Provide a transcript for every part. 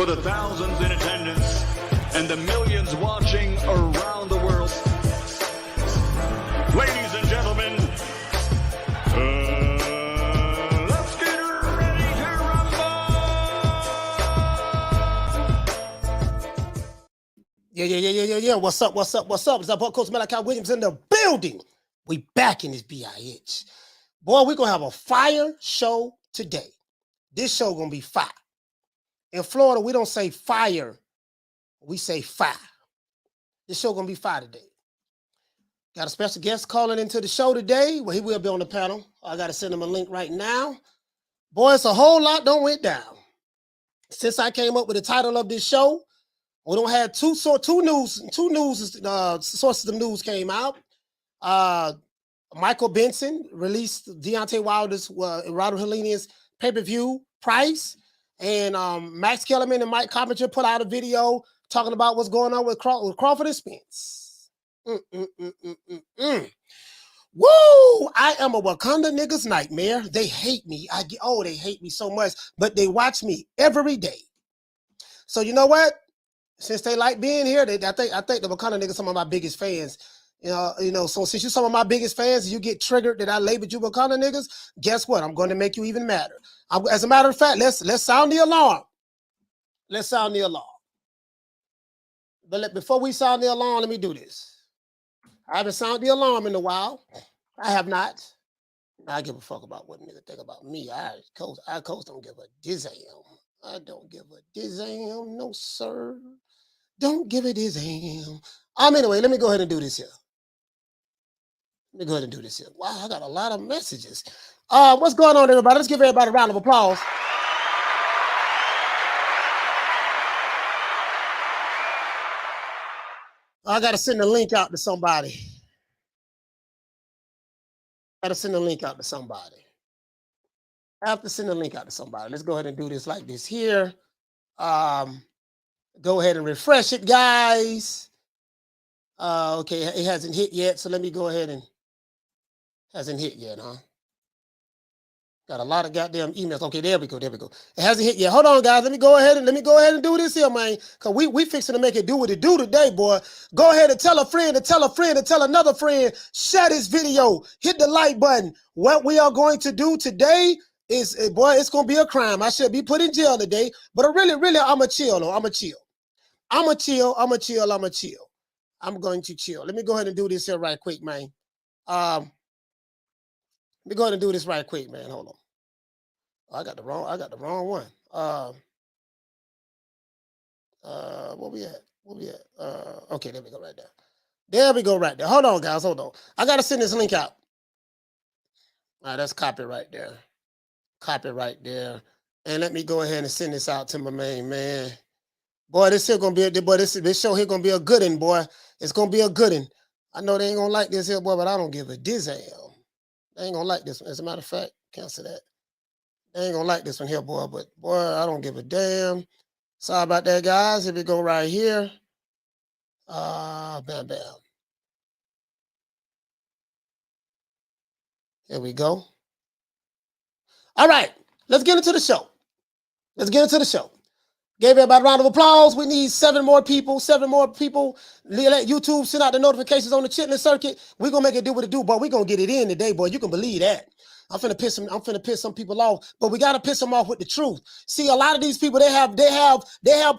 for the thousands in attendance and the millions watching around the world. Ladies and gentlemen, let's get ready to rumble! Yeah. What's up? It's our boy, Coach Malachi Williams in the building. We back in this BIH. Boy, we're going to have a fire show today. This show going to be fire. In Florida, we don't say fire. We say fire. This show going to be fire today. Got a special guest calling into the show today. Well, he will be on the panel. I got to send him a link right now. Boy, it's a whole lot done went down. Since I came up with the title of this show, we don't have two sources of news came out. Michael Benson released Deontay Wilder's Helenius pay-per-view price, and Max Kellerman and Mike Coppinger put out a video talking about what's going on with Crawford and Spence. Woo! I am a Wakanda nigga's nightmare. They hate me. They hate me so much, but they watch me every day. So you know what? Since they like being here, I think the Wakanda niggas some of my biggest fans. You know. So since you're some of my biggest fans, you get triggered that I labeled you Wakanda niggas. Guess what? I'm going to make you even madder. As a matter of fact, let's sound the alarm. Let's sound the alarm. But before we sound the alarm, let me do this. I haven't sounded the alarm in a while. I have not. I give a fuck about what nigga think about me. I coach don't give a damn. I don't give a damn, no sir. Don't give a damn. Anyway, let me go ahead and do this here. Wow, I got a lot of messages. What's going on, everybody? Let's give everybody a round of applause. I got to send a link out to somebody. I have to send a link out to somebody. Let's go ahead and do this like this here. Go ahead and refresh it, guys. Okay, it hasn't hit yet, so let me go ahead and... Hasn't hit yet, huh? Got a lot of goddamn emails. Okay, there we go. It hasn't hit yet. Hold on, guys. Let me go ahead and do this here, man. Cause we fixing to make it do what it do today, boy. Go ahead and tell a friend to tell a friend to tell another friend. Share this video. Hit the like button. What we are going to do today is, boy, it's gonna be a crime. I should be put in jail today, but really, I'ma chill. I'm going to chill. Let me go ahead and do this here right quick, man. Let me go ahead and do this right quick, man. Hold on. I got the wrong one. Where we at? Okay, there we go right there. Hold on, guys. Hold on. I gotta send this link out. All right, that's copy right there. And let me go ahead and send this out to my main man. Boy, this show here gonna be a good one, boy. It's gonna be a good one. I know they ain't gonna like this here, boy, but I don't give a damn. They ain't gonna like this one. As a matter of fact, cancel that. They ain't gonna like this one here, boy, but boy, I don't give a damn. Sorry about that, guys. Here we go right here. Bam. Here we go. All right, let's get into the show. Gave everybody a round of applause. We need 7 more people. Let YouTube send out the notifications on the chitlin circuit. We're going to make it do what it do, but we're going to get it in today, boy. You can believe that. I'm finna piss some people off, but we got to piss them off with the truth. See, a lot of these people, they have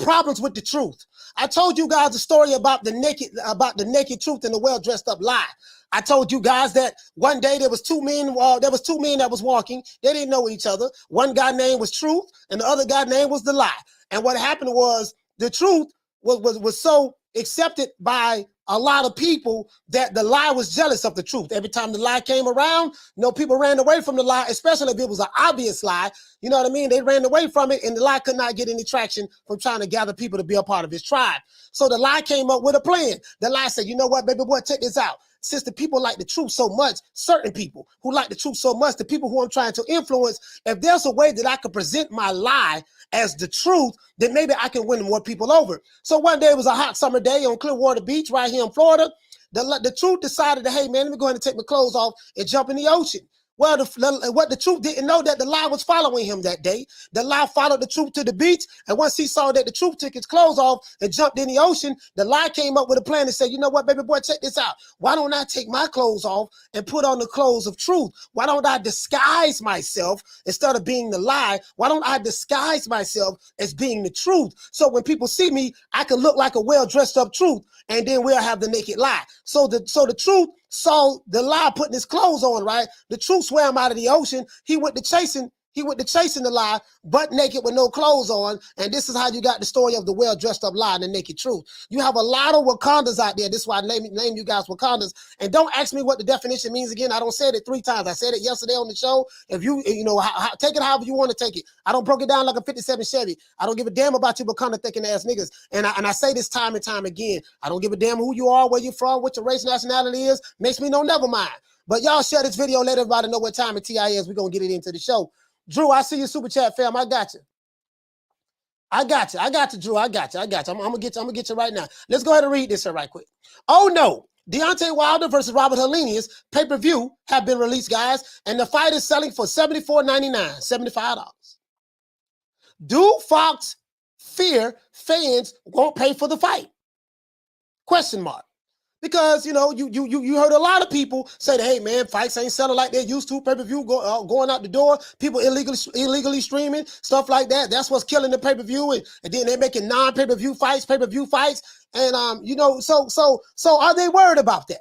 problems with the truth. I told you guys a story about the naked truth and the well-dressed up lie. I told you guys that one day there was two men that was walking. They didn't know each other. One guy name was Truth and the other guy name was the lie. And what happened was the truth was so accepted by a lot of people that the lie was jealous of the truth. Every time the lie came around, people ran away from the lie, especially if it was an obvious lie. You know what I mean? They ran away from it, and the lie could not get any traction from trying to gather people to be a part of his tribe. So the lie came up with a plan. The lie said, you know what, baby boy, check this out. Since the people like the truth so much, certain people who like the truth so much, the people who I'm trying to influence, if there's a way that I could present my lie as the truth, then maybe I can win more people over. So one day, it was a hot summer day on Clearwater Beach right here in Florida. The truth decided that, hey, man, let me go ahead and take my clothes off and jump in the ocean. Well, what the truth didn't know that the lie was following him that day. The lie followed the truth to the beach, and once he saw that the truth took his clothes off and jumped in the ocean, the lie came up with a plan and said, you know what, baby boy, check this out. Why don't I take my clothes off and put on the clothes of truth? Why don't I disguise myself instead of being the lie? Why don't I disguise myself as being the truth? So when people see me, I can look like a well-dressed up truth, and then we'll have the naked lie. So the truth saw the lie putting his clothes on, right? The truth swam out of the ocean. He went to chasing the lie, butt naked with no clothes on. And this is how you got the story of the well-dressed up lie and the naked truth. You have a lot of Wakandas out there. This is why I name you guys Wakandas. And don't ask me what the definition means again. I don't say it 3 times. I said it yesterday on the show. If you know, take it however you want to take it. I don't broke it down like a 57 Chevy. I don't give a damn about you Wakanda thinking ass niggas. And I say this time and time again. I don't give a damn who you are, where you're from, what your race, nationality is. Makes me no never mind. But y'all share this video, let everybody know what time and TI is. We're going to get it into the show. Drew, I see your super chat, fam. I got you. I got you, Drew. I got you. I'm gonna get you right now. Let's go ahead and read this here right quick. Oh no, Deontay Wilder versus Robert Helenius pay-per-view have been released, guys, and the fight is selling for $74.99, $75. Do Fox fear fans won't pay for the fight? Question mark. Because, you know, you heard a lot of people say that, hey, man, fights ain't selling like they used to. Pay-per-view going out the door. People illegally streaming, stuff like that. That's what's killing the pay-per-view. And then they're making non-pay-per-view fights, pay-per-view fights. And, you know, so are they worried about that?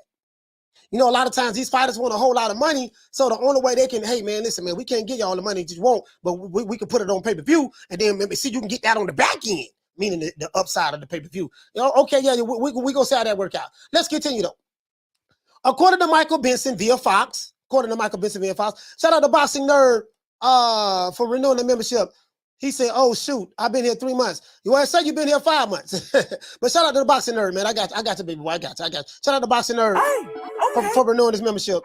You know, a lot of times these fighters want a whole lot of money. So the only way they can, hey, man, listen, man, we can't get you all the money that you want, but we can put it on pay-per-view. And then maybe see you can get that on the back end. Meaning the upside of the pay-per-view. You know, okay, yeah, we gonna see how that work out. Let's continue though. According to Michael Benson via Fox, shout out to Boxing Nerd for renewing the membership. He said, oh shoot, I've been here 3 months. You want to say you've been here 5 months. But shout out to the Boxing Nerd, man. I got you, baby boy. I got you. Shout out to Boxing Nerd for renewing his membership.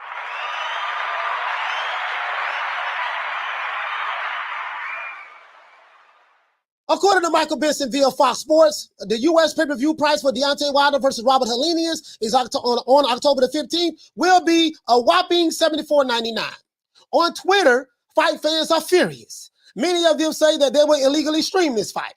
According to Michael Benson via Fox Sports, the U.S. pay-per-view price for Deontay Wilder versus Robert Helenius is on October the 15th will be a whopping $74.99. On Twitter, fight fans are furious. Many of them say that they will illegally stream this fight.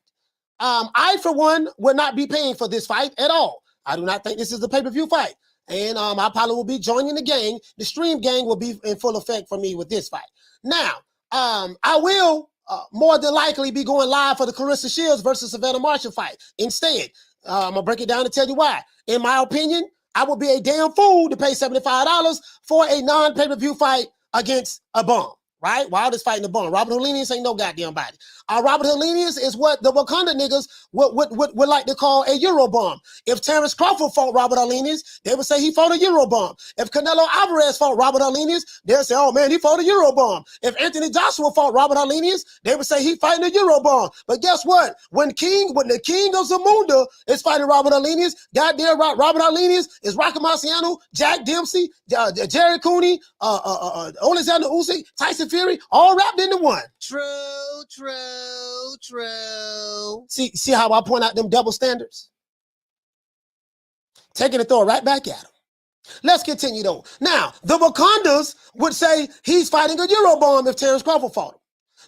I, for one, will not be paying for this fight at all. I do not think this is a pay-per-view fight. And I probably will be joining the gang. The stream gang will be in full effect for me with this fight. Now, I will more than likely be going live for the Claressa Shields versus Savannah Marshall fight. Instead, I'm going to break it down and tell you why. In my opinion, I would be a damn fool to pay $75 for a non-pay-per-view fight against a bum. Right? Wilder's fighting the bum. Robert Helenius ain't no goddamn body. Robert Helenius is what the Wakanda niggas would like to call a Euro bum. If Terrence Crawford fought Robert Helenius, they would say he fought a Euro bum. If Canelo Alvarez fought Robert Helenius, they'd say, oh man, he fought a Euro bum. If Anthony Joshua fought Robert Helenius, they would say he fighting a Euro bum. But guess what? When the king of Zamunda is fighting Robert Helenius, goddamn Robert Helenius is Rocky Marciano, Jack Dempsey, Jerry Cooney, Alexander Usyk, Tyson Fury, all wrapped into one. True. See how I point out them double standards? Taking the throw right back at him. Let's continue though. Now, the Wakandas would say he's fighting a Euro bomb if Terrence Crawford fought him.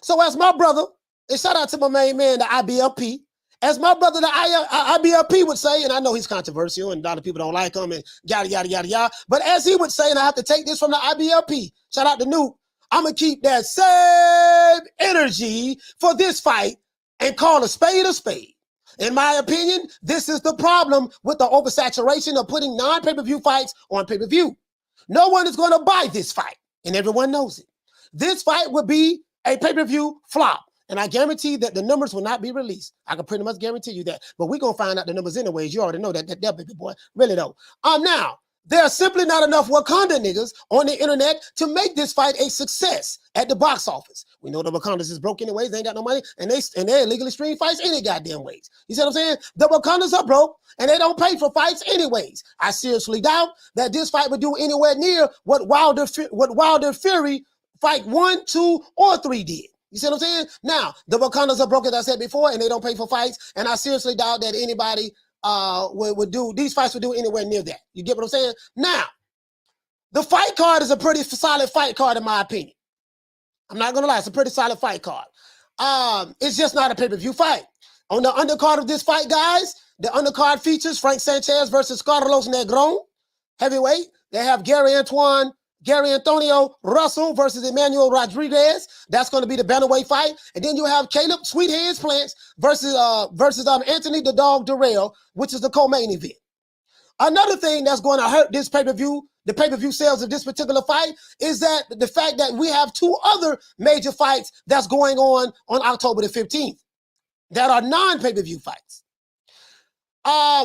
So as my brother, and shout out to my main man, the IBFP, as my brother, the IBFP would say, and I know he's controversial and a lot of people don't like him and yada, yada, yada, yada, but as he would say, and I have to take this from the IBFP, shout out to Nuke, I'm going to keep that same energy for this fight and call a spade a spade. In my opinion, this is the problem with the oversaturation of putting non-pay-per-view fights on pay-per-view. No one is going to buy this fight, and everyone knows it. This fight would be a pay-per-view flop, and I guarantee that the numbers will not be released. I can pretty much guarantee you that, but we're going to find out the numbers anyways. You already know that baby boy. Really, though. Now, there are simply not enough Wakanda niggas on the internet to make this fight a success at the box office. We know the Wakandas is broke anyways. They ain't got no money, and they illegally stream fights any goddamn ways. You see what I'm saying? The Wakandas are broke, and they don't pay for fights anyways. I seriously doubt that this fight would do anywhere near what Wilder Fury fight 1, 2, or 3 did. You see what I'm saying? Now, the Wakandas are broke, as I said before, and they don't pay for fights, and I seriously doubt that anybody would do these fights would do anywhere near that. You get what I'm saying? Now, The fight card is a pretty solid fight card in my opinion. I'm not gonna lie, it's a pretty solid fight card. It's just not a pay-per-view fight. On the undercard of this fight, guys, the undercard features Frank Sanchez versus Carlos Negron, heavyweight. They have Gary Antonio Russell versus Emmanuel Rodriguez. That's going to be the bantamweight fight. And then you have Caleb Sweetheads Plants versus Anthony the Dog Durrell, which is the co-main event. Another thing that's going to hurt this pay-per-view, the pay-per-view sales of this particular fight, is that the fact that we have two other major fights that's going on October the 15th that are non-pay-per-view fights.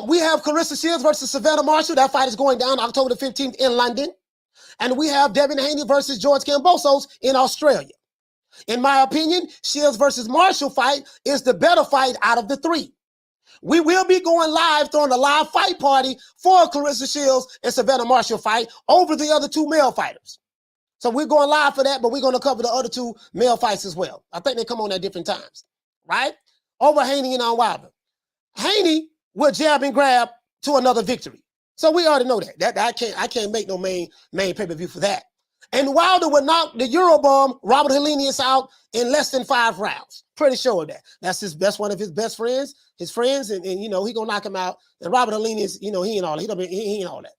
We have Claressa Shields versus Savannah Marshall. That fight is going down October the 15th in London. And we have Devin Haney versus George Kambosos in Australia. In my opinion, Shields versus Marshall fight is the better fight out of the three. We will be going live, throwing a live fight party for Claressa Shields and Savannah Marshall fight over the other two male fighters. So we're going live for that, but we're going to cover the other two male fights as well. I think they come on at different times, right? Over Haney and Wilder. Haney will jab and grab to another victory. So we already know that. I can't make no main pay-per-view for that. And Wilder would knock the Eurobomb Robert Helenius out in less than 5 rounds. Pretty sure of that. That's one of his best friends, and you know, he gonna knock him out. And Robert Helenius, you know, he ain't all that.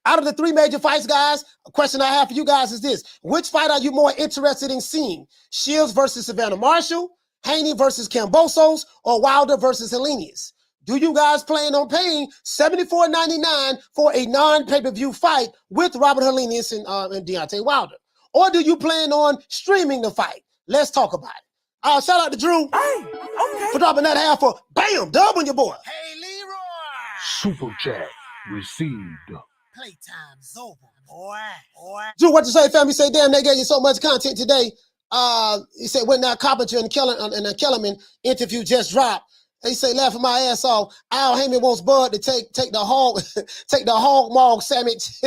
Out of the 3 major fights, guys, a question I have for you guys is this. Which fight are you more interested in seeing? Shields versus Savannah Marshall, Haney versus Kambosos, or Wilder versus Helenius? Do you guys plan on paying $74.99 for a non-pay-per-view fight with Robert Helenius and Deontay Wilder? Or do you plan on streaming the fight? Let's talk about it. Shout out to Drew for dropping that half for bam, dub on your boy. Hey, Leroy. Super chat received. Playtime's over, boy. Drew, what you say, family? Say, damn, they gave you so much content today. He said, when that Carpenter and the Kellerman interview just dropped. He say, laughing my ass off. Al Heyman wants Bud to take the hog mog sandwich.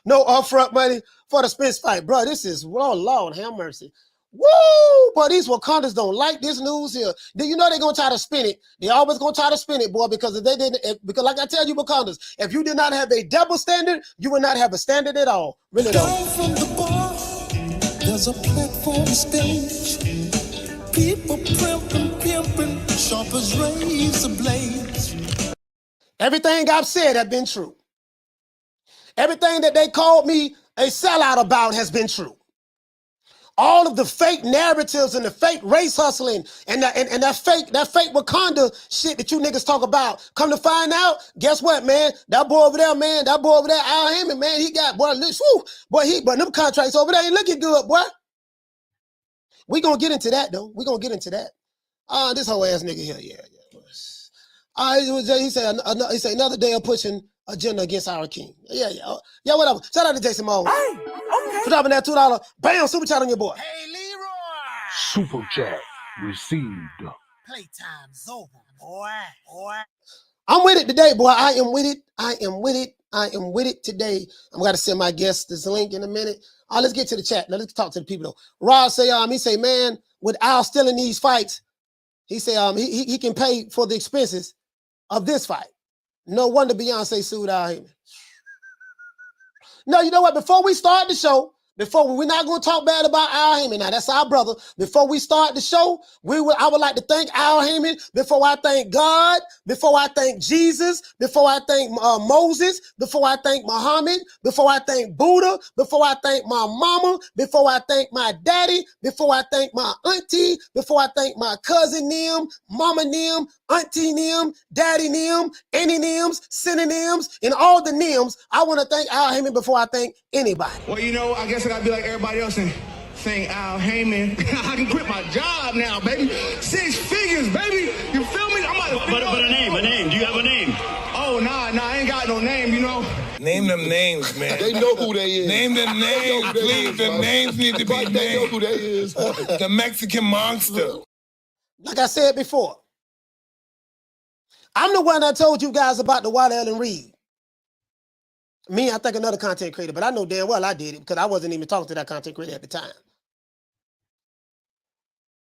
No upfront money for the Spence fight. Bro, this is, oh Lord, have mercy. Woo! But these Wakandas don't like this news here. Do you know they're gonna try to spin it? They always gonna try to spin it, boy, because if they didn't, because like I tell you, Wakandas, if you did not have a double standard, you would not have a standard at all. Really don't. From the bar, there's a platform stage. People pimping, sharp as razor blades. Everything I've said has been true. Everything that they called me a sellout about has been true. All of the fake narratives and the fake race hustling and that fake Wakanda shit that you niggas talk about. Come to find out, guess what, man? That boy over there, Al Heyman, man, he got but them contracts over there ain't looking good, boy. We gonna get into that though. We gonna get into that. This whole ass nigga here, yeah. He said another day of pushing agenda against our king. Yeah, whatever. Shout out to Jason Moore. For dropping that $2 bam super chat on your boy. Hey, Leroy. Super chat received. Playtime's over, boy. I'm with it today, boy. I am with it today. I'm gonna send my guest this link in a minute. Let's get to the chat. Let's talk to the people though. Rod say, he say, man, with Al still in these fights, he say, he can pay for the expenses of this fight. No wonder Beyonce sued Al Heyman. No, you know what? Before we start the show, we're not going to talk bad about Al Heyman. Now, that's our brother. Before we start the show, I would like to thank Al Heyman before I thank God, before I thank Jesus, before I thank Moses, before I thank Muhammad, before I thank Buddha, before I thank my mama, before I thank my daddy, before I thank my auntie, before I thank my cousin Nim, mama Nim, auntie Nim, daddy Nim, any Nims, synonyms, and all the Nims. I want to thank Al Heyman before I thank anybody. Well, you know, I guess I gotta be like everybody else and thank Al Heyman. I can quit my job now, baby. 6 figures, baby. You feel me? I'm about to But a name. Do you have a name? Oh, nah, I ain't got no name, you know. Name them names, man. They know who they is. Name them names, please. The names need to be named. They know who they is. The Mexican monster. Like I said before, I'm the one that told you guys about the Water Ellen Reed. Me, I think another content creator, but I know damn well I did it because I wasn't even talking to that content creator at the time.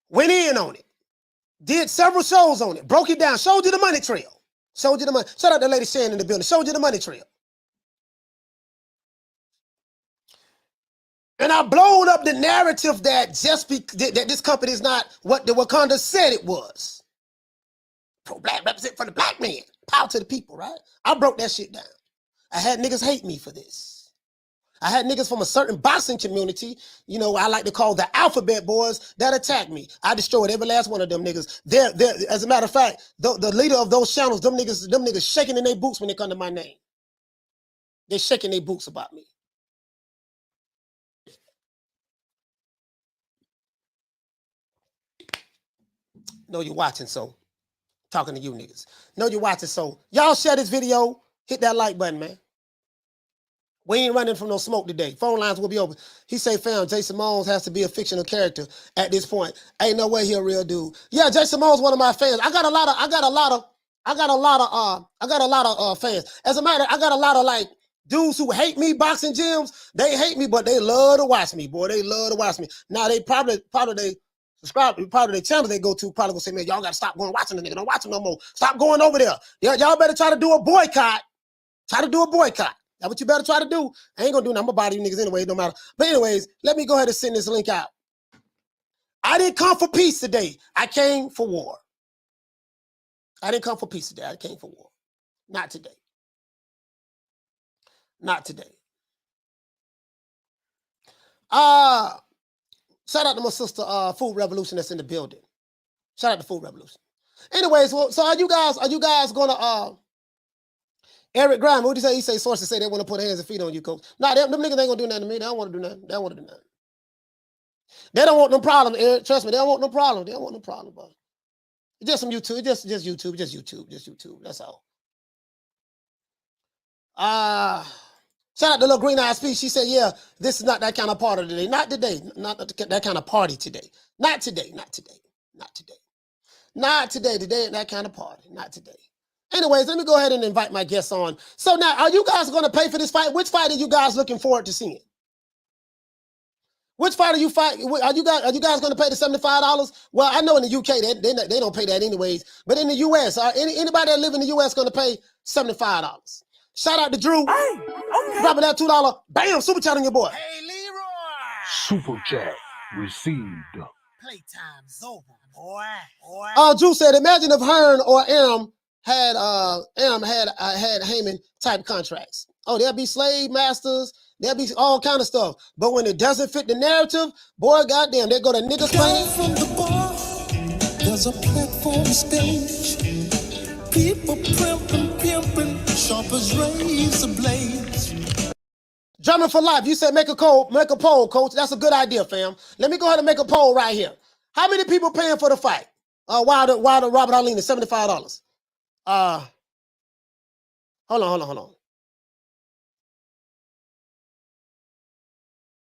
Went in on it. Did several shows on it. Broke it down. Showed you the money trail. Showed you the money. Shout out to Lady Shannon in the building. Showed you the money trail. And I blown up the narrative that that this company is not what the Wakanda said it was. Pro-black, represent for the black man. Power to the people, right? I broke that shit down. I had niggas hate me for this. I had niggas from a certain boxing community, you know, I like to call the alphabet boys, that attacked me. I destroyed every last one of them niggas. They're as a matter of fact, the leader of those channels, them niggas shaking in their boots when they come to my name. They're shaking their boots about me. Know you're watching, so talking to you niggas. Know you're watching, so y'all share this video. Hit that like button, man. We ain't running from no smoke today. Phone lines will be open. He say, fam, Jason Mones has to be a fictional character at this point. Ain't no way he a real dude. Yeah, Jason Mones one of my fans. I got a lot of fans. As a matter, I got a lot of like dudes who hate me, boxing gyms. They hate me, but they love to watch me, boy. They love to watch me. Now they probably they subscribe, probably the channel they go to probably gonna say, man, y'all gotta stop going watching the nigga. Don't watch him no more. Stop going over there. Y'all better try to do a boycott. Try to do a boycott. That's what you better try to do. I ain't gonna do nothing. I'm gonna bother you niggas anyway, no matter. But anyways, let me go ahead and send this link out. I didn't come for peace today. I came for war. I didn't come for peace today. I came for war. Not today. Not today. Shout out to my sister, Food Revolution, that's in the building. Shout out to Food Revolution. Anyways, well, so are you guys gonna Eric Grimes, what did he say? He say sources say they want to put hands and feet on you, coach. Nah, them niggas ain't gonna do nothing to me. They don't want to do nothing. They don't want to do nothing. They don't want no problem, Eric. Trust me, they don't want no problem. They don't want no problem, bro. Just some YouTube, just YouTube. That's all. Shout out to little green eyed speech. She said, yeah, this is not that kind of party today. Not today. Not that kind of party today. Not today. Not today. Not today. Not today. Today ain't that kind of party. Not today. Anyways, let me go ahead and invite my guests on. So now, are you guys going to pay for this fight? Which fight are you guys looking forward to seeing? Which fight are you fighting? Are you guys going to pay the $75? Well, I know in the UK they don't pay that anyways. But in the US, anybody that live in the US going to pay $75? Shout out to Drew. Hey, okay. Dropping that $2. Bam, super chat on your boy. Hey, Leroy. Super chat received. Playtime's over, boy. Drew said, imagine if Hearn or Aram had Heyman type contracts. Oh, there'll be slave masters, there'll be all kind of stuff. But when it doesn't fit the narrative, boy, goddamn, they go to niggas playing. From the bar, there's a platform stage. People pimping, sharp as razor blades. Drumming for life. You said make a poll, coach. That's a good idea, fam. Let me go ahead and make a poll right here. How many people paying for the fight? Wilder Robert Arlene is $75. Hold on.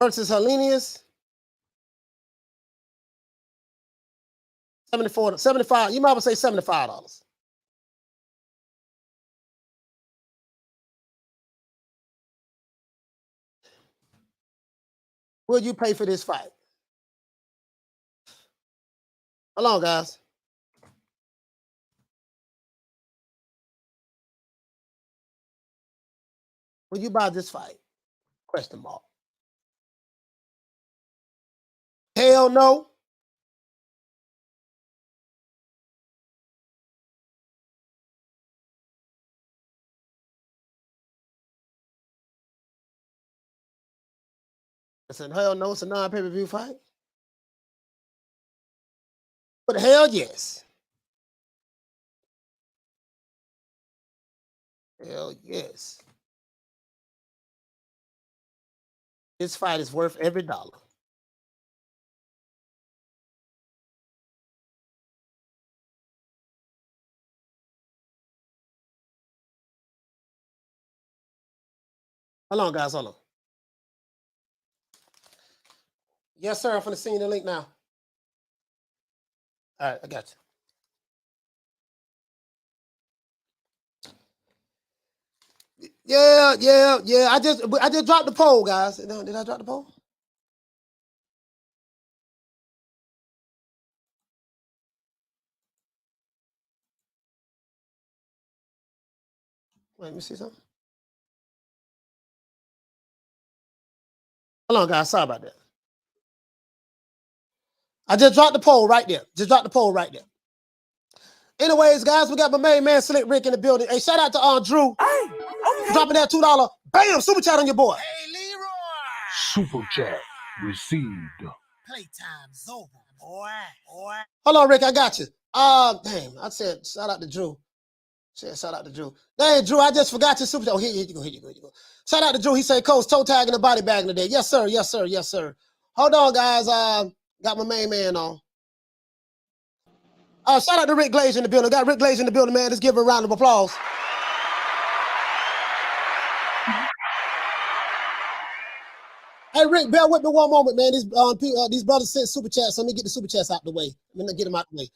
Versus Helenius. 75. You might as well say $75. Will you pay for this fight? Hold on, guys. Will you buy this fight? Question mark. Hell no. I said, hell no, it's a non-pay-per-view fight. But hell yes. Hell yes. This fight is worth every dollar. Hold on, guys. Hold on. Yes, sir. I'm going to send you the link now. All right, I got you. Yeah. I just dropped the poll, guys. Did I drop the poll? Wait, let me see something. Hold on, guys. Sorry about that. I just dropped the poll right there. Just dropped the poll right there. Anyways, guys, we got my main man Slick Rick in the building. Hey, shout out to Drew. Hey, okay. Dropping that $2. Bam, super chat on your boy. Hey, Leroy. Super chat received. Playtime's over, boy. Hold on, Rick, I got you. Damn, I said shout out to Drew. Shout out to Drew. Hey, Drew, I just forgot your super chat. Oh, here you go. Shout out to Drew. He said, Coach, toe tag in the body bag today. Yes, sir. Hold on, guys. Got my main man on. Shout out to Rick Glaze in the building. Got Rick Glaze in the building, man. Let's give him a round of applause. Hey, Rick, bear with me one moment, man. These brothers sent super chats. So let me get the super chats out the way. Let me get them out the way.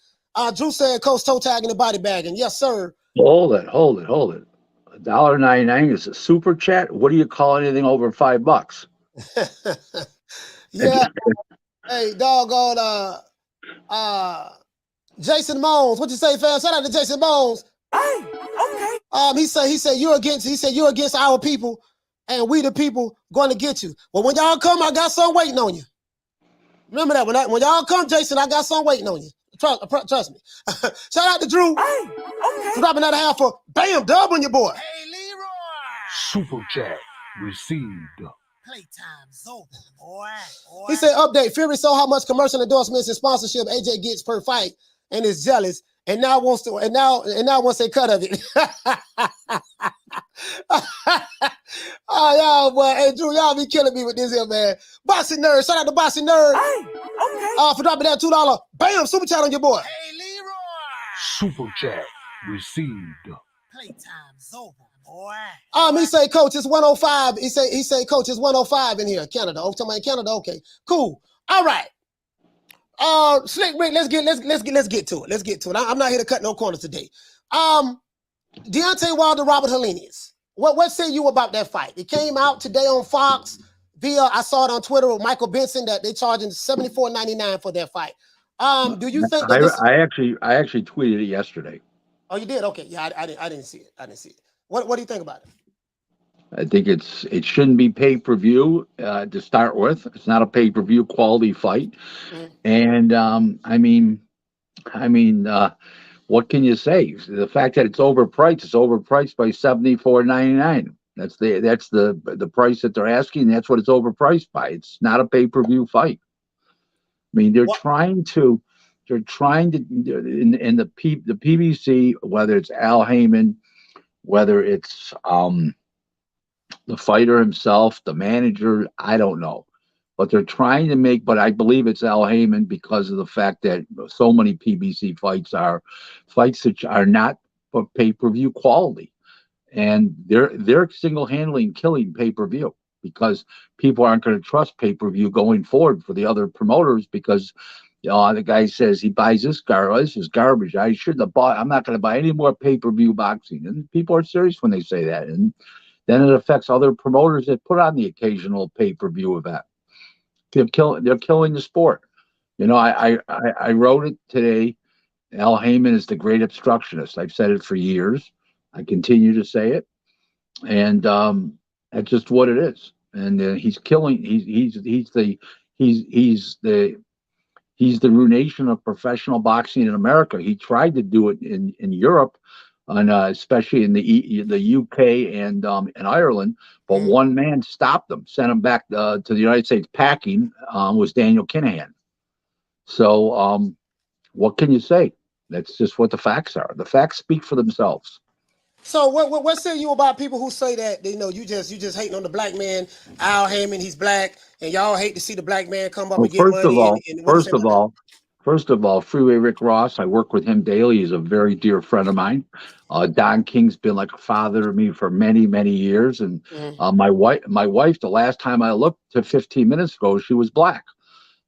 Drew said, Coach, toe tagging the body bagging. Yes, sir. Hold it. $1.99 is a super chat. What do you call anything over $5? Yeah. Hey, doggone, Jason Mones. What you say, fam? Shout out to Jason Mones. Hey, okay. He said you're against our people, and we the people going to get you. Well, when y'all come, I got some waiting on you. Remember that when y'all come, Jason, I got some waiting on you. Trust me. Shout out to Drew. Hey, okay. Dropping that half for bam, dub on your boy. Hey, Leroy. Super chat received. Playtime's over, boy. He said, update. Fury saw how much commercial endorsements and sponsorship AJ gets per fight and is jealous and now wants a cut of it. Oh, y'all, boy. Hey, Drew, y'all be killing me with this here, man. Boxing Nerd. Shout out to Boxing Nerd. Hey, okay. For dropping that $2. Bam, super chat on your boy. Hey, Leroy. Super chat received. Playtime's over, boy. He say, Coach, it's 105. He say, Coach, it's 105 in here, Canada. Oh, talking about Canada. Okay, cool. All right. Slick Rick, let's get to it. Let's get to it. I'm not here to cut no corners today. Deontay Wilder, Robert Helenius. What say you about that fight? It came out today on Fox I saw it on Twitter with Michael Benson that they're charging $74.99 for their fight. Do you think that I actually tweeted it yesterday. Oh, you did? Okay. Yeah, I didn't see it. What do you think about it? I think it shouldn't be pay-per-view to start with. It's not a pay-per-view quality fight. Mm-hmm. And what can you say? The fact that it's overpriced by $74.99. That's the price that they're asking. That's what it's overpriced by. It's not a pay-per-view fight. I mean, they're trying to in the PBC, whether it's Al Heyman, whether it's the fighter himself, the manager, I don't know. But they're trying to make, but I believe it's Al Heyman because of the fact that so many PBC fights are fights that are not for pay-per-view quality. And they're single-handedly killing pay-per-view because people aren't going to trust pay-per-view going forward for the other promoters because the guy says he buys this garbage. This is garbage. I shouldn't have bought. I'm not going to buy any more pay-per-view boxing. And people are serious when they say that. And then it affects other promoters that put on the occasional pay-per-view event. They're killing the sport. I wrote it today. Al Heyman is the great obstructionist. I've said it for years. I continue to say it, and that's just what it is. And he's killing. He's the ruination of professional boxing in America. He tried to do it in Europe, and especially in the UK and Ireland, but one man stopped them, sent him back to the United States packing. Was Daniel Kinahan. So what can you say? That's just what the facts are. The facts speak for themselves. So what say you about people who say that you just hating on the black man, Al Heyman, he's black, and y'all hate to see the black man come up and get money? First of all, Freeway Rick Ross, I work with him daily. He's a very dear friend of mine. Don King's been like a father to me for many, many years. And my wife, the last time I looked to 15 minutes ago, she was black.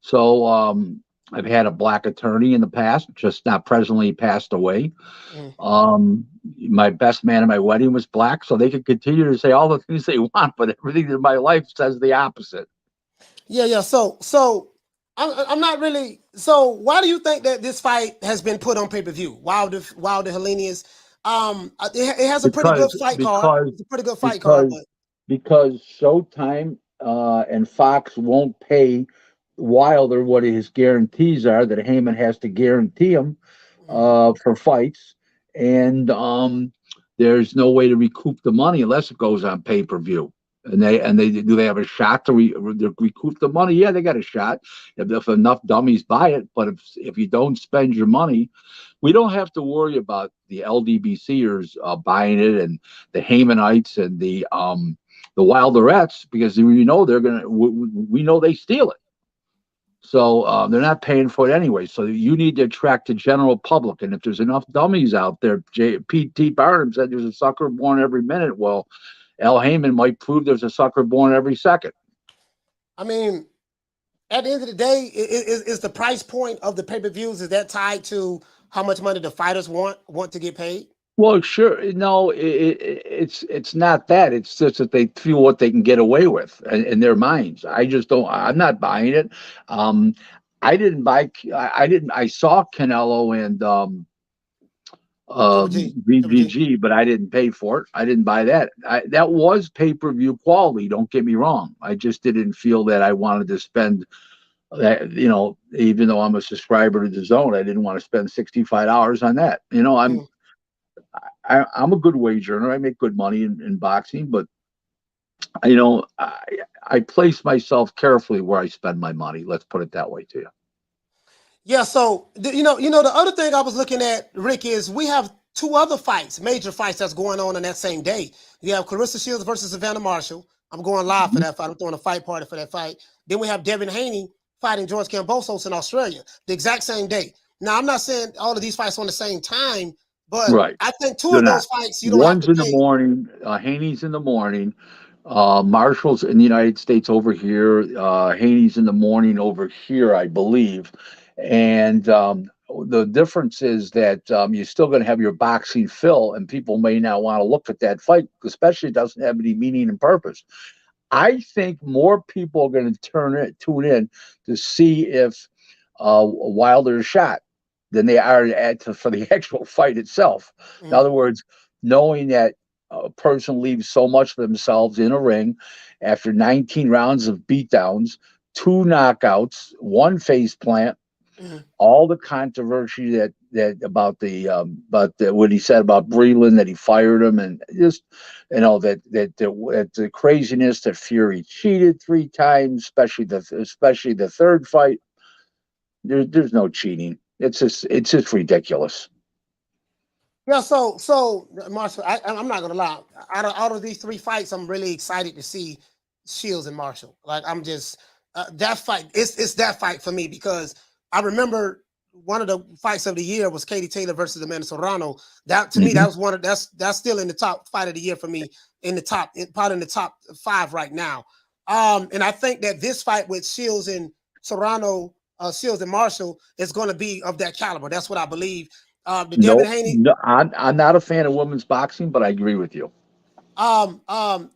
So I've had a black attorney in the past, just not presently passed away. My best man at my wedding was black, so they could continue to say all the things they want, but everything in my life says the opposite. Yeah. So I'm not really. So why do you think that this fight has been put on pay-per-view? Wilder Helenius. It has a pretty good fight card. It's a pretty good fight card. Because Showtime and Fox won't pay Wilder what his guarantees are that Heyman has to guarantee him for fights, and there's no way to recoup the money unless it goes on pay-per-view. And they have a shot to recoup the money? Yeah, they got a shot if enough dummies buy it. But if you don't spend your money, we don't have to worry about the LDBCers buying it and the Heymanites and the Wilderettes, because we know we know they steal it. So they're not paying for it anyway. So you need to attract the general public. And if there's enough dummies out there, P.T. Barnum said there's a sucker born every minute. Well, Al Heyman might prove there's a sucker born every second. I mean, at the end of the day, is the price point of the pay-per-views, is that tied to how much money the fighters want to get paid? Well, sure. No, it's not that. It's just that they feel what they can get away with in their minds. I just don't. I'm not buying it. I didn't buy. I saw Canelo and VGG, but I didn't pay for it. I didn't buy that. That was pay-per-view quality. Don't get me wrong. I just didn't feel that I wanted to spend that. Even though I'm a subscriber to DAZN, I didn't want to spend $65 on that. I'm a good wage earner. I make good money in boxing, but I place myself carefully where I spend my money. Let's put it that way to you. Yeah. So the other thing I was looking at, Rick, is we have two other fights, major fights that's going on that same day. You have Claressa Shields versus Savannah Marshall. I'm going live for that fight. I'm throwing a fight party for that fight. Then we have Devin Haney fighting George Kambosos in Australia, the exact same day. Now, I'm not saying all of these fights on the same time, but right. I think two of those fights, you don't One's have to in the morning, Haney's in the morning, Marshall's in the United States over here, Haney's in the morning over here, I believe. And the difference is that you're still going to have your boxing fill, and people may not want to look at that fight, especially if it doesn't have any meaning and purpose. I think more people are going to tune in to see if Wilder is shot than they are for the actual fight itself. In other words, knowing that a person leaves so much of themselves in a ring after 19 rounds of beatdowns, 2 knockouts, 1 face plant, all the controversy that about what he said about Breland, that he fired him, and just that the craziness that Fury cheated 3 times, especially the third fight. There's no cheating. It's just ridiculous. Yeah, so Marshall, I'm not gonna lie. Out of these 3 fights, I'm really excited to see Shields and Marshall. Like, I'm just that fight. It's that fight for me, because I remember one of the fights of the year was Katie Taylor versus Amanda Serrano. That to me, that was that's still in the top fight of the year for me, part in the top 5 right now. And I think that this fight with Shields and Serrano, Shields and Marshall, is going to be of that caliber. That's what I believe. Devin Haney. No, I'm not a fan of women's boxing, but I agree with you. Haney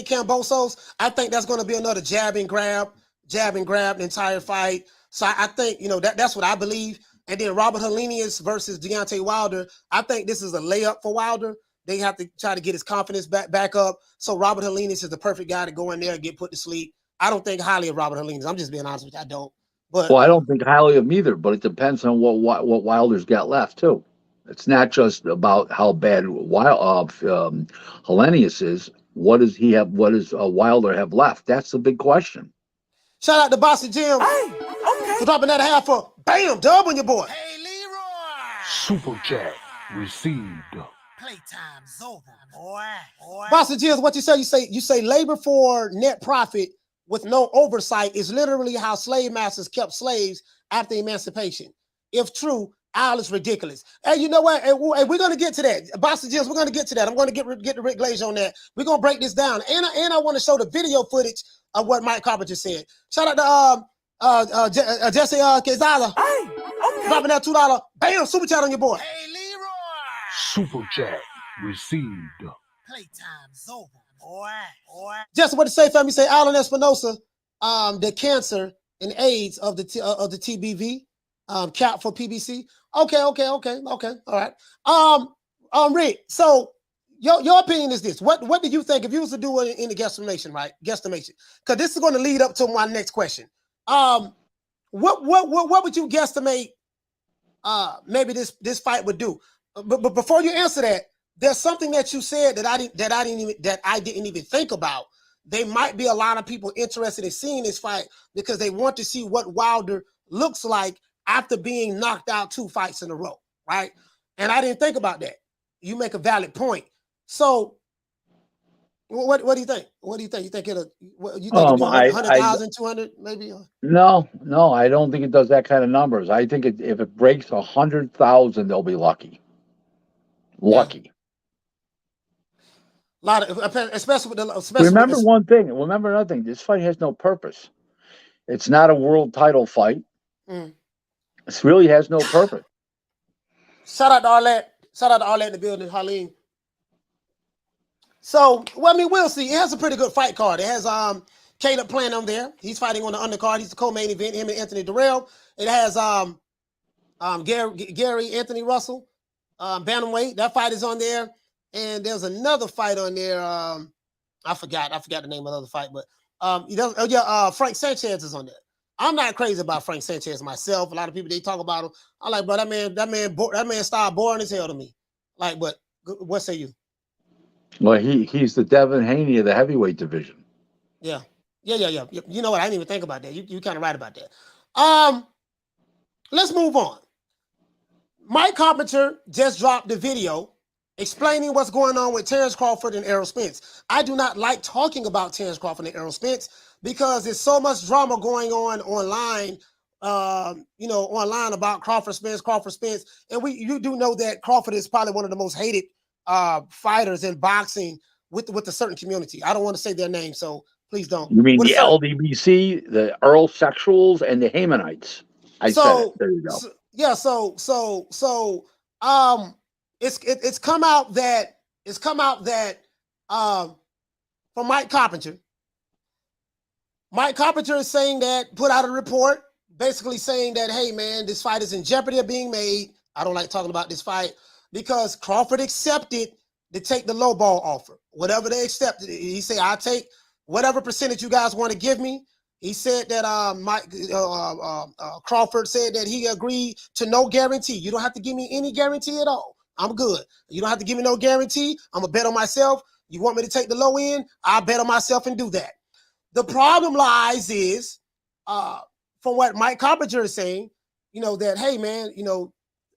Kambosos, I think that's going to be another jab and grab the entire fight. So I think, that's what I believe. And then Robert Helenius versus Deontay Wilder, I think this is a layup for Wilder. They have to try to get his confidence back up. So Robert Helenius is the perfect guy to go in there and get put to sleep. I don't think highly of Robert Helenius. I'm just being honest with you. I don't. But I don't think highly of him either, but it depends on what Wilder's got left too. It's not just about how bad Helenius is. What does he have? What does Wilder have left? That's the big question. Shout out to Bossy Jim for dropping that half for bam, dub on your boy. Hey, Leroy! Super chat received. Playtime's over, boy. Bossy Jim, what you say? You say labor for net profit with no oversight is literally how slave masters kept slaves after emancipation. If true, Al is ridiculous. Hey, you know what? Hey, we're going to get to that. Boston Jills, we're going to get to that. I'm going to get to Rick Glaze on that. We're going to break this down. And I want to show the video footage of what Mike Carpenter said. Shout out to Jesse Quezada. Hey, okay. Dropping that $2. Bam, super chat on your boy. Hey, Leroy! Super chat received. Playtime's over, boy. Just what to say, family. Say Alan Espinosa, the cancer and AIDS of the TBV, cap for PBC. Okay. All right. Rick, so Your opinion is this. What do you think if you was to do it in the guesstimation, right? Guesstimation. Because this is going to lead up to my next question. What would you guesstimate maybe this fight would do? But before you answer that, there's something that you said that I didn't even think about. They might be a lot of people interested in seeing this fight because they want to see what Wilder looks like after being knocked out 2 fights in a row, right? And I didn't think about that. You make a valid point. So, what do you think? What do you think? You think it'll? You think it'll be 100,000, 200, maybe? No, I don't think it does that kind of numbers. I think if it breaks 100,000, they'll be lucky. Lucky. A lot of, especially with the. Remember one thing. Remember another thing. This fight has no purpose. It's not a world title fight. It really has no purpose. Shout out to Arlette. Shout out to Arlette in the building, Harleen. So, well, I mean, we'll see. It has a pretty good fight card. It has Caleb playing on there. He's fighting on the undercard. He's the co-main event, him and Anthony Durrell. It has Gary Anthony Russell, bantamweight. That fight is on there. And there's another fight on there. I forgot the name of the other fight, but Frank Sanchez is on there. I'm not crazy about Frank Sanchez myself. A lot of people, they talk about him. I'm like, bro, that man started boring as hell to me. Like, but what say you? Well, he's the Devin Haney of the heavyweight division. Yeah. You know what? I didn't even think about that. You kind of right about that. Let's move on. Mike Carpenter just dropped the video explaining what's going on with Terrence Crawford and Errol Spence. I do not like talking about Terrence Crawford and Errol Spence because there's so much drama going on online, online about Crawford Spence. And you do know that Crawford is probably one of the most hated fighters in boxing with a certain community. I don't want to say their name, so please don't. You mean the LDBC, the Earl Sexuals, and the Hamanites? Said it. There you go. It's come out that from Mike Carpenter. Mike Carpenter is saying that, put out a report basically saying that, hey man, this fight is in jeopardy of being made. I don't like talking about this fight because Crawford accepted to take the lowball offer. Whatever they accepted, he said, I'll take whatever percentage you guys want to give me. He said that Crawford said that he agreed to no guarantee. You don't have to give me any guarantee at all. I'm good. You don't have to give me no guarantee. I'm going to bet on myself. You want me to take the low end? I'll bet on myself and do that. The problem lies is, from what Mike Carpenter is saying, that, hey, man,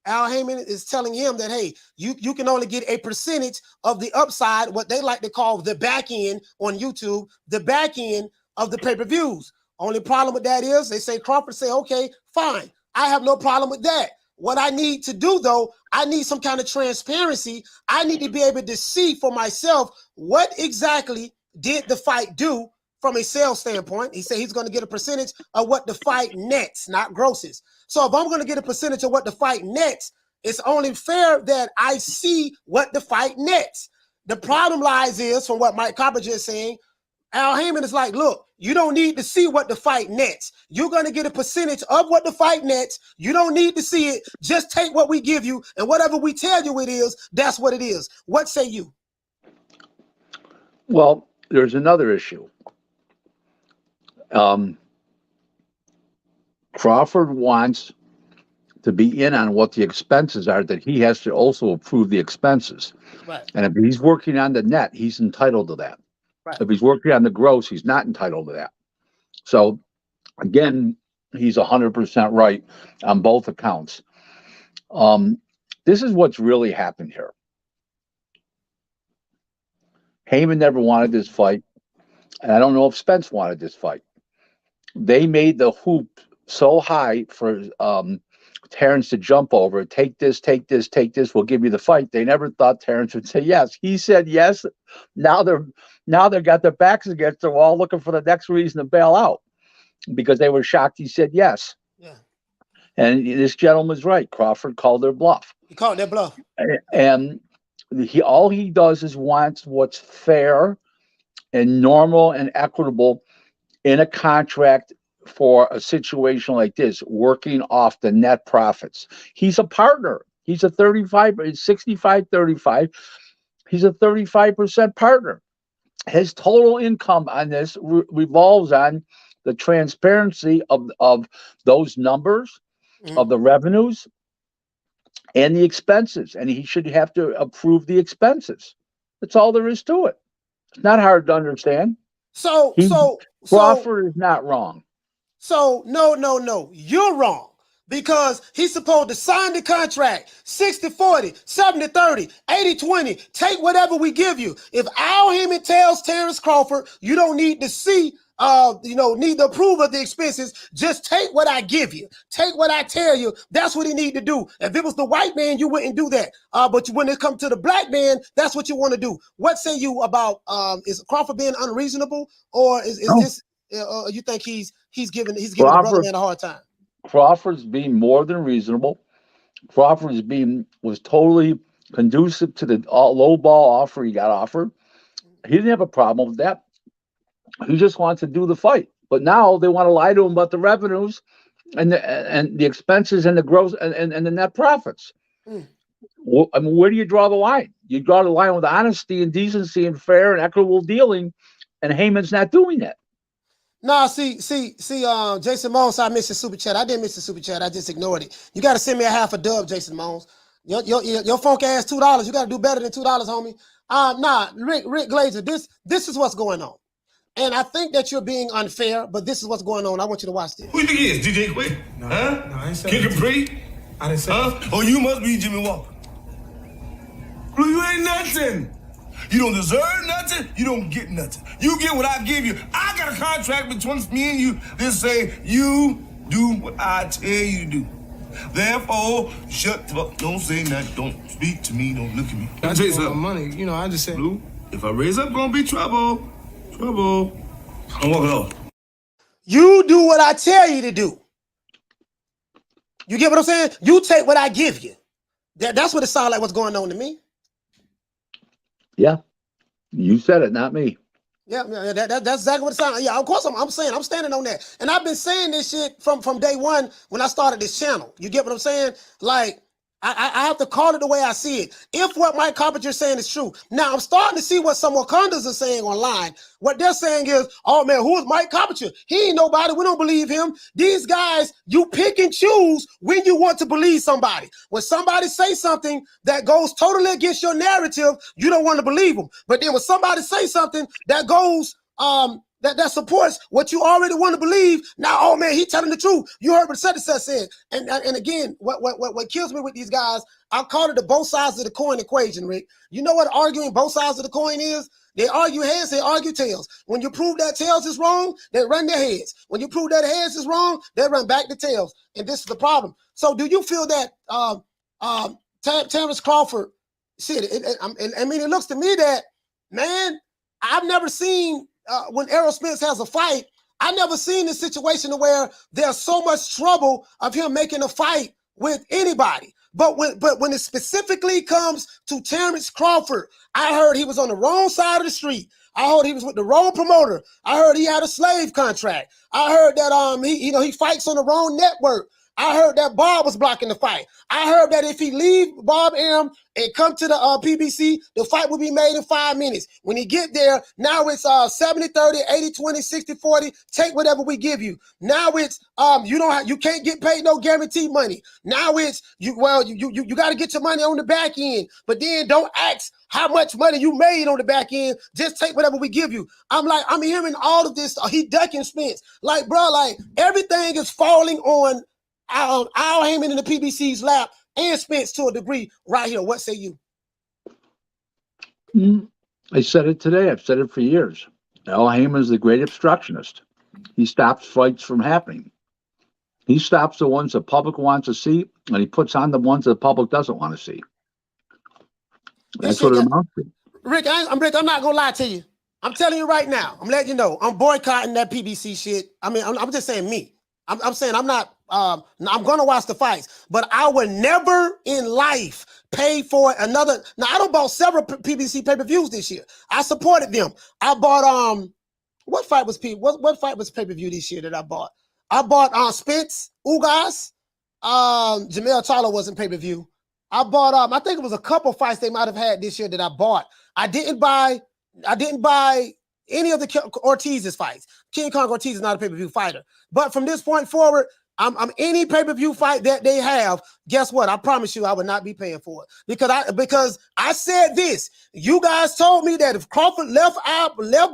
Al Heyman is telling him that, hey, you can only get a percentage of the upside, what they like to call the back end on YouTube, the back end of the pay-per-views. Only problem with that is they say Crawford say, okay, fine. I have no problem with that. What I need to do, though, I need some kind of transparency. I need to be able to see for myself what exactly did the fight do from a sales standpoint. He said he's going to get a percentage of what the fight nets, not grosses. So if I'm going to get a percentage of what the fight nets, it's only fair that I see what the fight nets. The problem lies is, from what Mike Carpenter is saying, Al Heyman is like, look, you don't need to see what the fight nets. You're going to get a percentage of what the fight nets. You don't need to see it. Just take what we give you, and whatever we tell you it is, that's what it is. What say you? Well, there's another issue. Crawford wants to be in on what the expenses are, that he has to also approve the expenses. Right. And if he's working on the net, he's entitled to that. Right. If he's working on the gross, he's not entitled to that. So, again, he's 100% right on both accounts. This is what's really happened here. Heyman never wanted this fight, and I don't know if Spence wanted this fight. They made the hoop so high for Terrence to jump over. Take this, we'll give you the fight. They never thought Terrence would say yes. He said yes. Now they've got their backs against the wall looking for the next reason to bail out because they were shocked he said yes. Yeah. And this gentleman's right. Crawford called their bluff. He called their bluff. And all he does is wants what's fair and normal and equitable in a contract for a situation like this, working off the net profits. He's a partner. He's a 65-35. He's a 35% partner. His total income on this revolves on the transparency of those numbers, of the revenues, and the expenses. And he should have to approve the expenses. That's all there is to it. It's not hard to understand. So Crawford is not wrong. So no, you're wrong. Because he's supposed to sign the contract 60-40, 70-30, 80-20, take whatever we give you. If Al Heyman tells Terrence Crawford, you don't need to see, need to approve of the expenses, just take what I give you. Take what I tell you. That's what he need to do. If it was the white man, you wouldn't do that. But when it comes to the black man, that's what you want to do. What say you about, is Crawford being unreasonable, or is this, you think he's giving the brother man a hard time? Crawford's being more than reasonable. Crawford's was totally conducive to the low ball offer he got offered. He didn't have a problem with that. He just wants to do the fight. But now they want to lie to him about the revenues and the expenses and the gross and the net profits. Well, I mean, where do you draw the line? You draw the line with honesty and decency and fair and equitable dealing, and Heyman's not doing that. No, see, Jason Mones, I missed the super chat. I didn't miss the super chat. I just ignored it. You got to send me a half a dub, Jason Mones. Your funk ass $2. You got to do better than $2, homie. Rick Glazer, this is what's going on. And I think that you're being unfair, but this is what's going on. I want you to watch this. Who you think he is? DJ Quick? No, huh? No, I ain't saying Kid Capri? I didn't say Oh, you must be Jimmy Walker. Well, you ain't nothing. You don't deserve nothing. You don't get nothing. You get what I give you. I got a contract between me and you that say you do what I tell you to do. Therefore, shut up. Don't say nothing. Don't speak to me. Don't look at me. I just want money. I just said. Blue, if I raise up, gonna be trouble. Trouble. I'm walking off. You do what I tell you to do. You get what I'm saying? You take what I give you. That's what it sounds like what's going on to me. Yeah, you said it, not me. Yeah, that's exactly what it sounds like. Yeah, of course I'm saying, I'm standing on that. And I've been saying this shit from day one when I started this channel. You get what I'm saying? Like, I have to call it the way I see it. If what Mike Carpenter is saying is true. Now, I'm starting to see what some Wakandas are saying online. What they're saying is, oh, man, who is Mike Carpenter? He ain't nobody. We don't believe him. These guys, you pick and choose when you want to believe somebody. When somebody say something that goes totally against your narrative, you don't want to believe them. But then when somebody say something that goes that supports what you already want to believe, now, oh man, he telling the truth. You heard what such said. And again, what kills me with these guys, I call it the both sides of the coin equation, Rick. You know what arguing both sides of the coin is? They argue heads, they argue tails. When you prove that tails is wrong, they run their heads. When you prove that heads is wrong, they run back to tails. And this is the problem. So do you feel that Terrence Crawford, shit, it looks to me that, man, I've never seen when Errol Spence has a fight, I never seen this situation where there's so much trouble of him making a fight with anybody. But when it specifically comes to Terrence Crawford, I heard he was on the wrong side of the street. I heard he was with the wrong promoter. I heard he had a slave contract. I heard that he fights on the wrong network. I heard that Bob was blocking the fight. I heard that if he leave Bob Arum and come to the PBC, the fight will be made in 5 minutes. When he get there, now it's 70-30, 80-20, 60-40. Take whatever we give you. Now it's you can't get paid no guaranteed money. Now it's you got to get your money on the back end, but then don't ask how much money you made on the back end. Just take whatever we give you. I'm hearing all of this. He ducking Spence. Like, bro, like everything is falling on Al Heyman in the PBC's lap and Spence to a degree right here. What say you? I said it today. I've said it for years. Al Heyman is the great obstructionist. He stops fights from happening. He stops the ones the public wants to see, and he puts on the ones the public doesn't want to see. That's what it amounts to. Rick, I'm not gonna lie to you. I'm telling you right now. I'm letting you know. I'm boycotting that PBC shit. I mean, I'm just saying me. I'm saying I'm not. I'm gonna watch the fights, but I would never in life pay for another. Now I don't bought several PBC pay-per-views this year. I supported them. I bought what fight was pay-per-view this year that I bought? I bought Spence, Ugas, Jamel Charlo wasn't pay-per-view. I bought I think it was a couple fights they might have had this year that I bought. I didn't buy any of the Ortiz's fights. King Kong Ortiz is not a pay-per-view fighter. But from this point forward, I'm any pay-per-view fight that they have, guess what? I promise you I would not be paying for it. Because I said this. You guys told me that if Crawford left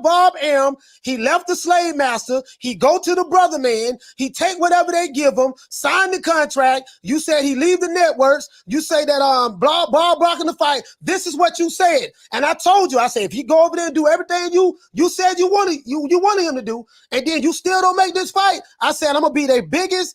Bob Arum, he left the slave master, he go to the brother man, he take whatever they give him, sign the contract. You said he leave the networks. You say that Bob blocking the fight. This is what you said. And I told you, I said, if he go over there and do everything you said you wanted him to do, and then you still don't make this fight, I said I'm gonna be their biggest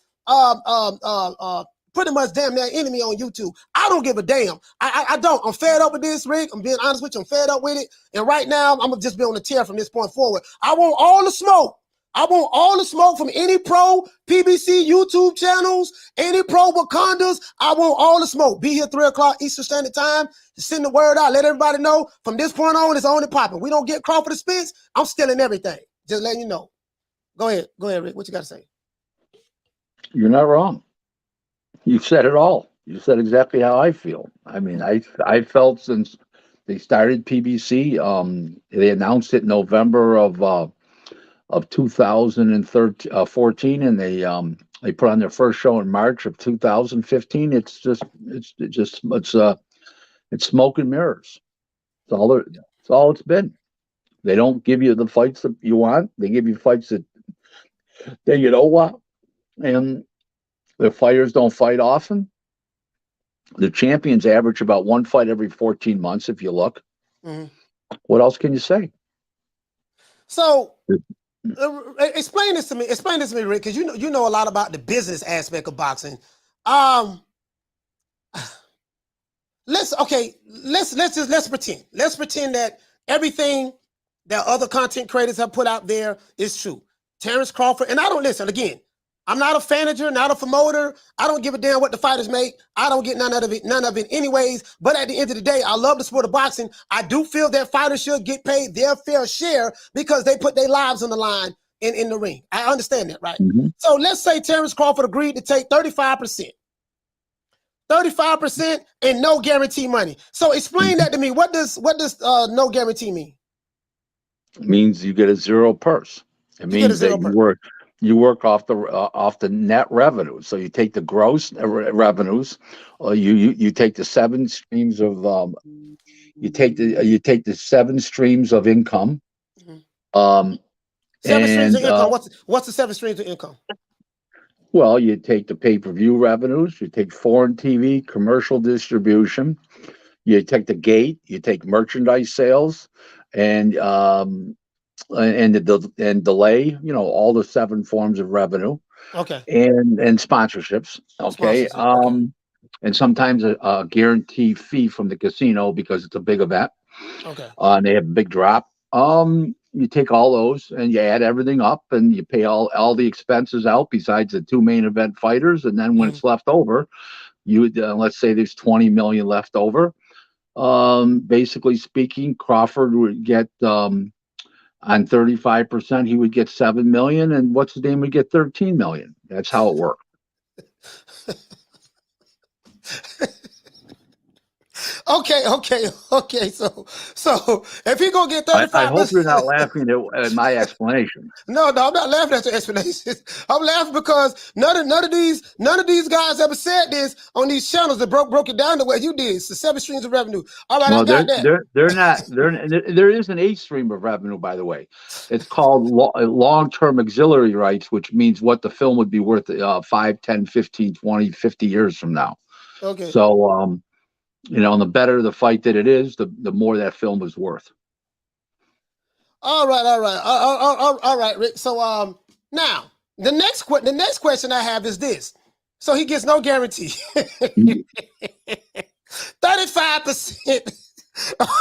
pretty much damn near enemy on YouTube. I don't give a damn. I don't. I'm fed up with this, Rick. I'm being honest with you. I'm fed up with it. And right now, I'm gonna just be on the tear from this point forward. I want all the smoke. I want all the smoke from any pro PBC YouTube channels, any pro Wakandas. I want all the smoke. Be here 3 o'clock Eastern Standard Time. Send the word out. Let everybody know from this point on, it's only popping. We don't get Crawford expense. I'm stealing everything. Just letting you know. Go ahead, Rick. What you got to say? You're not wrong. You said it all. You said exactly how I feel. I mean, I felt since they started PBC, they announced it in November of 2014, and they put on their first show in March of 2015. It's smoke and mirrors. It's all it's been. They don't give you the fights that you want. They give you fights that you don't want. And the fighters don't fight often. The champions average about one fight every 14 months, if you look. Mm-hmm. What else can you say? So, explain this to me. Explain this to me, Rick, because you know a lot about the business aspect of boxing. Let's pretend. Let's pretend that everything that other content creators have put out there is true. Terrence Crawford, and I don't listen again. I'm not a manager, not a promoter. I don't give a damn what the fighters make. I don't get none of it anyways. But at the end of the day, I love the sport of boxing. I do feel that fighters should get paid their fair share because they put their lives on the line in the ring. I understand that, right? Mm-hmm. So let's say Terrence Crawford agreed to take 35%. 35% and no guarantee money. So explain that to me. What does no guarantee mean? It means you get a zero purse. It means that you work off the net revenue. So you take the gross revenues, or you take the 7 streams of you take the 7 streams of income. Mm-hmm. 7 streams of income. What's the 7 streams of income? Well, you take the pay-per-view revenues, you take foreign TV, commercial distribution, you take the gate, you take merchandise sales, and delay, all the 7 forms of revenue. Okay. And sponsorships. Okay. And sometimes a guarantee fee from the casino because it's a big event. Okay. And they have a big drop. You take all those and you add everything up and you pay all the expenses out besides the 2 main event fighters. And then when it's left over, you would, let's say there's 20 million left over. Basically speaking, Crawford would get, on 35%, he would get 7 million, and what's his name would get 13 million. That's how it worked. Okay. So if he gonna get 35%, I hope you're not laughing at my explanation. No, I'm not laughing at your explanation. I'm laughing because none of these guys ever said this on these channels that broke it down the way you did. It's the 7 streams of revenue. All right, I got that. They're not. There is an 8th stream of revenue, by the way. It's called long-term auxiliary rights, which means what the film would be worth 5, 10, 15, 20, 50 years from now. Okay. So, and the better the fight that it is, the more that film is worth. All right, Rick. So, now the next question I have is this. So he gets no guarantee. 35%.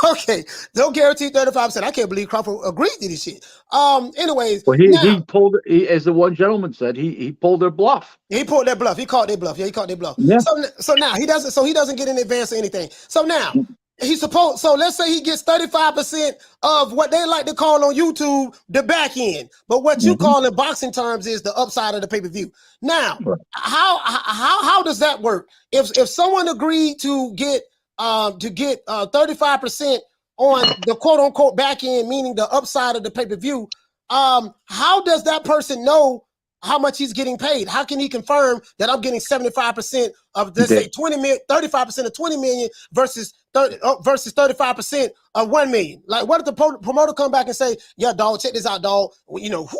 Okay, no guarantee 35%. I can't believe Crawford agreed to this shit. Anyways, well, he pulled, as the one gentleman said, he pulled their bluff. He pulled their bluff. He called their bluff. Yeah, he called their bluff. Yeah. So now he doesn't get an advance or anything. So now He's supposed, so let's say he gets 35% of what they like to call on YouTube the back end, but what you call in boxing terms is the upside of the pay-per-view. Now, how does that work? If someone agreed to get 35% on the quote unquote back end, meaning the upside of the pay-per-view, how does that person know how much he's getting paid? How can he confirm that I'm getting 75% of, let's say 35% of 20 million versus 35% of 1 million? Like, what if the promoter come back and say, yeah, dog, check this out, dog. You know,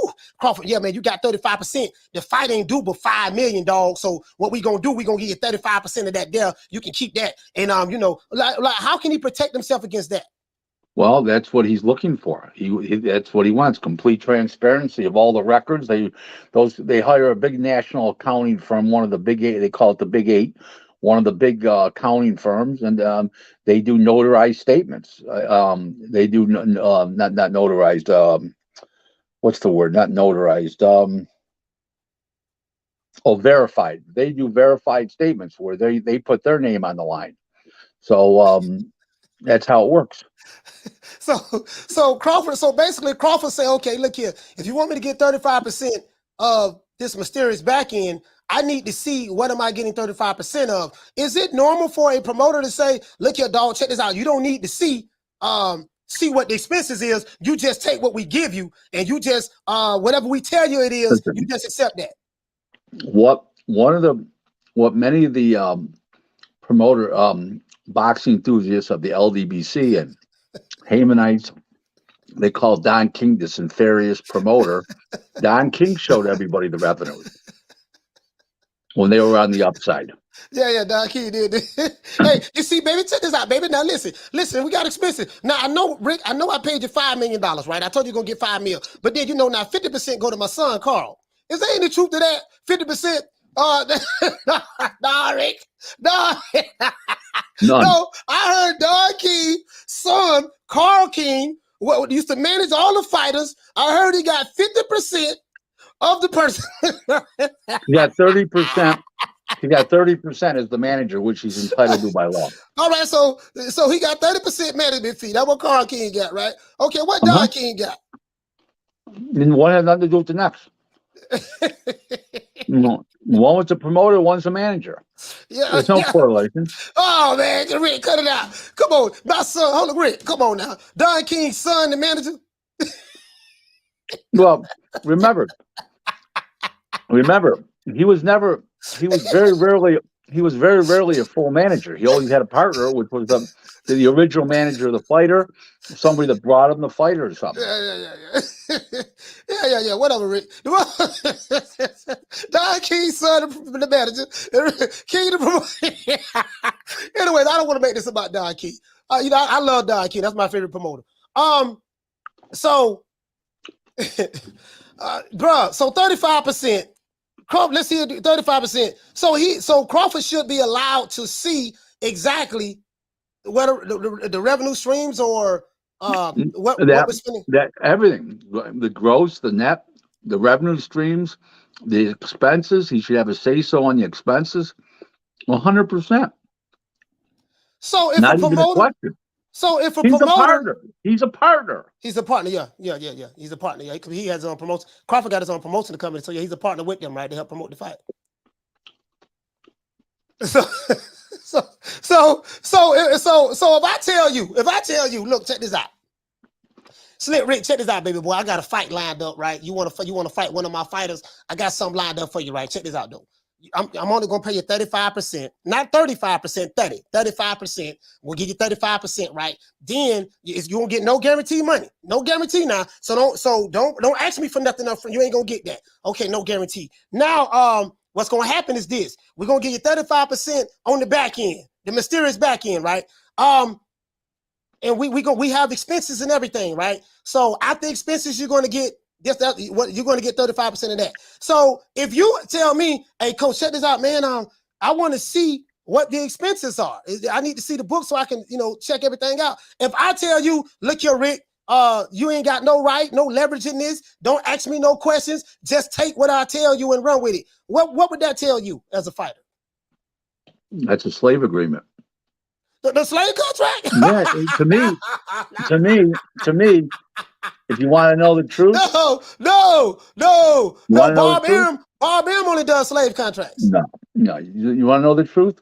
Crawford, yeah, man, you got 35%. The fight ain't due but 5 million, dog. So what we gonna do, we gonna give you 35% of that there. You can keep that. And, you know, like how can he protect himself against that? Well, that's what he's looking for. That's what he wants: complete transparency of all the records. They hire a big national accounting firm, one of the big eight. They call it the Big Eight, one of the big accounting firms, and they do notarized statements. They do not notarized. What's the word? Not notarized. Verified. They do verified statements where they put their name on the line. So that's how it works. So Crawford, so basically Crawford say, okay, look here, if you want me to get 35% of this mysterious back end, I need to see what am I getting 35% of. Is it normal for a promoter to say, look here, dog, check this out. You don't need to see what the expenses is. You just take what we give you, and you just whatever we tell you it is, you just accept that. What many of the promoter boxing enthusiasts of the LDBC and Haymanites, they call Don King this nefarious promoter. Don King showed everybody the revenue when they were on the upside. Yeah, Don King did. Hey, you see, baby, check this out, baby. Now listen, we got expenses. Now I know, Rick, I paid you $5 million, right? I told you you're gonna get $5 million, but then now 50% go to my son, Carl. Is there any truth to that? 50%? Nah, Rick. Nah. None. No, I heard Don King's son, Carl King, what used to manage all the fighters. I heard he got 50% of the person. He got 30%. He got 30% as the manager, which he's entitled to by law. All right, so he got 30% management fee. That's what Carl King got, right? Okay, what Don King got? And one has nothing to do with the next. One was a promoter, one's a manager. Yeah, there's no correlation. Oh man, Rick, cut it out. Come on, my son. Hold on, Rick. Come on now. Don King's son, the manager. Well, remember, he was very rarely a full manager. He always had a partner, which was the original manager of the fighter, somebody that brought him the fighter or something. Yeah. Whatever, Rick. Don King's son, the manager. King the promoter. Anyways, I don't want to make this about Don King. I love Don King. That's my favorite promoter. So, bruh, so 35%. Let's see 35%. So Crawford should be allowed to see exactly whether the revenue streams or what we're spending. That everything, the gross, the net, the revenue streams, the expenses. He should have a say-so on the expenses. 100%. So if not a promoter, even a question. So if he's a partner. He's a partner. He's a partner. Yeah. He's a partner. Yeah, he has his own promotion. Crawford got his own promotion company, so yeah, he's a partner with them, right, to help promote the fight. So if I tell you, look, check this out. Slick Rick, check this out, baby boy. I got a fight lined up, right? You want to fight one of my fighters? I got something lined up for you, right? Check this out, though. I'm only gonna pay you 35%, not 35%, 35%. We'll give you 35%, right? Then you won't get no guarantee money, no guarantee now. So don't ask me for nothing up front. You ain't gonna get that. Okay, no guarantee. Now, what's gonna happen is this: we're gonna give you 35% on the back end, the mysterious back end, right? And we have expenses and everything, right? So after expenses, you're gonna get. You're going to get 35% of that. So if you tell me, hey, coach, check this out, man. I want to see what the expenses are. I need to see the book so I can, check everything out. If I tell you, look here, Rick, you ain't got no right, no leverage in this. Don't ask me no questions. Just take what I tell you and run with it. What would that tell you as a fighter? That's a slave agreement. The slave contract? Yeah, to me, if you want to know the truth, No. you want to know the Bob truth? Arum only does slave contracts. No. You want to know the truth?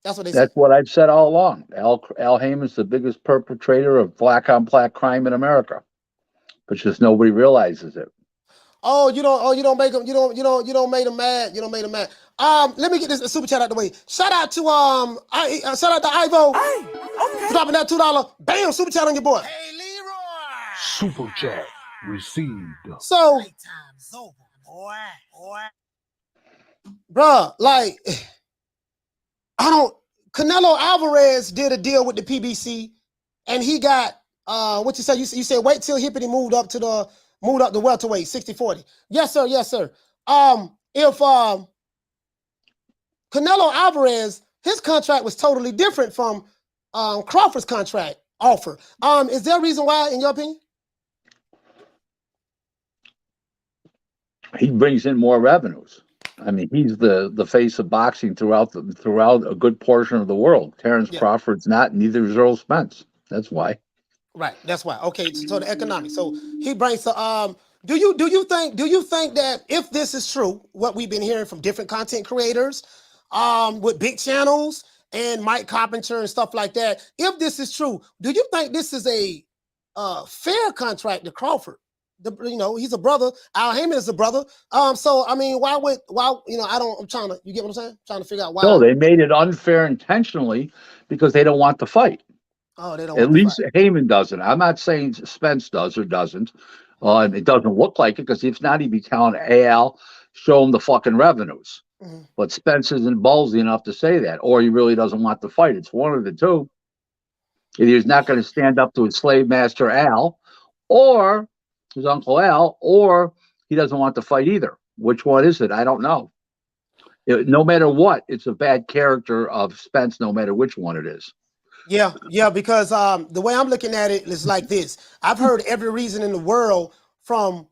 That's what they say. That's what I've said all along. Al Heyman's the biggest perpetrator of black on black crime in America, but just nobody realizes it. You don't make them. You don't make them mad. You don't make them mad. Let me get this super chat out the way. Shout out to shout out to Ivo. Hey, okay. Dropping that $2. Bam, super chat on your boy. Hey, Leroy. Super chat received. So, Playtime's over, boy. bruh, like, Canelo Alvarez did a deal with the PBC, and he got what you said. You said wait till Hippity moved up the welterweight 60-40. Yes, sir. If Canelo Alvarez, his contract was totally different from Crawford's contract offer. Is there a reason why, in your opinion? He brings in more revenues. I mean, he's the face of boxing throughout a good portion of the world. Terrence Crawford's not, neither is Earl Spence. That's why. Right, that's why. Okay, so the economics. So he brings the do you think that if this is true, what we've been hearing from different content creators, with big channels and Mike Carpenter and stuff like that, if this is true, do you think this is a fair contract to Crawford? He's a brother. Al Heyman is a brother. So I mean, I'm trying to, you get what I'm saying? I'm trying to figure out why. No, they made it unfair intentionally because they don't want the fight. Oh, they don't. At least Heyman doesn't. I'm not saying Spence does or doesn't. It doesn't look like it because if not, he'd be telling Al, show him the fucking revenues. Mm-hmm. But Spence isn't ballsy enough to say that, or he really doesn't want the fight. It's one of the two. Either he's not going to stand up to his slave master Al, or his Uncle Al, or he doesn't want to fight either. Which one is it? I don't know. No matter what, it's a bad character of Spence, no matter which one it is. Yeah, because the way I'm looking at it is like this. I've heard every reason in the world from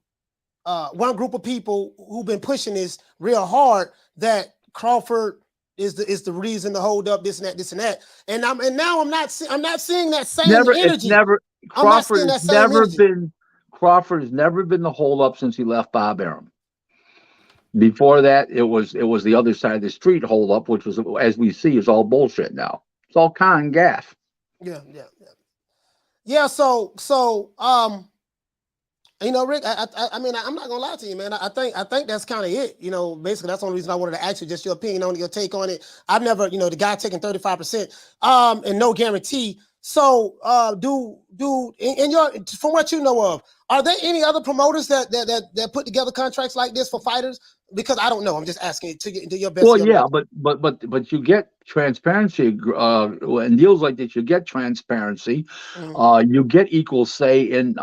one group of people who've been pushing this real hard that Crawford is the reason to hold up this and that. And now I'm not seeing that same energy. Crawford has never been the hold up since he left Bob Arum. Before that, it was the other side of the street hold up, which was, as we see, is all bullshit now. It's all con gaff. Yeah. So Rick, I mean, I'm not gonna lie to you, man. I think that's kind of it. Basically, that's the only reason I wanted to ask you just your opinion on your take on it. I've never, the guy taking 35%, and no guarantee. So, from what you know of, are there any other promoters that put together contracts like this for fighters? Because I don't know. I'm just asking to get into your best. Well, yeah, but you get transparency in deals like this. You get transparency. Mm-hmm. You get equal say in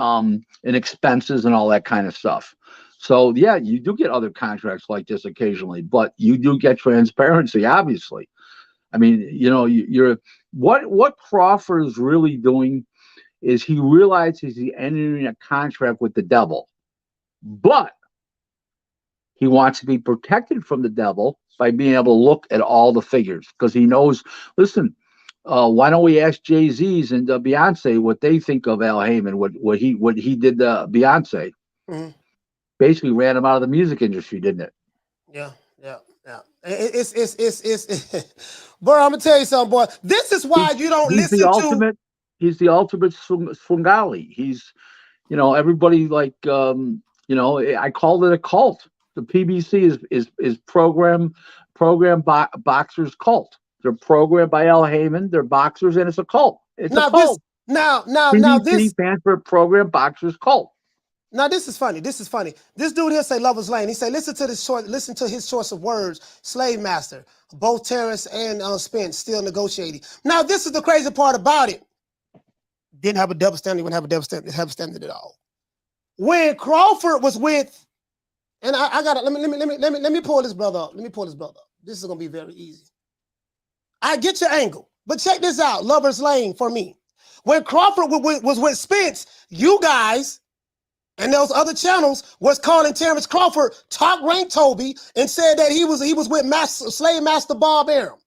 expenses and all that kind of stuff. So yeah, you do get other contracts like this occasionally, but you do get transparency, obviously. I mean, you're what Crawford is really doing is he realizes he's entering a contract with the devil, but he wants to be protected from the devil by being able to look at all the figures because he knows. Listen, why don't we ask Jay-Z's and Beyonce what they think of Al Heyman? What he did to Beyonce? Mm-hmm. Basically ran him out of the music industry, didn't it? Yeah. It's bro, I'm gonna tell you something, boy. This is why you don't listen to. He's the ultimate Swangali. He's, everybody like, I called it a cult. The PBC is program boxers cult. They're programmed by Al Heyman. They're boxers, and it's a cult. It's a cult. PBC stands for Program Boxers Cult. Now this is funny. This dude here say Lover's Lane. He say listen to his choice of words. Slave master. Both Terrence and Spence still negotiating. Now this is the crazy part about it. Didn't have a double standard. Wouldn't have a double standard at all. When Crawford was with, and I got it. Let me pull this brother up. This is gonna be very easy. I get your angle, but check this out. Lover's Lane for me. When Crawford was with Spence, you guys and those other channels was calling Terrence Crawford top rank Toby and said that he was with slave master Bob Arum.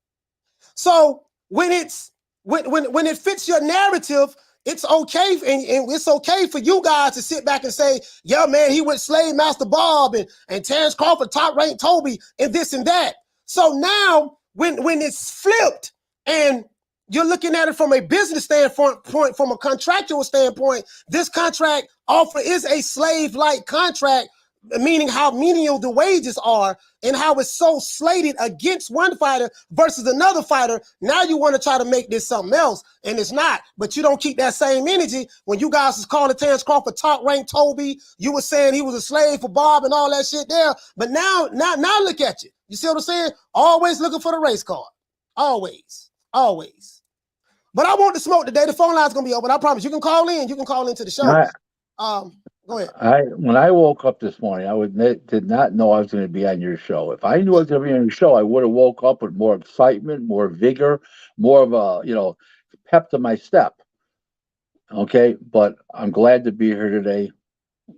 So when it's when it fits your narrative, it's okay, and it's okay for you guys to sit back and say, yeah, man, he went Slave Master Bob and Terrence Crawford, top ranked Toby, and this and that. So now when it's flipped and you're looking at it from a business standpoint, from a contractual standpoint, this contract offer is a slave-like contract, meaning how menial the wages are and how it's so slated against one fighter versus another fighter. Now you want to try to make this something else, and it's not. But you don't keep that same energy when you guys was calling Terrence Crawford top-ranked Toby. You were saying he was a slave for Bob and all that shit there. But now look at you. You see what I'm saying? Always looking for the race card. Always. Always. But I want to smoke today. The phone line's going to be open. I promise. You can call in. You can call into the show. Go ahead. When I woke up this morning, did not know I was going to be on your show. If I knew I was going to be on your show, I would have woke up with more excitement, more vigor, more of a, pep to my step. Okay. But I'm glad to be here today.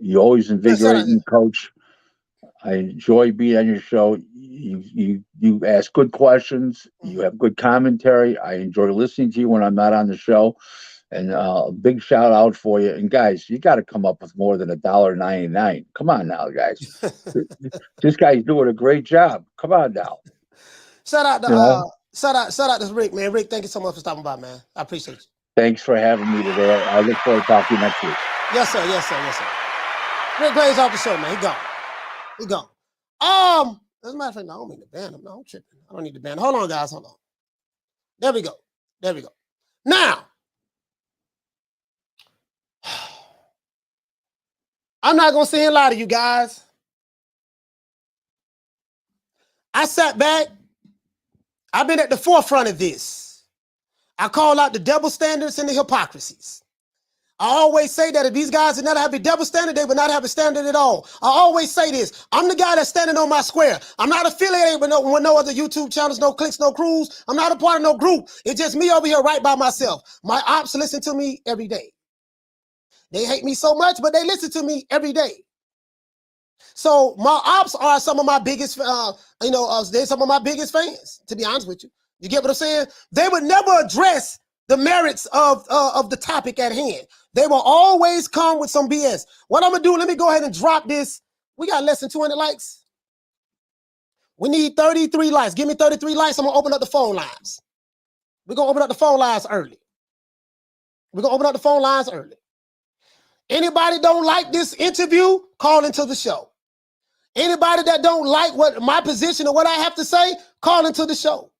You always invigorate me, Coach. I enjoy being on your show. You ask good questions. You have good commentary. I enjoy listening to you when I'm not on the show. And a big shout out for you. And guys, you got to come up with more than $1.99. Come on now, guys. This guy's doing a great job. Come on now. Shout out to Rick, man. Rick, thank you so much for stopping by, man. I appreciate you. Thanks for having me today. I look forward to talking to you next week. Yes, sir. Yes, sir. Yes, sir. Rick Gray's off the show, man. He gone. He gone. As a matter of fact, no, I don't mean to ban him. No, I'm tripping. I don't need to ban him. Hold on, guys. Hold on. There we go. There we go. Now, I'm not going to sit here and lie to you guys. I sat back. I've been at the forefront of this. I call out the double standards and the hypocrisies. I always say that if these guys did not have a double standard, they would not have a standard at all. I always say this. I'm the guy that's standing on my square. I'm not affiliated with no other YouTube channels, no clicks, no crews. I'm not a part of no group. It's just me over here right by myself. My ops listen to me every day. They hate me so much, but they listen to me every day. So my ops are some of my biggest, they're some of my biggest fans, to be honest with you. You get what I'm saying? They would never address the merits of the topic at hand. They will always come with some BS. What I'm going to do, let me go ahead and drop this. We got less than 200 likes. We need 33 likes. Give me 33 likes. I'm going to open up the phone lines. We're going to open up the phone lines early. We're going to open up the phone lines early. Anybody don't like this interview, call into the show. Anybody that don't like what my position or what I have to say, call into the show.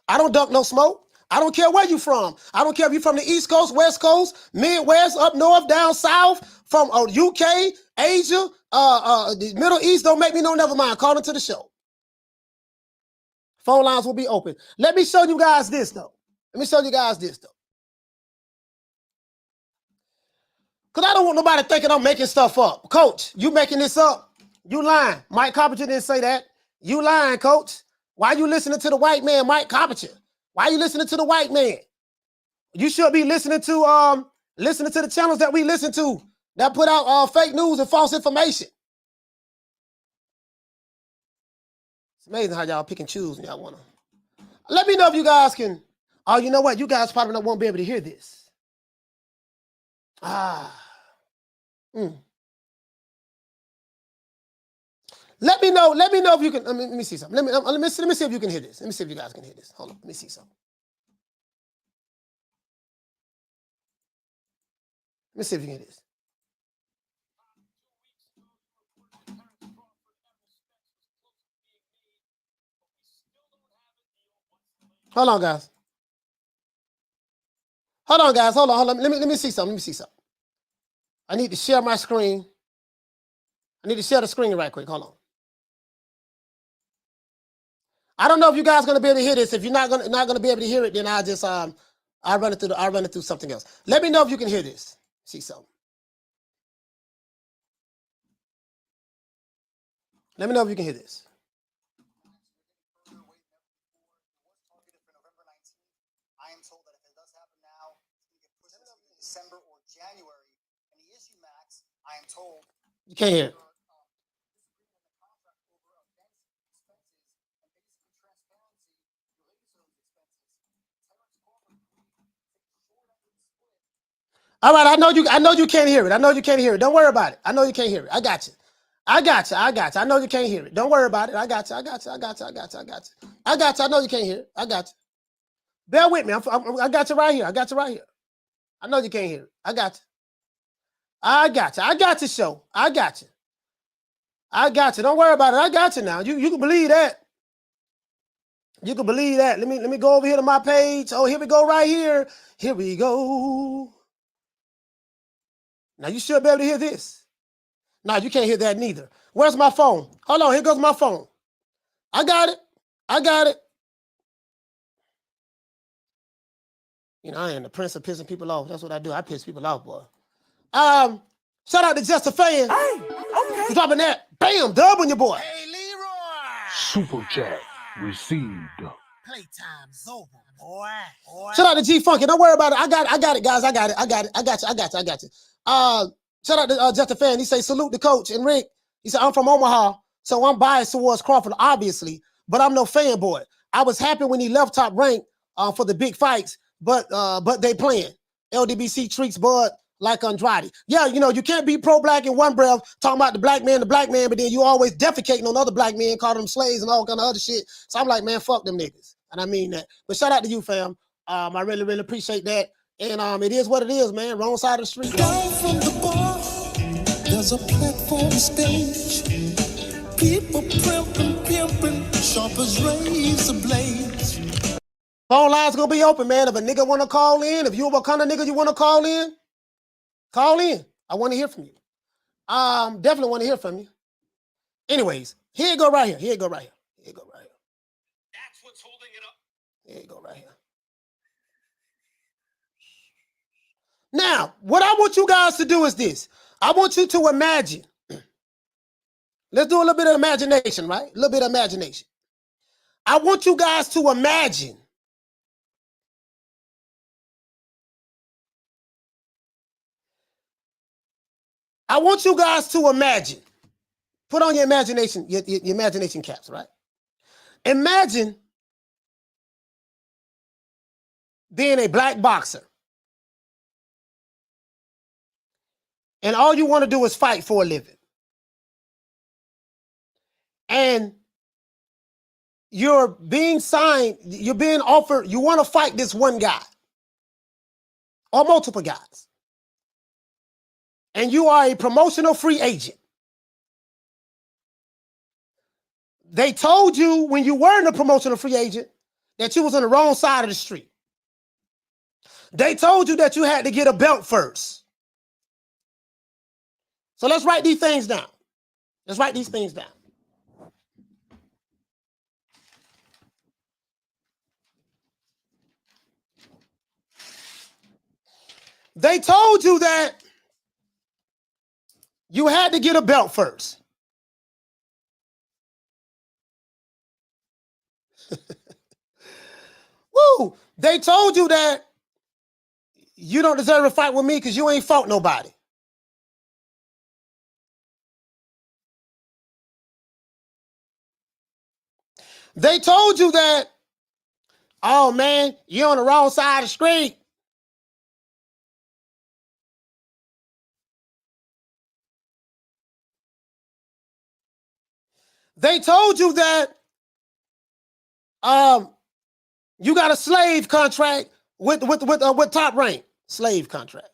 I don't duck no smoke. I don't care where you from. I don't care if you're from the East Coast, West Coast, Midwest, up north, down south, from UK, Asia, the Middle East. Don't make me no never mind. Call into the show. Phone lines will be open. Let me show you guys this, though. Because I don't want nobody thinking I'm making stuff up. Coach, you making this up? You lying. Mike Carpenter didn't say that. You lying, Coach. Why you listening to the white man, Mike Carpenter? Why you listening to the white man? You should be listening to the channels that we listen to that put out fake news and false information. It's amazing how y'all pick and choose when y'all want to. Let me know if you guys can. Oh, you know what? You guys probably won't be able to hear this. Let me know if you can. Let me see something. Let me see if you can hear this. Let me see if you guys can hear this. Hold on. Let me see something. Let me see if you can hear this. Hold on, guys. Hold on, guys. Hold on. Let me see something. I need to share my screen. I need to share the screen right quick. Hold on. I don't know if you guys are gonna be able to hear this. If you're not gonna be able to hear it, then I'll just I'll run it through something else. Let me know if you can hear this. See something. Let me know if you can hear this. I am told that if it does happen now, it's going to get pushed into December or January. And the issue, Max, I am told you can't hear it. All right, I know you can't hear it. I know you can't hear it. Don't worry about it. I know you can't hear it. I got you. I know you can't hear it. Don't worry about it. I got you. I got you. I know you can't hear it. I got you. Bear with me. I got you right here. I know you can't hear it. I got you, show. I got you. Don't worry about it. I got you now. You can believe that. You can believe that. Let me go over here to my page. Oh, here we go right here. Here we go. Now you should be able to hear this. No, you can't hear that neither. Where's my phone? Hold on, here goes my phone. I got it. You know, I am the prince of pissing people off. That's what I do. I piss people off, boy. Shout out to Just a Fan. Hey, okay. For dropping that. Bam, dub on your boy. Hey, Leroy. Super chat received. Playtime's over, boy. Shout out to G Funky. Don't worry about it. I got it, guys. I got you. Shout out to Just a Fan. He say salute the coach and Rick. He said I'm from Omaha, so I'm biased towards Crawford, obviously, but I'm no fanboy. I was happy when he left Top Rank for the big fights, but they playing. LDBC treats Bud like Andrade. Yeah, you know, you can't be pro-black in one breath, talking about the black man, but then you always defecating on other black men, calling them slaves and all kind of other shit. So I'm like, man, fuck them niggas. And I mean that. But shout out to you, fam. I really, really appreciate that. And it is what it is, man. Wrong side of the street. Down from the bar, there's a platform stage. People pimping, sharp as razor blades. Phone lines gonna be open, man. If a nigga wanna call in, if you a Wakanda nigga you wanna call in. I want to hear from you. Definitely want to hear from you. Anyways, here you go right here. That's what's holding it up. Here you go right here. Now, what I want you guys to do is this. I want you to imagine. Let's do a little bit of imagination, right? A little bit of imagination. I want you guys to imagine put on your imagination, your imagination caps, right? Imagine being a black boxer. And all you want to do is fight for a living. And you're being signed, you're being offered, you want to fight this one guy or multiple guys. And you are a promotional free agent. They told you when you weren't a promotional free agent that you was on the wrong side of the street. They told you that you had to get a belt first. So let's write these things down. They told you that you had to get a belt first. Woo! They told you that you don't deserve to fight with me because you ain't fought nobody. They told you that, oh man, you're on the wrong side of the street. They told you that you got a slave contract with Top Rank. Slave contract.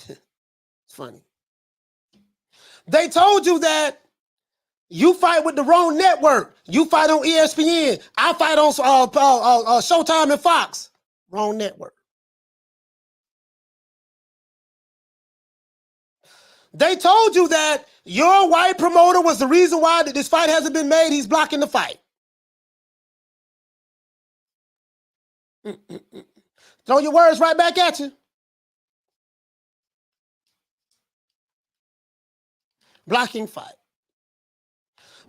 It's funny. They told you that you fight with the wrong network. You fight on ESPN. I fight on Showtime and Fox. Wrong network. They told you that your white promoter was the reason why this fight hasn't been made. He's blocking the fight. Throw your words right back at you. Blocking fight.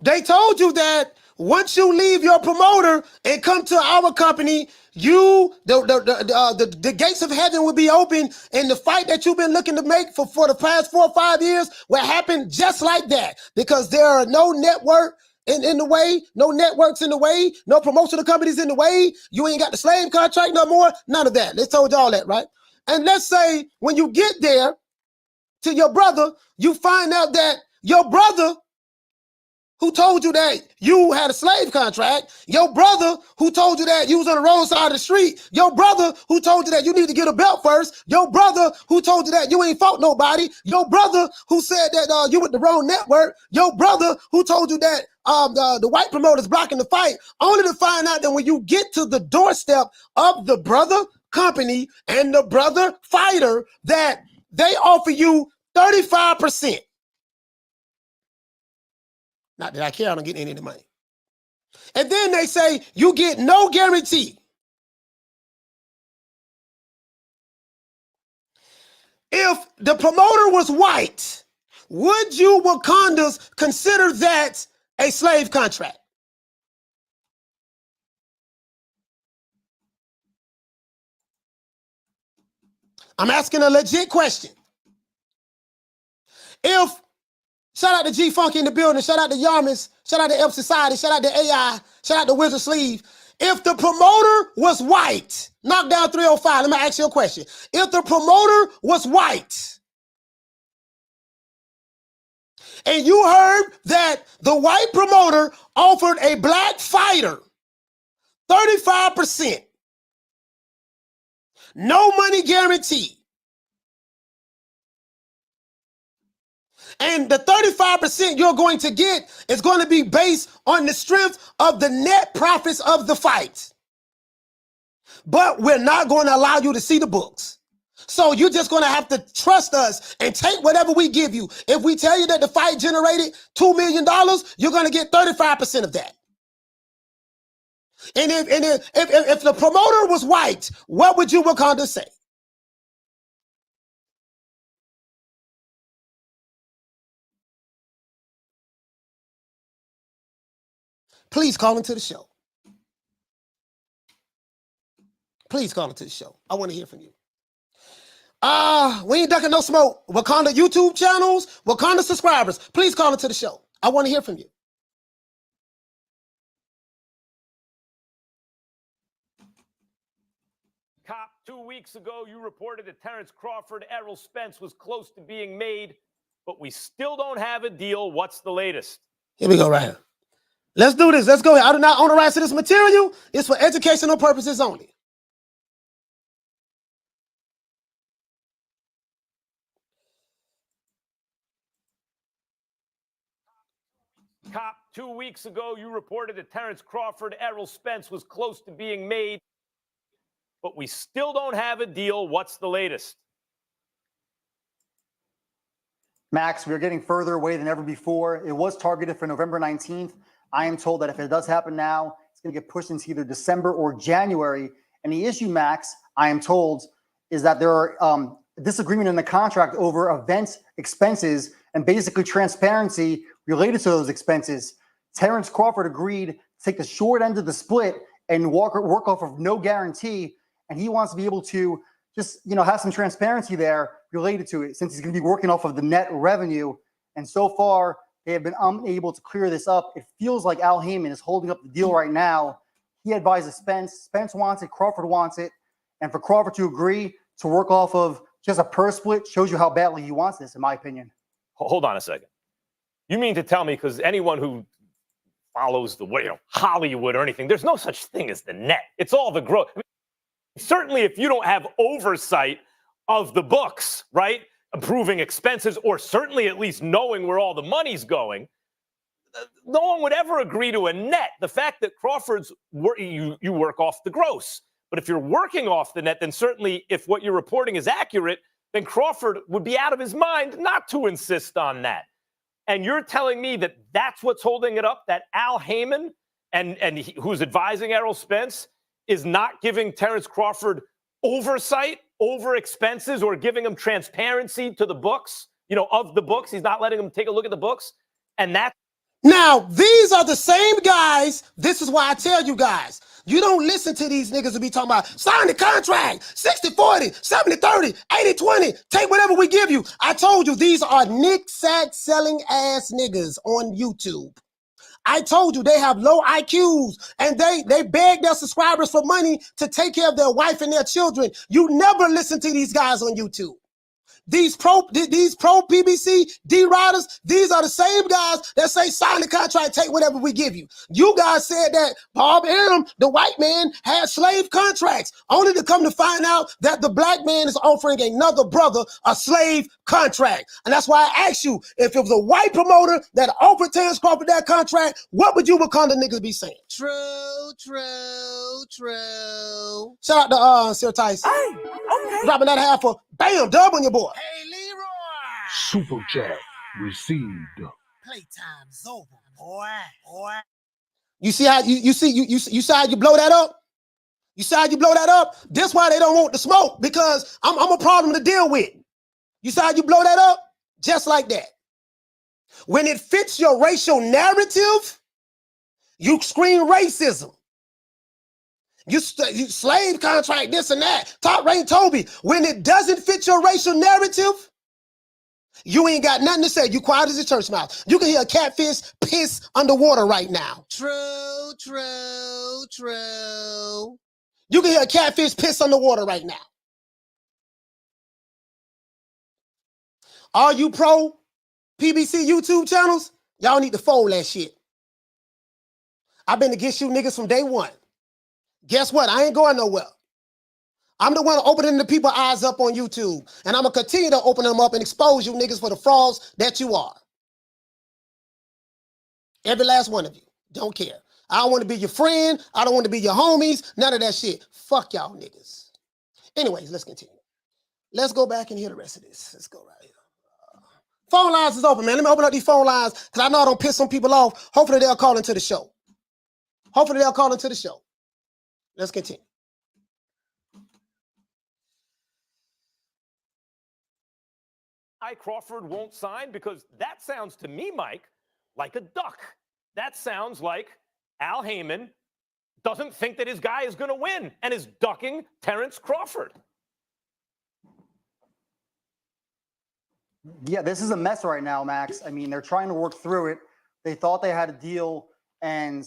They told you that once you leave your promoter and come to our company, the gates of heaven will be open, and the fight that you've been looking to make for the past 4 or 5 years will happen just like that, because there are no network in the way, no networks in the way, no promotional companies in the way. You ain't got the slave contract no more, none of that. They told you all that, right? And let's say when you get there to your brother, you find out that your brother who told you that you had a slave contract, your brother who told you that you was on the wrong side of the street, your brother who told you that you need to get a belt first, your brother who told you that you ain't fought nobody, your brother who said that you with the wrong network, your brother who told you that the white promoter's blocking the fight, only to find out that when you get to the doorstep of the brother company and the brother fighter, that they offer you 35%. Not that I care, I don't get any of the money. And then they say you get no guarantee. If the promoter was white, would you Wakandas consider that a slave contract? I'm asking a legit question. If shout out to G Funk in the building. Shout out to Yarmus. Shout out to Elf Society. Shout out to AI. Shout out to Wizard Sleeve. If the promoter was white, Knockdown 305, let me ask you a question. If the promoter was white, and you heard that the white promoter offered a black fighter 35%, no money guaranteed, and the 35% you're going to get is going to be based on the strength of the net profits of the fight. But we're not going to allow you to see the books. So you're just going to have to trust us and take whatever we give you. If we tell you that the fight generated $2 million, you're going to get 35% of that. And if the promoter was white, what would you Wakanda say? Please call into the show. Please call into the show. I want to hear from you. We ain't ducking no smoke. Wakanda YouTube channels, Wakanda subscribers, please call into the show. I want to hear from you. Cop, 2 weeks ago, you reported that Terrence Crawford, Errol Spence was close to being made, but we still don't have a deal. What's the latest? Here we go right here. Let's do this. Let's go. I do not own the rights to this material. It's for educational purposes only. Cop, 2 weeks ago, you reported that Terrence Crawford, Errol Spence was close to being made, but we still don't have a deal. What's the latest? Max, we're getting further away than ever before. It was targeted for November 19th. I am told that if it does happen now, it's going to get pushed into either December or January. And the issue, Max, I am told, is that there are disagreement in the contract over event expenses and basically transparency related to those expenses. Terrence Crawford agreed to take the short end of the split and work off of no guarantee. And he wants to be able to just, have some transparency there related to it, since he's going to be working off of the net revenue. And so far, they have been unable to clear this up. It feels like Al Heyman is holding up the deal right now. He advises Spence. Spence wants it. Crawford wants it. And for Crawford to agree to work off of just a purse split shows you how badly he wants this, in my opinion. Hold on a second. You mean to tell me, because anyone who follows the way, Hollywood or anything, there's no such thing as the net. It's all the growth. I mean, certainly if you don't have oversight of the books, right? Approving expenses, or certainly at least knowing where all the money's going, no one would ever agree to a net. The fact that Crawford's you work off the gross. But if you're working off the net, then certainly if what you're reporting is accurate, then Crawford would be out of his mind not to insist on that. And you're telling me that that's what's holding it up, that Al Heyman, who's advising Errol Spence, is not giving Terrence Crawford oversight over expenses or giving him transparency to the books, of the books. He's not letting him take a look at the books. And that's now, these are the same guys. This is why I tell you guys, you don't listen to these niggas that be talking about sign the contract, 60-40, 70-30, 80-20, take whatever we give you. I told you, these are Nick Sack selling ass niggas on YouTube. I told you they have low IQs and they beg their subscribers for money to take care of their wife and their children. You never listen to these guys on YouTube. These pro PBC D riders, these are the same guys that say sign the contract, take whatever we give you. You guys said that Bob Arum, the white man, had slave contracts, only to come to find out that the black man is offering another brother a slave contract. And that's why I asked you, if it was a white promoter that offered Terrence Crawford that contract, what would you Wakanda niggas be saying? True, true, true. Shout out to Sir Tice. Hey, okay. Dropping that half for bam, dub on your boy. Hey, Leroy. Super chat received. Playtime's over, boy. You see how you see how you blow that up? You see how you blow that up? That's why they don't want the smoke, because I'm a problem to deal with. You see how you blow that up? Just like that. When it fits your racial narrative, you scream racism. You slave contract, this and that. Top rank Toby. When it doesn't fit your racial narrative, you ain't got nothing to say. You quiet as a church mouse. You can hear a catfish piss underwater right now. True, true, true. You can hear a catfish piss underwater right now. All you pro PBC YouTube channels, y'all need to fold that shit. I've been against you niggas from day one. Guess what? I ain't going nowhere. I'm the one opening the people's eyes up on YouTube. And I'm going to continue to open them up and expose you niggas for the frauds that you are. Every last one of you. Don't care. I don't want to be your friend. I don't want to be your homies. None of that shit. Fuck y'all niggas. Anyways, let's continue. Let's go back and hear the rest of this. Let's go right here. Phone lines is open, man. Let me open up these phone lines because I know I don't piss some people off. Hopefully they'll call into the show. Hopefully they'll call into the show. Let's continue. Crawford won't sign because that sounds to me, Mike, like a duck. That sounds like Al Heyman doesn't think that his guy is going to win and is ducking Terrence Crawford. Yeah, this is a mess right now, Max. I mean, they're trying to work through it. They thought they had a deal, and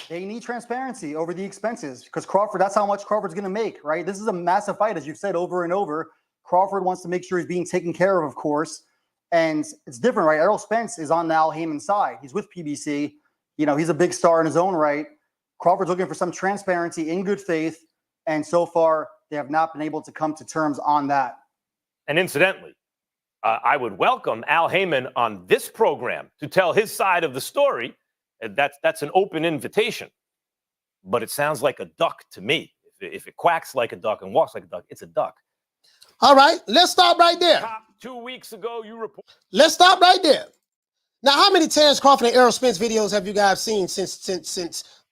they need transparency over the expenses because Crawford, that's how much Crawford's going to make, right? This is a massive fight, as you've said over and over. Crawford wants to make sure he's being taken care of course. And it's different, right? Errol Spence is on the Al Heyman side. He's with PBC. You know, he's a big star in his own right. Crawford's looking for some transparency in good faith. And so far, they have not been able to come to terms on that. And incidentally, I would welcome Al Heyman on this program to tell his side of the story. That's an open invitation. But it sounds like a duck to me. If it quacks like a duck and walks like a duck, it's a duck. All right, let's stop right there. 2 weeks ago, you report. Let's stop right there. Now, how many Terrence Crawford and Errol Spence videos have you guys seen since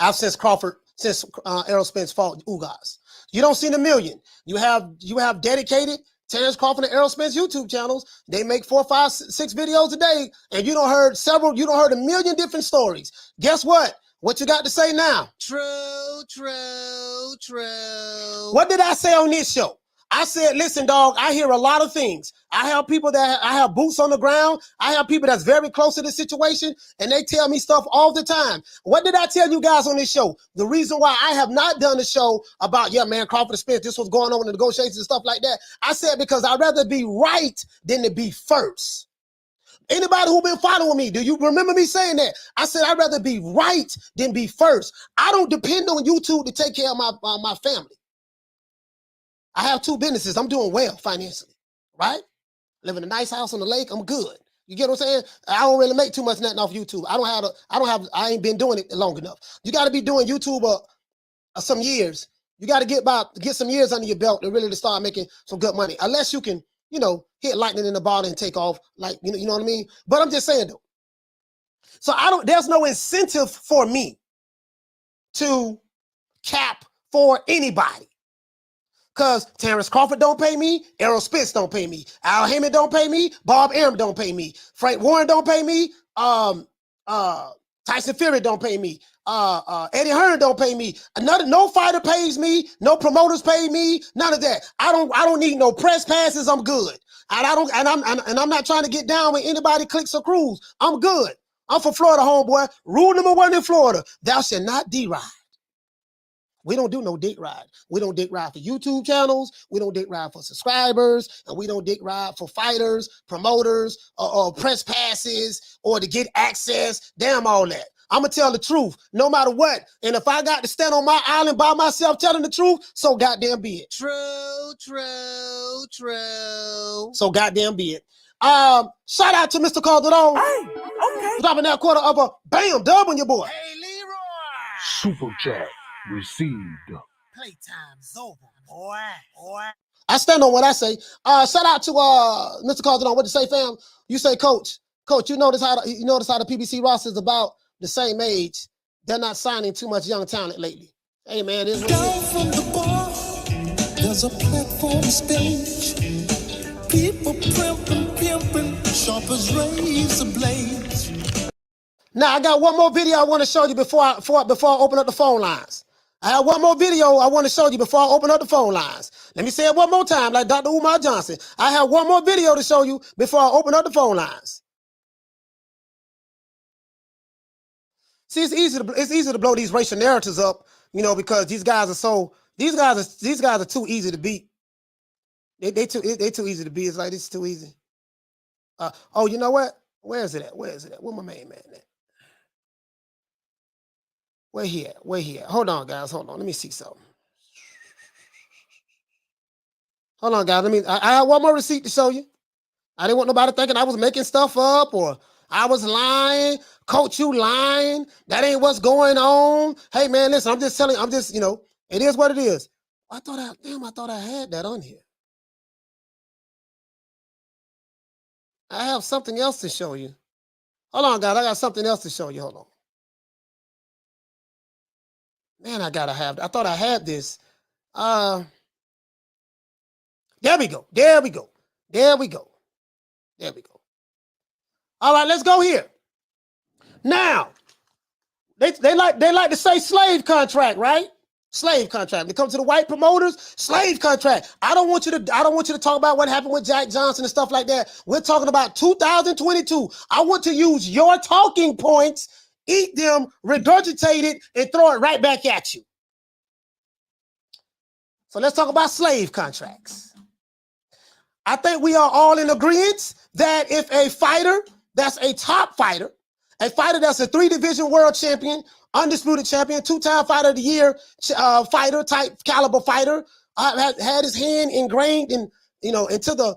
Errol Spence fought Ugas? You don't see a million. You have dedicated Terrence Crawford and Errol Spence YouTube channels. They make 4, 5, 6 videos a day, and you don't heard a million different stories. Guess what? What you got to say now? True, true, true. What did I say on this show? I said, listen, dog, I hear a lot of things. I have people I have boots on the ground. I have people that's very close to the situation, and they tell me stuff all the time. What did I tell you guys on this show? The reason why I have not done a show about, yeah, man, Crawford and Spence, this was going on in the negotiations and stuff like that. I said, because I'd rather be right than to be first. Anybody who been following me, do you remember me saying that? I said, I'd rather be right than be first. I don't depend on YouTube to take care of my family. I have 2 businesses. I'm doing well financially, right? Live in a nice house on the lake. I'm good. You get what I'm saying? I don't really make too much nothing off YouTube. I ain't been doing it long enough. You got to be doing YouTube some years. You got to get some years under your belt to really start making some good money. Unless you can, hit lightning in the bottle and take off, like, you know what I mean? But I'm just saying though. So there's no incentive for me to cap for anybody. Because Terrence Crawford don't pay me, Errol Spence don't pay me, Al Heyman don't pay me, Bob Arum don't pay me, Frank Warren don't pay me, Tyson Fury don't pay me, Eddie Hearn don't pay me. No fighter pays me, no promoters pay me, none of that. I don't need no press passes. I'm good. And I'm not trying to get down when anybody clicks or cruise. I'm good. I'm from Florida, homeboy. Rule number 1 in Florida, thou shalt not D-ride. We don't do no dick ride. We don't dick ride for YouTube channels. We don't dick ride for subscribers. And we don't dick ride for fighters, promoters, or press passes, or to get access. Damn all that. I'm going to tell the truth no matter what. And if I got to stand on my island by myself telling the truth, so goddamn be it. True, true, true. So goddamn be it. Shout out to Mr. Calderon. Hey, okay. Dropping that quarter of a bam dub on your boy. Hey, Leroy. Super chat received. Playtime's over, boy. I stand on what I say. Shout out to Mr. Calderon. What to say, fam? You say, Coach, you notice how the PBC roster is about the same age. They're not signing too much young talent lately. Hey, man, this Down from the bar, there's a platform stage. People pimping, sharp as razor blades. Now, I got one more video I want to show you before I open up the phone lines. I have one more video I want to show you before I open up the phone lines. Let me say it one more time, like Dr. Umar Johnson. I have one more video to show you before I open up the phone lines. See, it's easy to blow these racial narratives up, you know, because these guys are too easy to beat. They too easy to beat. It's like, this is too easy. Oh, you know what? Where is it at? Where my main man at? Where he at? Hold on, guys. Hold on. Let me see something. Hold on, guys. I have one more receipt to show you. I didn't want nobody thinking I was making stuff up or I was lying. Coach, you lying. That ain't what's going on. Hey, man, listen, I'm just, you know, it is what it is. I thought I had that on here. I have something else to show you. Hold on, guys. I got something else to show you. Hold on. Man, I thought I had this. There we go. All right, let's go here. Now, they like to say slave contract, right? Slave contract. When it comes to the white promoters, slave contract. I don't want you to talk about what happened with Jack Johnson and stuff like that. We're talking about 2022. I want to use your talking points, eat them, regurgitate it, and throw it right back at you. So let's talk about slave contracts. I think we are all in agreement that if a fighter that's a top fighter, a fighter that's a 3-division world champion, undisputed champion, 2-time fighter of the year fighter, type caliber fighter, had his hand ingrained in, into the,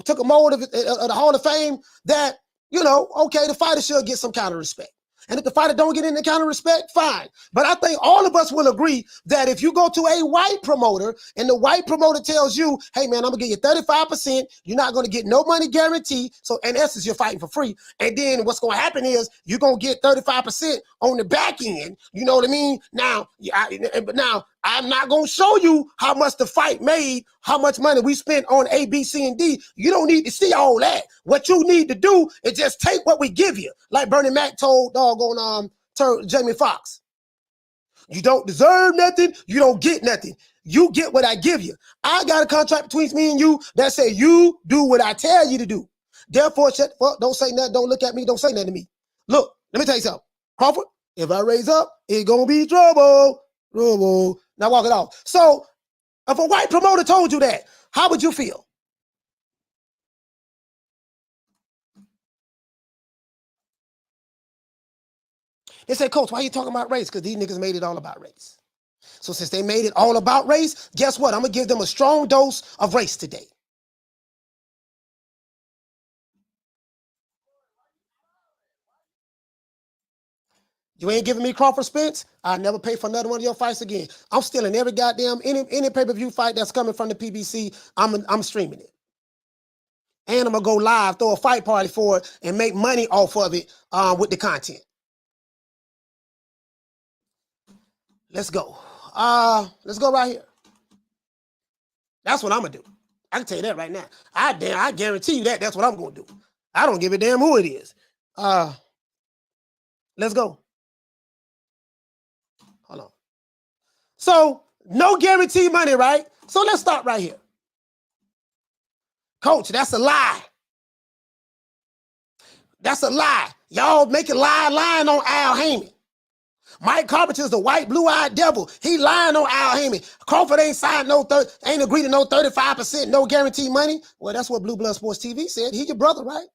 took a mold of the Hall of Fame, that, okay, the fighter should get some kind of respect. And if the fighter don't get any kind of respect, fine. But I think all of us will agree that if you go to a white promoter and the white promoter tells you, hey, man, I'm going to give you 35%. You're not going to get no money guarantee. So in essence, you're fighting for free. And then what's going to happen is you're going to get 35% on the back end. You know what I mean? Now, I'm not going to show you how much the fight made, how much money we spent on A, B, C, and D. You don't need to see all that. What you need to do is just take what we give you. Like Bernie Mac told Jamie Foxx. You don't deserve nothing. You don't get nothing. You get what I give you. I got a contract between me and you that say you do what I tell you to do. Therefore, shut the fuck, don't say nothing. Don't look at me. Don't say nothing to me. Look, let me tell you something. Crawford, if I raise up, it's going to be trouble. Trouble. Now walk it off. So if a white promoter told you that, how would you feel? They said, Coach, why are you talking about race? Because these niggas made it all about race. So since they made it all about race, guess what? I'm going to give them a strong dose of race today. You ain't giving me Crawford Spence, I'll never pay for another one of your fights again. I'm stealing every goddamn, any pay-per-view fight that's coming from the PBC, I'm streaming it. And I'm going to go live, throw a fight party for it, and make money off of it with the content. Let's go. Let's go right here. That's what I'm going to do. I can tell you that right now. I guarantee you that's what I'm going to do. I don't give a damn who it is. Let's go. Hold on. So, no guarantee money, right? So, let's start right here. Coach, that's a lie. That's a lie. Y'all making lying on Al Heyman. Mike Carpenter's the white blue-eyed devil. He lying on Al Heyman. Crawford ain't signed ain't agreed to no 35%, no guaranteed money. Well, that's what Blue Blood Sports TV said. He your brother, right?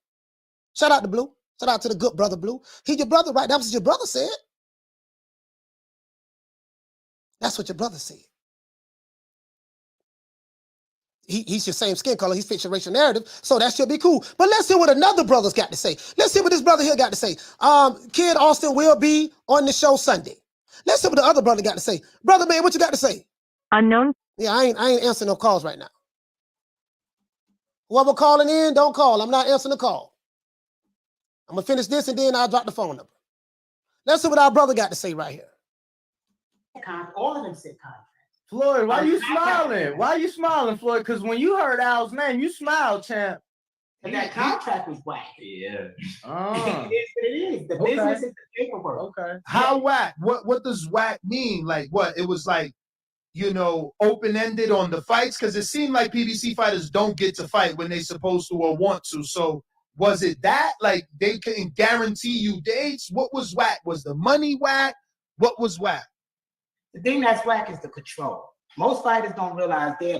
Shout out to Blue. Shout out to the good brother Blue. He your brother, right? That's what your brother said. That's what your brother said. He's your same skin color. He's fits your racial narrative, so that should be cool. But let's hear what another brother's got to say. Let's hear what this brother here got to say. Kid Austin will be on the show Sunday. Let's see what the other brother got to say. Brother man, what you got to say? Unknown. Yeah, I ain't answering no calls right now. Whoever calling in, don't call. I'm not answering the call. I'm gonna finish this and then I'll drop the phone number. Let's see what our brother got to say right here. All of them said contract. Floyd, why you smiling? Why you smiling, Floyd? Because when you heard Al's name, you smiled, champ. And that contract was whack. Yeah. It is what it is. The business is the paperwork. Okay. How whack? What does whack mean? Like what? It was like, you know, open-ended on the fights? Because it seemed like PBC fighters don't get to fight when they're supposed to or want to. So was it that? Like they couldn't guarantee you dates? What was whack? Was the money whack? What was whack? The thing that's whack is the control. Most fighters don't realize they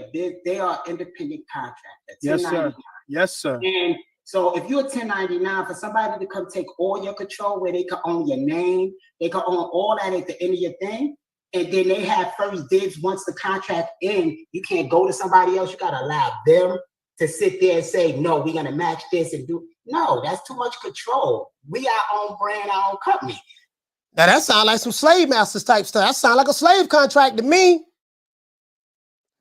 are independent contractors. Yes, sir. Yes, sir. And so if you're 1099, for somebody to come take all your control, where they can own your name, they can own all that at the end of your thing, and then they have first dibs once the contract ends, you can't go to somebody else. You got to allow them to sit there and say, no, we're going to match this and do. No, that's too much control. We our own brand, our own company. Now that sounds like some slave masters type stuff. That sounds like a slave contract to me.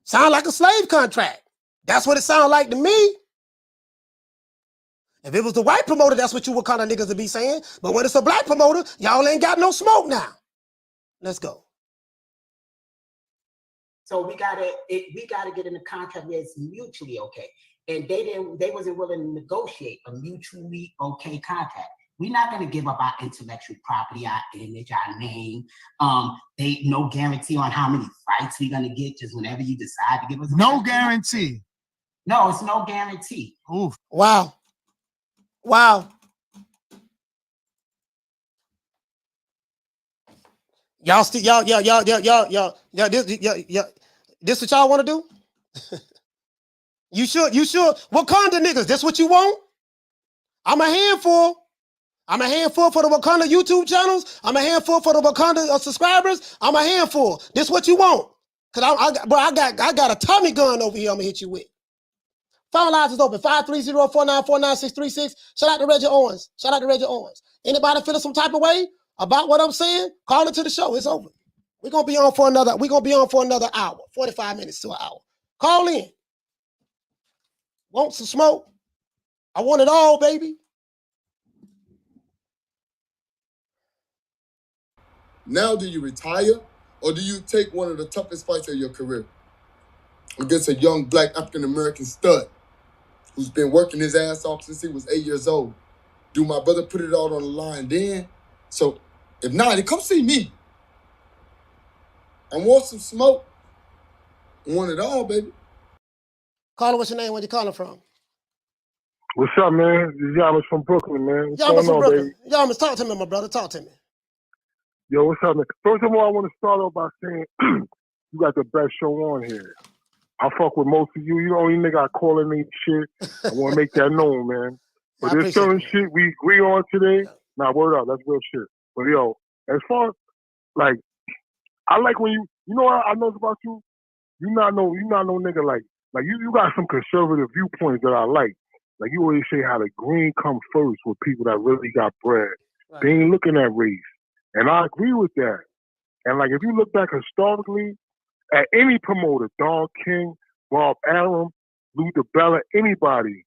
Sound like a slave contract. That's what it sounds like to me. If it was the white promoter, that's what you would kind of niggas to be saying. But when it's a black promoter, y'all ain't got no smoke now. Let's go. So we gotta get in the contract where it's mutually okay. And they wasn't willing to negotiate a mutually okay contract. We're not going to give up our intellectual property, our image, our name. They no guarantee on how many fights we're going to get just whenever you decide to give us. No guarantee. No, it's no guarantee. Oof. Wow. Wow. Y'all still y'all this what y'all want to do? You sure? Wakanda niggas, this what you want? I'm a handful. I'm a handful for the Wakanda YouTube channels. I'm a handful for the Wakanda subscribers. I'm a handful. This what you want? Cause I got a Tommy gun over here. I'm gonna hit you with. Phone lines is open 530-494-9636. Shout out to Reggie Owens. Shout out to Reggie Owens. Anybody feeling some type of way about what I'm saying? Call into the show. It's over. We're gonna be on for another hour, 45 minutes to an hour. Call in. Want some smoke? I want it all, baby. Now, do you retire or do you take one of the toughest fights of your career against a young black African-American stud who's been working his ass off since he was 8 years old? Do my brother put it all on the line then? So if not, then come see me. I want some smoke. I want it all, baby. Caller, what's your name? Where you calling from? What's up, man? This is Yamas from Brooklyn, man. What's Yamas going from on, Brooklyn. baby? Yamas, talk to me, my brother. Talk to me. Yo, what's up, man? First of all, I want to start off by saying you got the best show on here. I fuck with most of you. You the only nigga I call in ain't shit. I want to make that known, man. But there's certain shit we agree on today. Nah, word up. That's real shit. But yo, as far as, like, I like when you know what I know about you? You not no nigga like you got some conservative viewpoints that I like. Like you always say how the green come first with people that really got bread. Right. They ain't looking at race. And I agree with that. And like if you look back historically at any promoter, Don King, Bob Arum, Lou DiBella, anybody,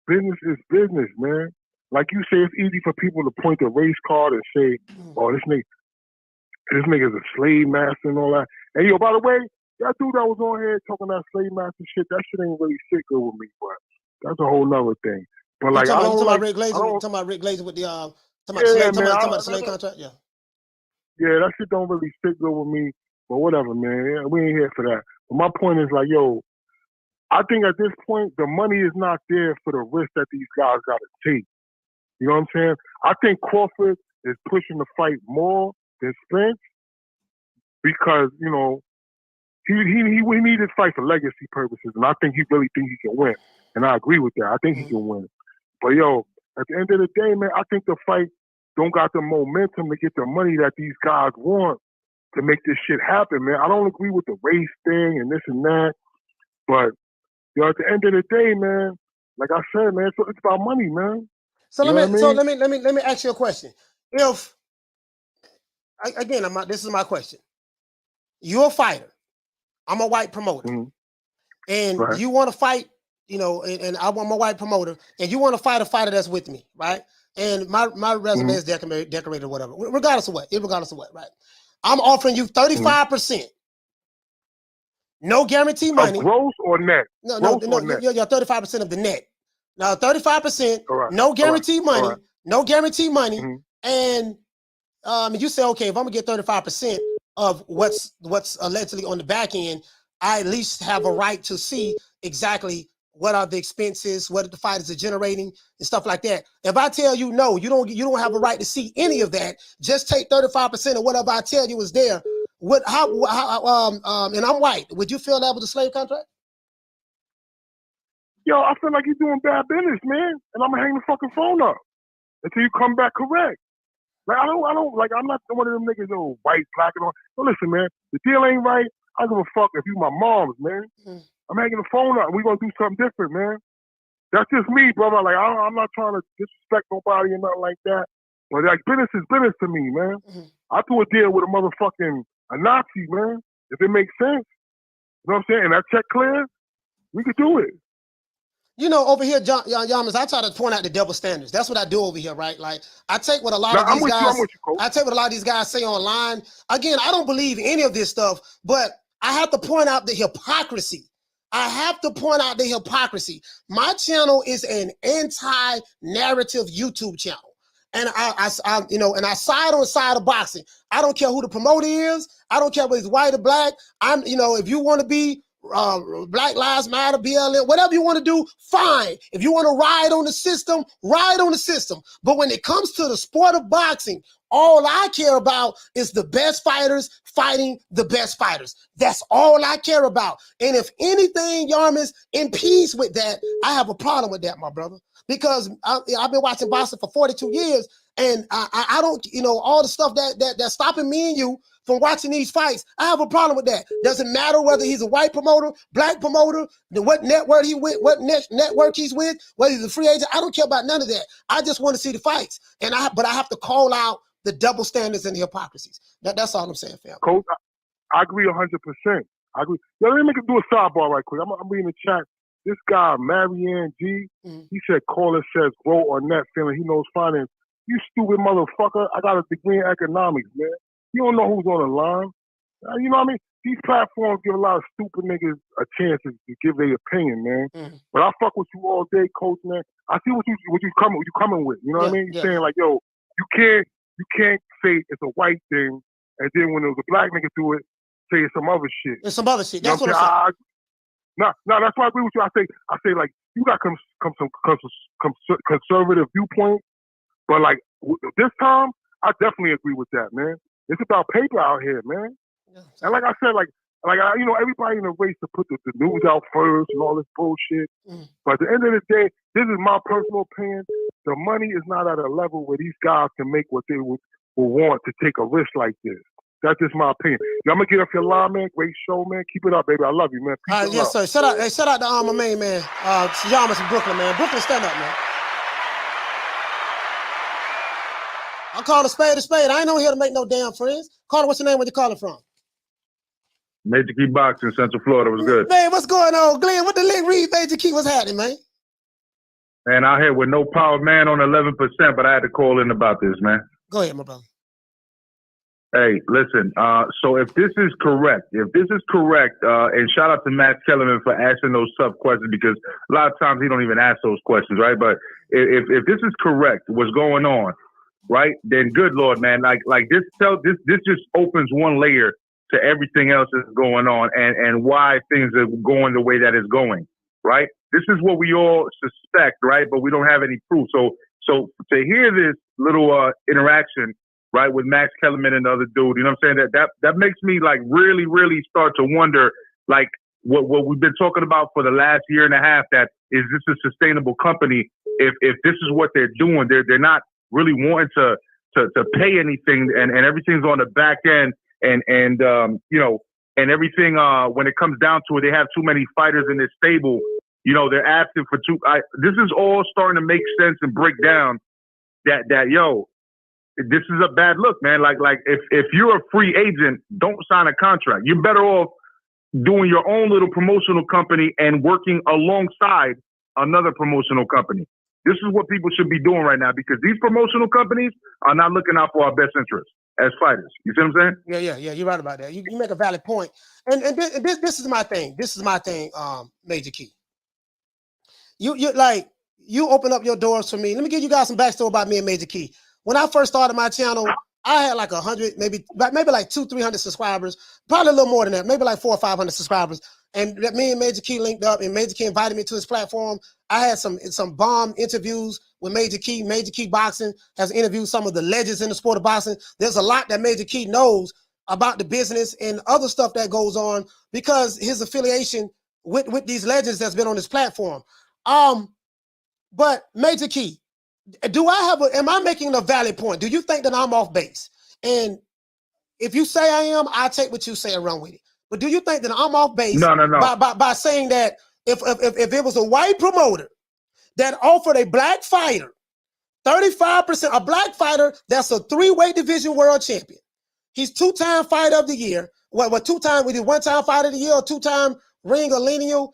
business is business, man. Like you say, it's easy for people to point the race card and say, oh, this nigga's a slave master and all that. And yo, by the way, that dude that was on here talking that slave master shit, that shit ain't really sit good with me, but that's a whole nother thing. But like, you talking about Rick Glazer with the slave contract? Yeah. Yeah, that shit don't really sit good with me, but whatever, man. We ain't here for that. But my point is like, yo, I think at this point, the money is not there for the risk that these guys got to take. You know what I'm saying? I think Crawford is pushing the fight more than Spence because, you know, he needs this fight for legacy purposes, and I think he really thinks he can win. And I agree with that. I think he can win. But, yo, at the end of the day, man, I think the fight don't got the momentum to get the money that these guys want to make this shit happen, man. I don't agree with the race thing and this and that. But, you know, at the end of the day, man, like I said, man, it's about money, man. So You let know what I me mean? let me ask you a question. If again, this is my question. You're a fighter. I'm a white promoter, and you want to fight. You know, and I'm a white promoter, and you want to fight a fighter that's with me, right? And my resume is decorated or whatever, regardless of what, right? I'm offering you 35%. No guarantee money. Of gross or net? No, Net? you're 35% of the net. Now 35%, no guarantee money, no guarantee money, and you say, okay, if I'm gonna get 35% of what's allegedly on the back end, I at least have a right to see exactly what are the expenses, what the fighters are generating, and stuff like that. If I tell you no, you don't have a right to see any of that. Just take 35% of whatever I tell you is there. And I'm white. Would you feel that was a slave contract? Yo, I feel like you're doing bad business, man, and I'm gonna hang the fucking phone up until you come back correct. Like I don't like. I'm not one of them niggas, oh, white, black, and all. So listen, man, the deal ain't right. I don't give a fuck if you my mom's, man. I'm hanging the phone up. We gonna do something different, man. That's just me, brother. Like I'm not trying to disrespect nobody and nothing like that. But like business is business to me, man. I do a deal with a motherfucking a Nazi, man. If it makes sense, you know what I'm saying? And that check clear, we could do it. You know, over here, Yamas, I try to point out the double standards. That's what I do over here, right? Like, I take what a lot of these guys. I take what a lot of these guys say online. Again, I don't believe any of this stuff, but I have to point out the hypocrisy. I have to point out the hypocrisy. My channel is an anti-narrative YouTube channel. And I side on the side of boxing. I don't care who the promoter is. I don't care whether it's white or black. If you want to be Black Lives Matter, BLM, whatever you want to do, fine. If you want to ride on the system, ride on the system. But when it comes to the sport of boxing, all I care about is the best fighters fighting the best fighters. That's all I care about. And if anything, Yarmis, impedes with that, I have a problem with that, my brother. Because I've been watching boxing for 42 years, and I don't, all the stuff that's stopping me and you from watching these fights, I have a problem with that. Doesn't matter whether he's a white promoter, black promoter, what network he's with, whether he's a free agent. I don't care about none of that. I just want to see the fights, but I have to call out the double standards and the hypocrisies. That's all I'm saying, fam. Coach, I agree 100%. I agree. Let me do a sidebar right quick. I'm reading the chat. This guy, Marianne G, he said, caller says, grow or net feeling he knows finance. You stupid motherfucker. I got a degree in economics, man. You don't know who's on the line. You know what I mean? These platforms give a lot of stupid niggas a chance to give their opinion, man. But I fuck with you all day, coach, man. I see what you coming with. You know what I mean? You're saying like, yo, you can't say it's a white thing, and then when it was a black nigga do it, say it's some other shit. It's some other shit. That's you know what I'm saying. No, that's why I agree with you. I say like you got some conservative viewpoint, but like this time, I definitely agree with that, man. It's about paper out here, man. And like I said, everybody in the race to put the news out first and all this bullshit. But at the end of the day, this is my personal opinion. The money is not at a level where these guys can make what they would want to take a risk like this. That's just my opinion. I'm gonna get off your line, man. Great show, man. Keep it up, baby. I love you, man. Peace Yes, sir. Shout out to my main man, Yamas from Brooklyn, man. Brooklyn, stand up, man. I call a spade a spade. I ain't on here to make no damn friends. Caller, what's your name? Where you calling from? Major Key Boxing, Central Florida was good. Man, what's going on, Glenn? What the lick read, Major Key? What's happening, man? Man, out here with no power, man, on 11%, but I had to call in about this, man. Go ahead, my brother. Hey, listen, so if this is correct, and shout out to Matt Kellerman for asking those tough questions, because a lot of times he don't even ask those questions, right? But if this is correct, what's going on, right, then good Lord, man, like this just opens one layer to everything else that's going on and why things are going the way that it's going, right? This is what we all suspect, right? But we don't have any proof. So So to hear this little interaction, right, with Max Kellerman and the other dude, you know what I'm saying? That makes me like really, really start to wonder, like what we've been talking about for the last year and a half. That is this a sustainable company? If this is what they're doing, they're not really wanting to pay anything, and everything's on the back end, and you know, and everything. When it comes down to it, they have too many fighters in their stable. You know, they're asking for this is all starting to make sense and break down. That yo, this is a bad look, man. Like if you're a free agent, don't sign a contract. You're better off doing your own little promotional company and working alongside another promotional company. This is what people should be doing right now, because these promotional companies are not looking out for our best interests as fighters. You see what I'm saying? Yeah. You're right about that. You make a valid point. And this is my thing. Major Key. You open up your doors for me. Let me give you guys some backstory about me and Major Key. When I first started my channel, I had like 100, maybe like 200-300 subscribers, probably a little more than that, maybe like 400 or 500 subscribers. And me and Major Key linked up, and Major Key invited me to his platform. I had some bomb interviews with Major Key. Major Key Boxing has interviewed some of the legends in the sport of boxing. There's a lot that Major Key knows about the business and other stuff that goes on because his affiliation with these legends that's been on this platform. But Major Key, am I making a valid point? Do you think that I'm off base? And if you say I am, I take what you say and run with it. But do you think that I'm off base? No. By saying that if it was a white promoter that offered a black fighter 35%, a black fighter that's a 3-weight division world champion, he's 2-time fighter of the year. What 2-time? We did 1-time fighter of the year or 2-time ring or lineal.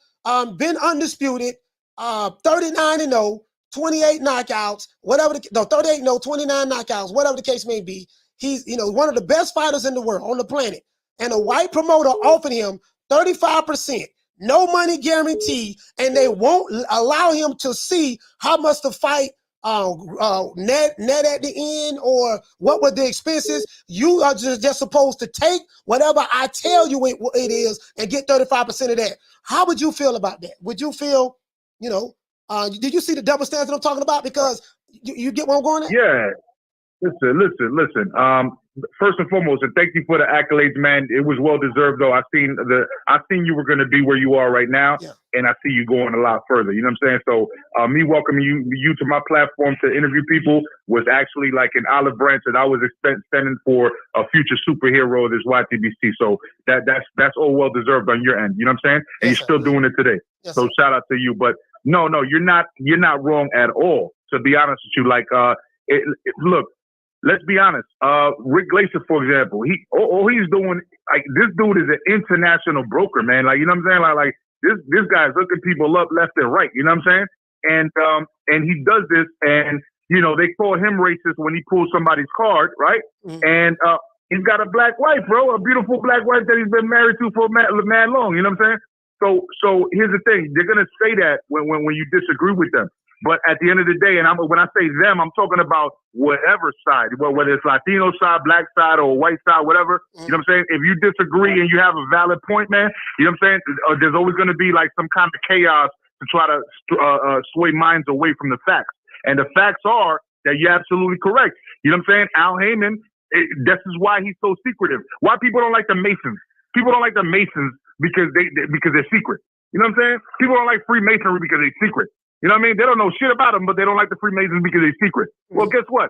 Been undisputed. 39-0, 28 knockouts, 38-0, 29 knockouts, whatever the case may be. He's, one of the best fighters in the world, on the planet. And a white promoter offered him 35%, no money guarantee, and they won't allow him to see how much the fight net at the end, or what were the expenses. You are just supposed to take whatever I tell you it is and get 35% of that. How would you feel about that? Would you feel, did you see the double standard I'm talking about? Because you get where I'm going at? Yeah. Listen. First and foremost, and thank you for the accolades, man. It was well deserved, though. I seen you were going to be where you are right now, and I see you going a lot further. You know what I'm saying? So, me welcoming you to my platform to interview people was actually like an olive branch that I was extending for a future superhero of this YTBC. So that's all well deserved on your end. You know what I'm saying? And you're still doing it today. So shout out to you. But no, you're not wrong at all. To be honest with you, like look. Let's be honest. Rick Glaser, for example, he's doing, like, this dude is an international broker, man. Like, you know what I'm saying? Like this guy's hooking people up left and right. You know what I'm saying? And he does this, and they call him racist when he pulls somebody's card, right? Mm-hmm. And he's got a black wife, bro, a beautiful black wife that he's been married to for mad long. You know what I'm saying? So here's the thing: they're gonna say that when you disagree with them. But at the end of the day, and when I say them, I'm talking about whatever side, whether it's Latino side, black side, or white side, whatever. Mm-hmm. You know what I'm saying? If you disagree and you have a valid point, man, you know what I'm saying? There's always going to be like some kind of chaos to try to sway minds away from the facts. And the facts are that you're absolutely correct. You know what I'm saying? Al Heyman, this is why he's so secretive. Why people don't like the Masons? People don't like the Masons because they're secret. You know what I'm saying? People don't like Freemasonry because they're secret. You know what I mean? They don't know shit about them, but they don't like the Freemasons because they're secret. Well, guess what?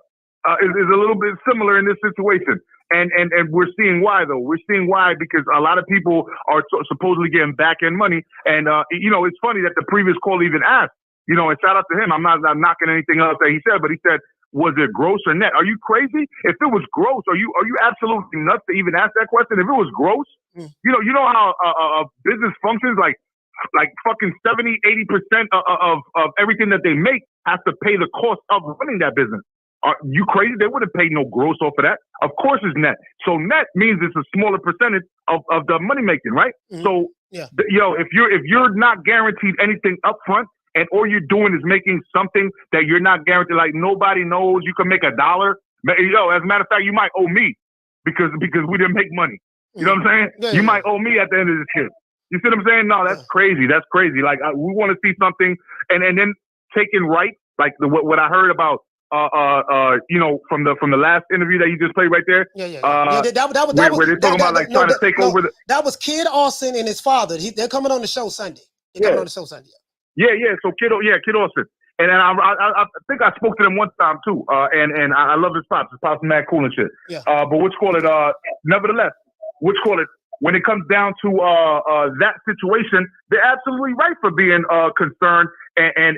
It's a little bit similar in this situation. And we're seeing why, though. We're seeing why because a lot of people are supposedly getting back-end money. And, it's funny that the previous caller even asked, and shout out to him. I'm not knocking anything else that he said, but he said, was it gross or net? Are you crazy? If it was gross, are you absolutely nuts to even ask that question? If it was gross, you know how a business functions, like fucking 70-80% of everything that they make has to pay the cost of running that business. Are you crazy? They wouldn't pay no gross off of that. Of course it's net. So net means it's a smaller percentage of the money making, right? Mm-hmm. So if you're not guaranteed anything up front and all you're doing is making something that you're not guaranteed, like nobody knows you can make $1. As a matter of fact, you might owe me because we didn't make money. You know what I'm saying? You might owe me at the end of this shit. You see what I'm saying? No, that's crazy. That's crazy. Like we want to see something, and then taken right. Like what I heard about from the last interview that you just played right there. Yeah. Where they're talking about like trying to take over. That was Kid Austin and his father. They're coming on the show Sunday. Coming on the show Sunday. Yeah. So Kid Austin. And then I think I spoke to them one time too. And I love his pops. His pops mad cool and shit. Yeah. But nevertheless, when it comes down to that situation, they're absolutely right for being concerned and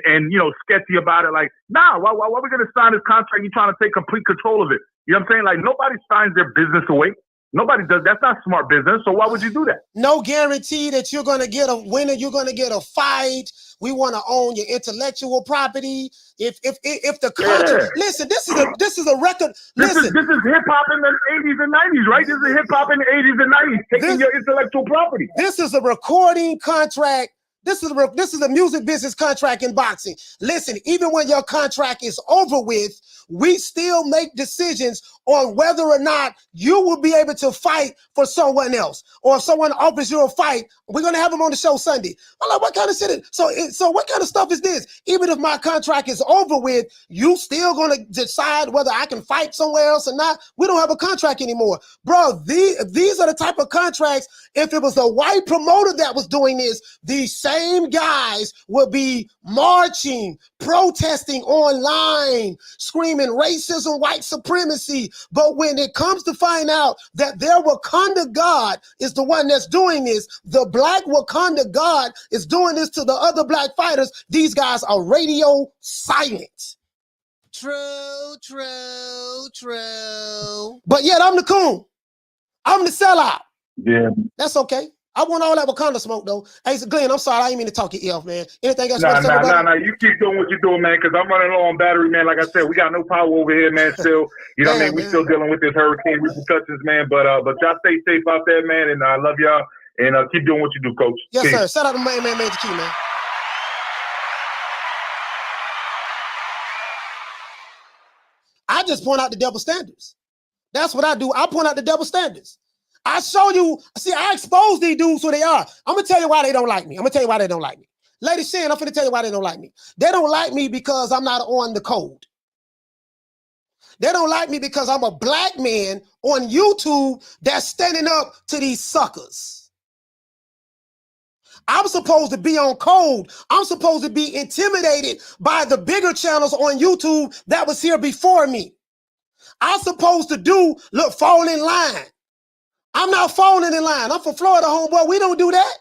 sketchy about it. Like, nah, why are we gonna sign this contract? You're trying to take complete control of it. You know what I'm saying? Like, nobody signs their business away. Nobody does. That's not smart business. So why would you do that? No guarantee that you're going to get a winner. You're going to get a fight. We want to own your intellectual property. If the contract, listen, this is a record. Listen, this is hip hop in the 80s and 90s, right? This is hip hop in the 80s and 90s, taking your intellectual property. This is a recording contract. This is a music business contract in boxing. Listen, even when your contract is over with, we still make decisions on whether or not you will be able to fight for someone else, or if someone offers you a fight. We're gonna have them on the show Sunday. I'm like, what kind of shit? So what kind of stuff is this? Even if my contract is over with, you still gonna decide whether I can fight somewhere else or not? We don't have a contract anymore, bro. These are the type of contracts. If it was a white promoter that was doing this, these same guys would be marching, protesting online, screaming racism, white supremacy. But when it comes to find out that their Wakanda God is the one that's doing this, the black Wakanda God is doing this to the other black fighters, these guys are radio silent. True. But yet I'm the coon. I'm the sellout. Yeah. That's okay. I want all that Wakanda smoke, though. Hey, so Glenn, I'm sorry. I didn't mean to talk your ear off, man. Anything else? Nah. You keep doing what you're doing, man, because I'm running low on battery, man. Like I said, we got no power over here, man, still. You know what I mean? We still dealing with this hurricane repercussions, man. But y'all stay safe out there, man, and I love y'all. And keep doing what you do, Coach. Yes, Peace. sir. Shout out to man, Major Key, man. I just point out the double standards. That's what I do. I point out the double standards. I show you, I expose these dudes who they are. I'm going to tell you why they don't like me. Lady Shan, I'm going to tell you why they don't like me. They don't like me because I'm not on the code. They don't like me because I'm a black man on YouTube that's standing up to these suckers. I'm supposed to be on code. I'm supposed to be intimidated by the bigger channels on YouTube that was here before me. I'm supposed to fall in line. I'm not falling in line. I'm from Florida, homeboy. We don't do that.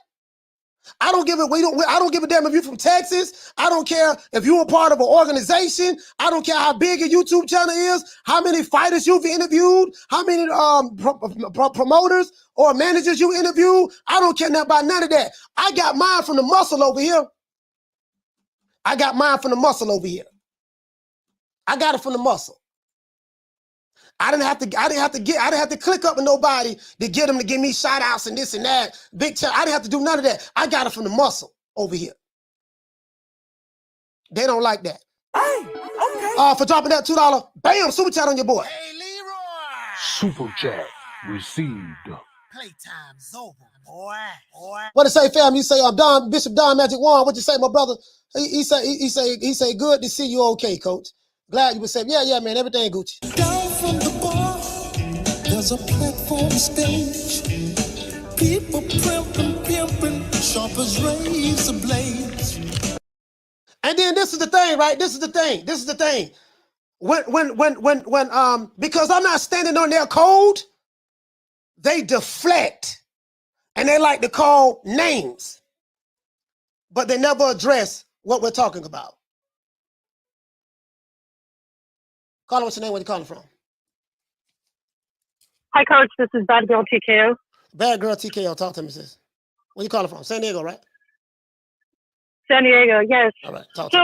I don't give a damn if you're from Texas. I don't care if you're a part of an organization. I don't care how big a YouTube channel is, how many fighters you've interviewed, how many promoters or managers you interviewed. I don't care about none of that. I got mine from the muscle over here. I got it from the muscle. I didn't have to click up with nobody to get them to give me shout outs and this and that. Big time. I didn't have to do none of that. I got it from the muscle over here. They don't like that. Hey, okay. For dropping that $2, bam, super chat on your boy. Hey, Leroy. Super chat received. Playtime's over, boy. What to say, fam? You say, Bishop Don Magic Wand. What you say, my brother? He say, good to see you. Okay, coach. Glad you were saying, yeah, man, everything Gucci. Down from the bar, there's a platform stage. People pimping, sharp as razor blades. And then this is the thing, right? This is the thing. When because I'm not standing on their code, they deflect. And they like to call names. But they never address what we're talking about. Caller, what's your name? Where you calling from? Hi, Coach. This is Bad Girl TKO. Bad Girl TKO. Talk to me, sis. Where you calling from? San Diego, right? San Diego, yes. All right. Talk to me.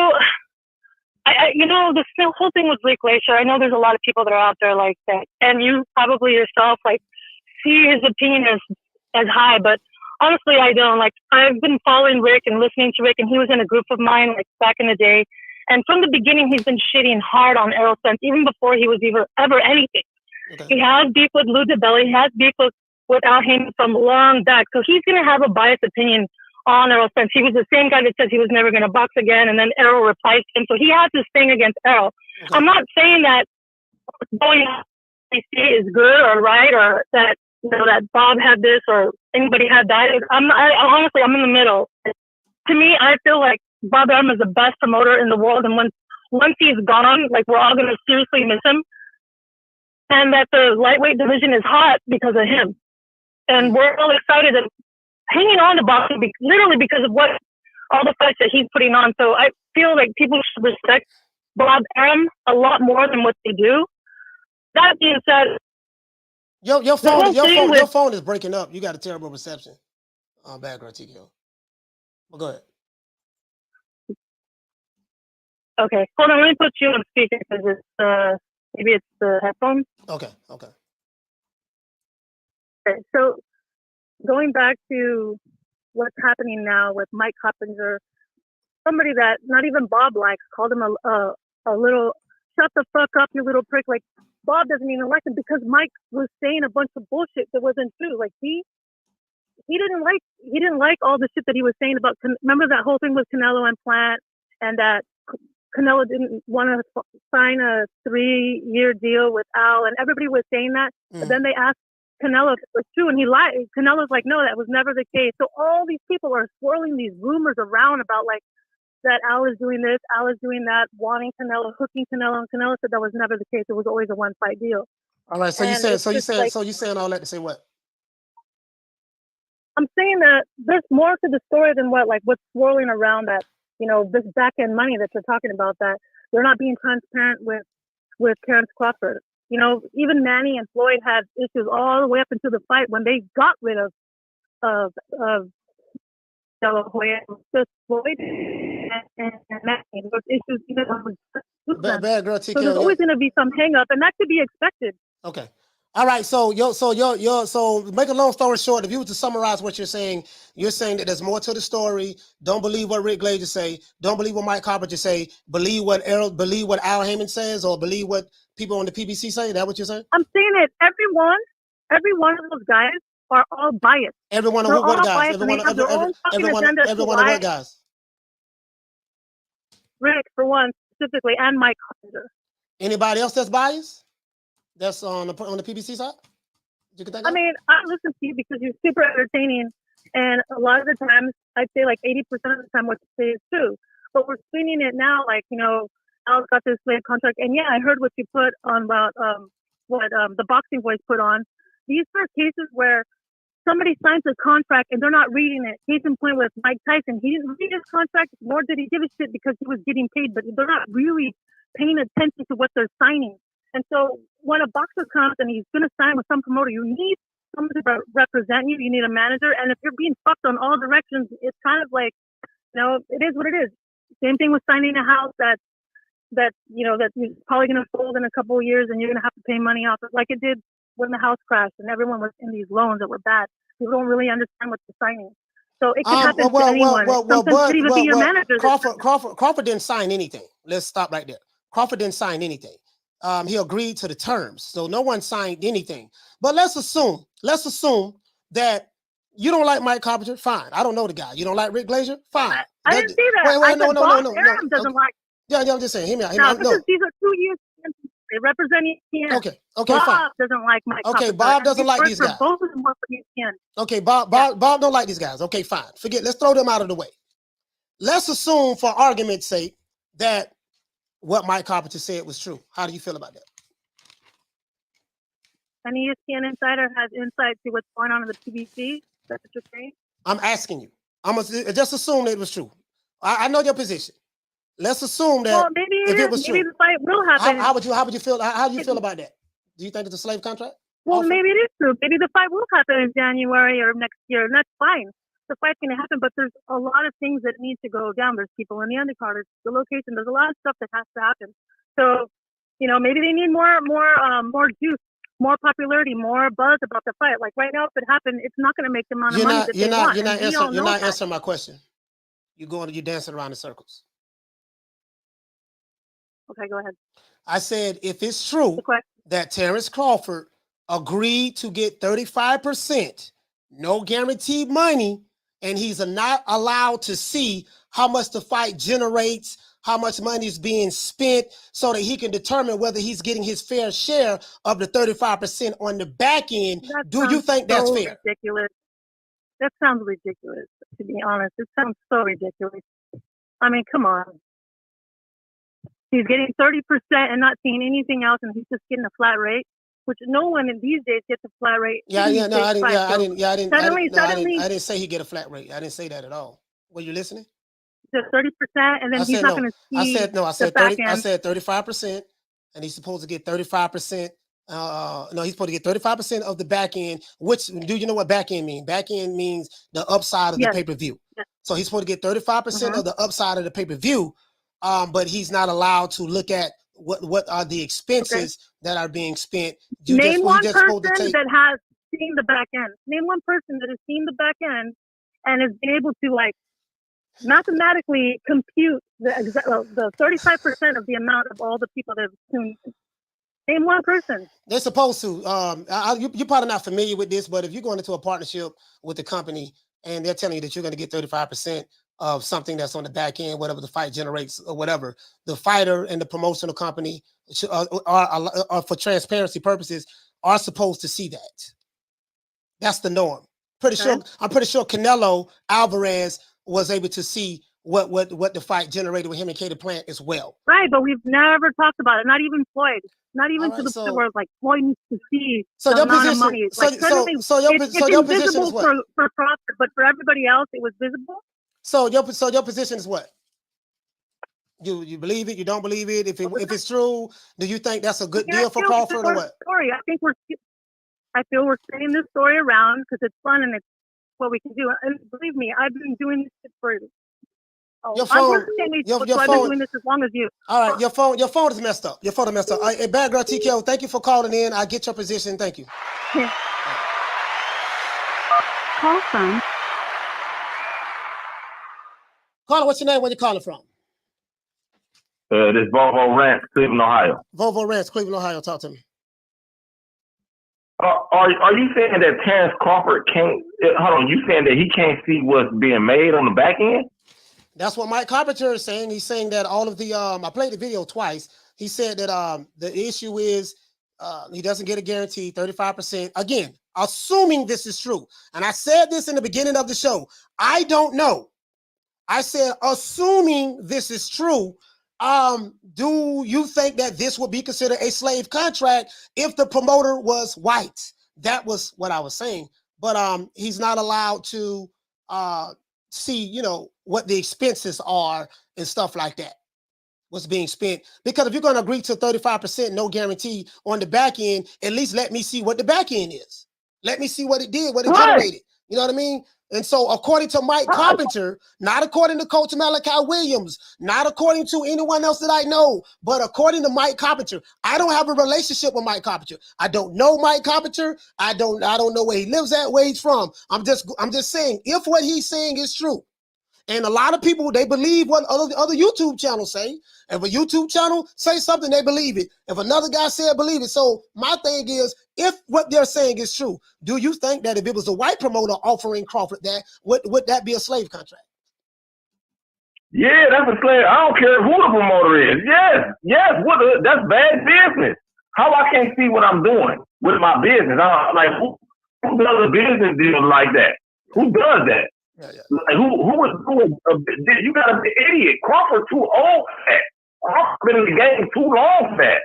This whole thing with Blake Glacier, I know there's a lot of people that are out there like that. And you probably yourself, see his opinion as high. But honestly, I don't. I've been following Rick and listening to Rick, and he was in a group of mine, back in the day. And from the beginning, he's been shitting hard on Errol Spence, even before he was ever anything. Okay. He has beef with Lou DiBelli. He has beef with Al Haymon from long back. So he's going to have a biased opinion on Errol Spence. He was the same guy that said he was never going to box again, and then Errol replaced him. So he has this thing against Errol. Okay. I'm not saying that going out is good or right, or that that Bob had this or anybody had that. Honestly, I'm in the middle. To me, I feel like Bob Arum is the best promoter in the world, and once he's gone, like we're all gonna seriously miss him. And that the lightweight division is hot because of him, and we're all excited and hanging on to boxing literally because of all the fights that he's putting on. So I feel like people should respect Bob Arum a lot more than what they do. That being said, your phone is breaking up. You got a terrible reception. Background TKO. Well, go ahead. Okay, hold on. Let me put you on speaker because it's maybe it's the headphones. Okay. Okay. So going back to what's happening now with Mike Coppinger, somebody that not even Bob likes called him a little shut the fuck up, you little prick. Like Bob doesn't even like him because Mike was saying a bunch of bullshit that wasn't true. Like he didn't like all the shit that he was saying about. Remember that whole thing with Canelo and Plant, and that Canelo didn't want to sign a 3-year deal with Al, and everybody was saying that. But then they asked Canelo if it was true, and he lied. Canelo's like, no, that was never the case. So all these people are swirling these rumors around about like that Al is doing this, Al is doing that, wanting Canelo, hooking Canelo, and Canelo said that was never the case. It was always a one-fight deal. All right. So you saying all that to say what? I'm saying that there's more to the story than what's swirling around that. This back end money that you're talking about, that they're not being transparent with Terrence Crawford. Even Manny and Floyd had issues all the way up into the fight when they got rid of De La Hoya. Just Floyd and Manny. Those issues even bad girl TKO. So there's always going to be some hang up, and that could be expected. Okay. All right, so make a long story short, if you were to summarize what you're saying that there's more to the story. Don't believe what Rick Glazer say. Don't believe what Mike Coppinger say. Believe what Al Heyman says, or believe what people on the PBC say. Is that what you're saying? I'm saying that every one of those guys are all biased. Everyone of what guys? Everyone of what guys? Rick, for one, specifically, and Mike Coppinger. Anybody else that's biased? That's on the PBC side? I mean, I listen to you because you're super entertaining, and a lot of the times, I'd say like 80% of the time what you say is true. But we're spinning it now like, Al's got this slave contract, and yeah, I heard what you put on about what the Boxing Voice put on. These are cases where somebody signs a contract and they're not reading it. Case in point with Mike Tyson, he didn't read his contract, nor did he give a shit because he was getting paid, but they're not really paying attention to what they're signing. And so when a boxer comes and he's going to sign with some promoter, you need somebody to represent you. You need a manager. And if you're being fucked on all directions, it's kind of like, it is what it is. Same thing with signing a house that you're probably going to fold in a couple of years and you're going to have to pay money off it, like it did when the house crashed and everyone was in these loans that were bad. People don't really understand what they're signing. So it can happen to anyone. Sometimes it could even be your manager. Crawford didn't sign anything. Let's stop right there. Crawford didn't sign anything. He agreed to the terms, so no one signed anything. But let's assume that you don't like Mike Coppinger. Fine, I don't know the guy. You don't like Rick Glazer. Fine. I didn't say that. Wait, no. Arum doesn't like. Yeah, I'm just saying. Hear me out. These are 2 years representing ESPN. Okay, Bob fine. Doesn't like Mike. Okay, Bob doesn't like these guys. Both of them work for ESPN. Okay, Bob don't like these guys. Okay, fine. Forget. Let's throw them out of the way. Let's assume, for argument's sake, that what Mike Coppinger said was true. How do you feel about that? An ESPN insider has insight to what's going on in the PBC. That's what you're saying? I'm asking you. Just assume that it was true. I know your position. Let's assume that if it was true, maybe the fight will happen. How would you feel? How do you feel about that? Do you think it's a slave contract? Well, maybe it is true. Maybe the fight will happen in January or next year, and that's fine. The fight's going to happen, but there's a lot of things that need to go down. There's people in the undercard, the location. There's a lot of stuff that has to happen. So, maybe they need more juice, more popularity, more buzz about the fight. Like right now, if it happened, it's not going to make the amount of money that they want. You're not answering my question. You're dancing around in circles. Okay, go ahead. I said, if it's true that Terrence Crawford agreed to get 35%, no guaranteed money, and he's not allowed to see how much the fight generates, how much money is being spent so that he can determine whether he's getting his fair share of the 35% on the back end. Do you think that's fair? Ridiculous. That sounds ridiculous, to be honest. It sounds so ridiculous. I mean, come on. He's getting 30% and not seeing anything else, and he's just getting a flat rate, which no one in these days gets a flat rate. I didn't say he get a flat rate. I didn't say that at all. Were you listening? The 30%, and then he's not going to see. I said 30. I said 35%, and he's supposed to get 35%. No, he's supposed to get 35% of the back end. Which, do you know what back end means? Back end means the upside of the pay-per-view. Yes. So he's supposed to get 35% of the upside of the pay-per-view, but he's not allowed to look at what are the expenses that are being spent. Name one person that has seen the back end. Name one person that has seen the back end and has been able to mathematically compute the 35% of the amount of all the people that have tuned in. Name one person. They're supposed to. You're probably not familiar with this, but if you're going into a partnership with the company and they're telling you that you're going to get 35% of something that's on the back end, whatever the fight generates or whatever, the fighter and the promotional company are for transparency purposes, are supposed to see that. That's the norm. I'm pretty sure Canelo Alvarez was able to see what the fight generated with him and Katie Plant as well. Right, but we've never talked about it. Not even Floyd. Not even to the where Floyd needs to see the amount of money. It's invisible position is what? For Crawford, but for everybody else, it was visible. So your position is what? You believe it? You don't believe it? If it's true, do you think that's a good deal for Crawford or what? Story. I feel we're spinning this story around because it's fun and it's what we can do. And believe me, I've been doing this for. Your phone. I've been doing this as long as you. All right, your phone is messed up. Your phone is messed up. Hey, Bad Girl TKO, thank you for calling in. I get your position. Thank you. Yeah. Call from. Caller, what's your name? Where you calling from? This Volvo Ranch, Cleveland, Ohio. Volvo Ranch, Cleveland, Ohio. Talk to me. Are you saying that Terrence Crawford can't? Hold on, you saying that he can't see what's being made on the back end? That's what Mike Carpenter is saying. He's saying that all of the I played the video twice. He said that the issue is he doesn't get a guarantee 35%. Again, assuming this is true. And I said this in the beginning of the show. I don't know. I said, assuming this is true, do you think that this would be considered a slave contract if the promoter was white? That was what I was saying. But he's not allowed to see, what the expenses are and stuff like that, what's being spent. Because if you're going to agree to 35%, no guarantee on the back end, at least let me see what the back end is. Let me see what it did, what it generated. You know what I mean? And so according to Mike Carpenter, not according to Coach Malachi Williams, not according to anyone else that I know, but according to Mike Carpenter, I don't have a relationship with Mike Carpenter. I don't know Mike Carpenter. I don't know where he lives at, where he's from. I'm just saying, if what he's saying is true, and a lot of people, they believe what other YouTube channels say. If a YouTube channel say something, they believe it. If another guy said, believe it. So my thing is, if what they're saying is true, do you think that if it was a white promoter offering Crawford that, would that be a slave contract? Yeah, that's a slave. I don't care who the promoter is. Yes. That's bad business. How I can't see what I'm doing with my business? Who does a business deal like that? Who does that? Like, you gotta be an idiot. Crawford too old for that. Crawford been in the game too long for that.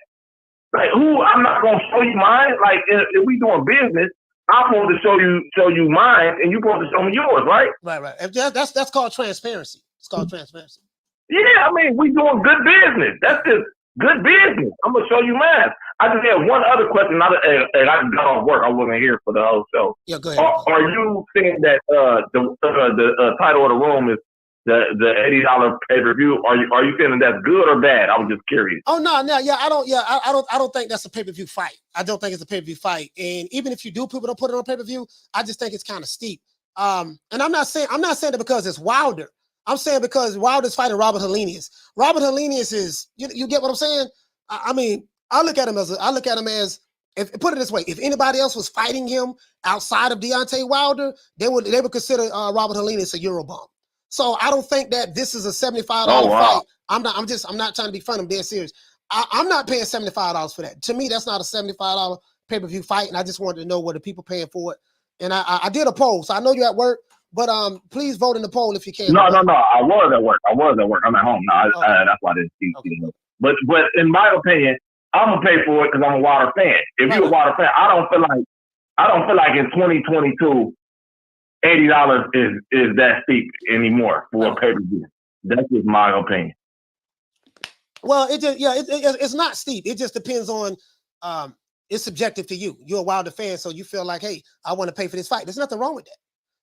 Like, I'm not gonna show you mine. Like, if we doing business, I'm supposed to show you mine, and you're supposed to show me yours, right? Right. That's called transparency. It's called transparency. Yeah, I mean, we doing good business. That's just good business. I'm gonna show you mine. I just have one other question. And I got off work. I wasn't here for the whole show. Yeah, go ahead. Are you saying that the title of the room is the $80 pay-per-view? Are you saying that's good or bad? I was just curious. Oh no, yeah, I don't think that's a pay-per-view fight. I don't think it's a pay-per-view fight. And even if you do put it on pay-per-view, I just think it's kind of steep. And I'm not saying that because it's Wilder. I'm saying because Wilder's fighting Robert Helenius. Robert Helenius is, you get what I'm saying? I mean, I look at him as, if put it this way, if anybody else was fighting him outside of Deontay Wilder, they would consider Robert Helenius a Eurobomb. So I don't think that this is a $75 fight I'm not trying to be funny. I'm dead serious. I'm not paying $75 for that. To me, that's not a $75 pay-per-view fight, and I just wanted to know what the people paying for it. And I did a poll, so I know you're at work, but please vote in the poll if you can. No. I was at work. I'm at home now. That's why I didn't see it. But in my opinion, I'm gonna pay for it because I'm a Wilder fan. If you're a Wilder fan, I don't feel like in 2022, $80 is that steep anymore for a pay-per-view. That's just my opinion. Well, it's not steep. It just depends on it's subjective to you. You're a Wilder fan, so you feel like, hey, I want to pay for this fight. There's nothing wrong with that.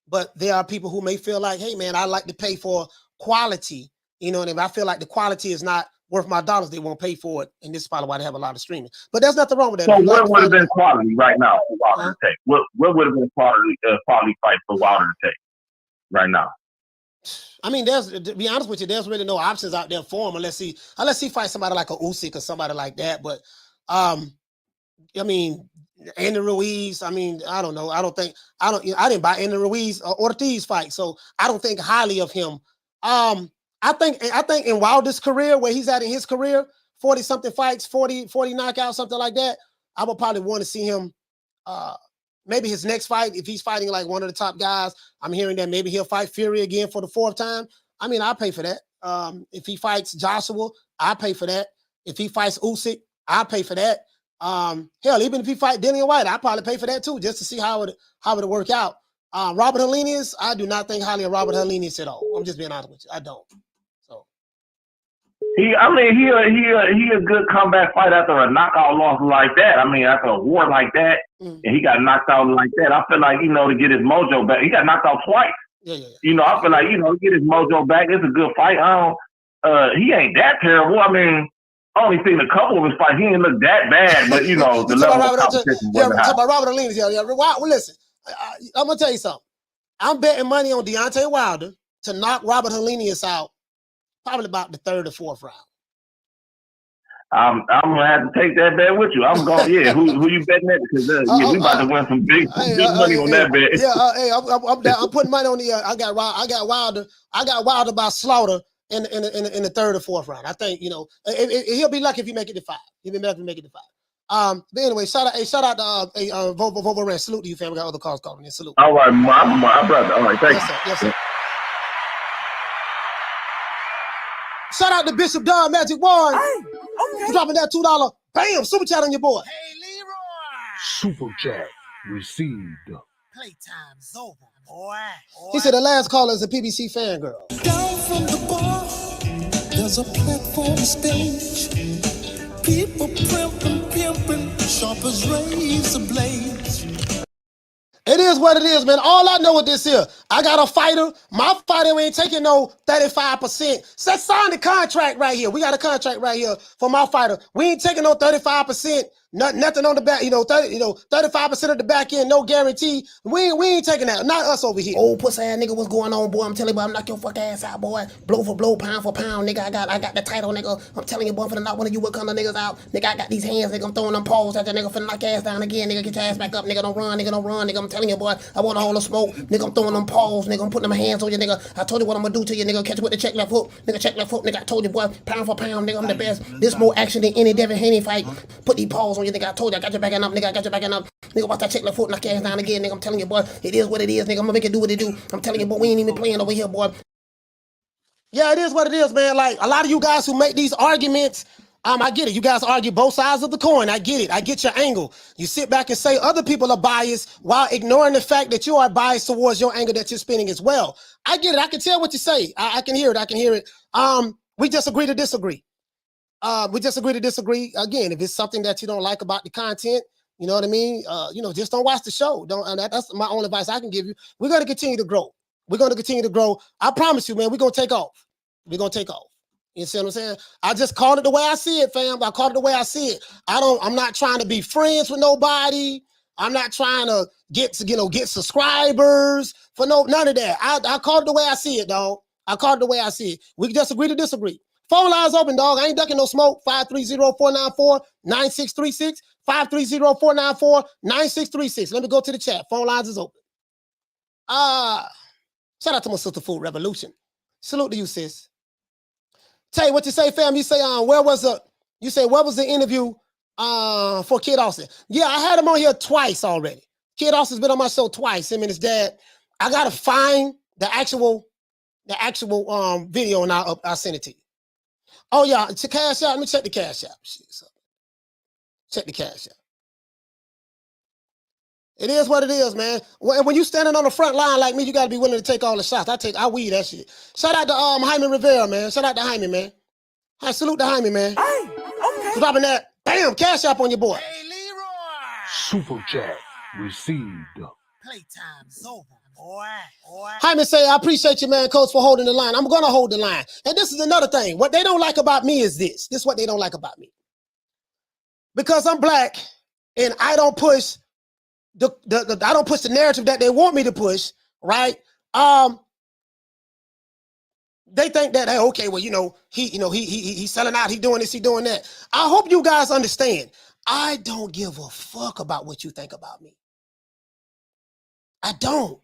But there are people who may feel like, hey, man, I like to pay for quality. You know what I mean? I feel like the quality is not worth my dollars. They won't pay for it. And this is probably why they have a lot of streaming. But there's nothing wrong with that. So what would have been quality right now for Wilder to take? What would have been quality fight for Wilder to take right now? I mean, to be honest with you, there's really no options out there for him unless he fights somebody like a Usyk or somebody like that. But I mean, Andy Ruiz. I mean, I don't know. I didn't buy Andy Ruiz or Ortiz fight, so I don't think highly of him. I think in Wilder's career, where he's at in his career, 40-something fights, 40 knockouts, something like that, I would probably want to see him. Maybe his next fight, if he's fighting like one of the top guys, I'm hearing that maybe he'll fight Fury again for the 4th time. I mean, I'll pay for that. If he fights Joshua, I'll pay for that. If he fights Usyk, I'll pay for that. Hell, even if he fight Dillian White, I'll probably pay for that too, just to see how it work out. Robert Helenius, I do not think highly of Robert Helenius at all. I'm just being honest with you. I don't. He a good comeback fight after a knockout loss like that. I mean, after a war like that, and he got knocked out like that. I feel like, to get his mojo back. He got knocked out twice. Yeah. I feel like, to get his mojo back, it's a good fight. He ain't that terrible. I mean, I only seen a couple of his fights. He didn't look that bad, but the level of competition wasn't high. Talk about Robert Helenius. Well, listen, I'm gonna tell you something. I'm betting money on Deontay Wilder to knock Robert Helenius out. Probably about the 3rd or 4th round. I'm gonna have to take that bet with you. I'm going, Who you betting at? Because we about to win some big money on that bet. I'm putting money on the. I got Wilder. I got Wilder by slaughter in the 3rd or 4th round. I think he'll be lucky if he make it to 5. He'll be lucky if he make it to 5. But anyway, shout out to Volvo Red. Salute to you, fam. We got other calls calling in. Salute. All right, my brother. All right, thank you. Yes, sir. Shout out to Bishop Don Magic One. Okay. Dropping that $2. Bam! Super chat on your boy. Hey, Leroy. Super chat received. Playtime's over, boy. He said the last caller is a PBC fangirl. Down from the bar, there's a platform stage. People pimping, sharp as razor blades. It is what it is, man. All I know is this here. I got a fighter. My fighter ain't taking no 35%. So let's sign the contract right here. We got a contract right here for my fighter. We ain't taking no 35%. Nothing on the back, 35% of the back end, no guarantee. We ain't taking that. Not us over here. Old pussy ass nigga, what's going on, boy? I'm telling you, boy, I'm knock your fuck ass out, boy. Blow for blow, pound for pound, nigga. I got the title, nigga. I'm telling you, boy, I'm finna knock one of you Wakanda niggas out. Nigga, I got these hands, nigga. I'm throwing them paws at that nigga, finna knock your ass down again, nigga. Get your ass back up, nigga. Don't run, nigga. I'm telling you, boy, I want all the smoke. Nigga, I'm throwing them paws, nigga. I'm putting my hands on you, nigga. I told you what I'm gonna do to you, nigga. Catch you with the check left hook. Nigga, check left hook, nigga. I told you, boy, pound for pound, nigga. I'm the best. This more action than any Devin Haney fight. Put these paws on you, nigga. I told you, I got your backing up, nigga. I got your backing up. Nigga, watch that check left foot, knock your ass down again, nigga. I'm telling you, boy, it is what it is, nigga. I'm gonna make it do what it do. I'm telling you, boy, we ain't even playing over here, boy. Yeah, it is what it is, man. Like, a lot of you guys who make these arguments, I get it. You guys argue both sides of the coin. I get it. I get your angle. You sit back and say other people are biased while ignoring the fact that you are biased towards your angle that you're spinning as well. I get it. I can tell what you say. I can hear it. We just agree to disagree. Again, if it's something that you don't like about the content, you know what I mean? Just don't watch the show. That's my only advice I can give you. We're going to continue to grow. I promise you, man, we're going to take off. You see what I'm saying? I just called it the way I see it, fam. I called it the way I see it. I'm not trying to be friends with nobody. I'm not trying to get subscribers for none of that. I called it the way I see it, dog. We just agree to disagree. Phone lines open, dog. I ain't ducking no smoke. 530-494-9636. 530-494-9636. Let me go to the chat. Phone lines is open. Shout out to my sister Food Revolution. Salute to you, sis. Tay, what you say, fam? You say, where was the interview for Kid Austin? Yeah, I had him on here twice already. Kid Austin's been on my show twice, him and his dad. I gotta find the actual video and I'll send it to you. Oh yeah, to cash out. Let me check the cash out. Check the cash out. It is what it is, man. When you standing on the front line like me, you gotta be willing to take all the shots. I weed that shit. Shout out to Jaime Rivera, man. Shout out to Jaime, man. I salute to Jaime, man. Hey, okay. Dropping that, bam, cash up on your boy. Hey, Leroy. Super chat received. Playtime's over, boy. Jaime say, I appreciate you, man, coach, for holding the line. I'm gonna hold the line. And this is another thing. What they don't like about me is this. This is what they don't like about me. Because I'm black and I don't push I don't push the narrative that they want me to push, right? They think that, hey, okay, well, he's selling out, he doing this, he doing that. I hope you guys understand. I don't give a fuck about what you think about me. I don't.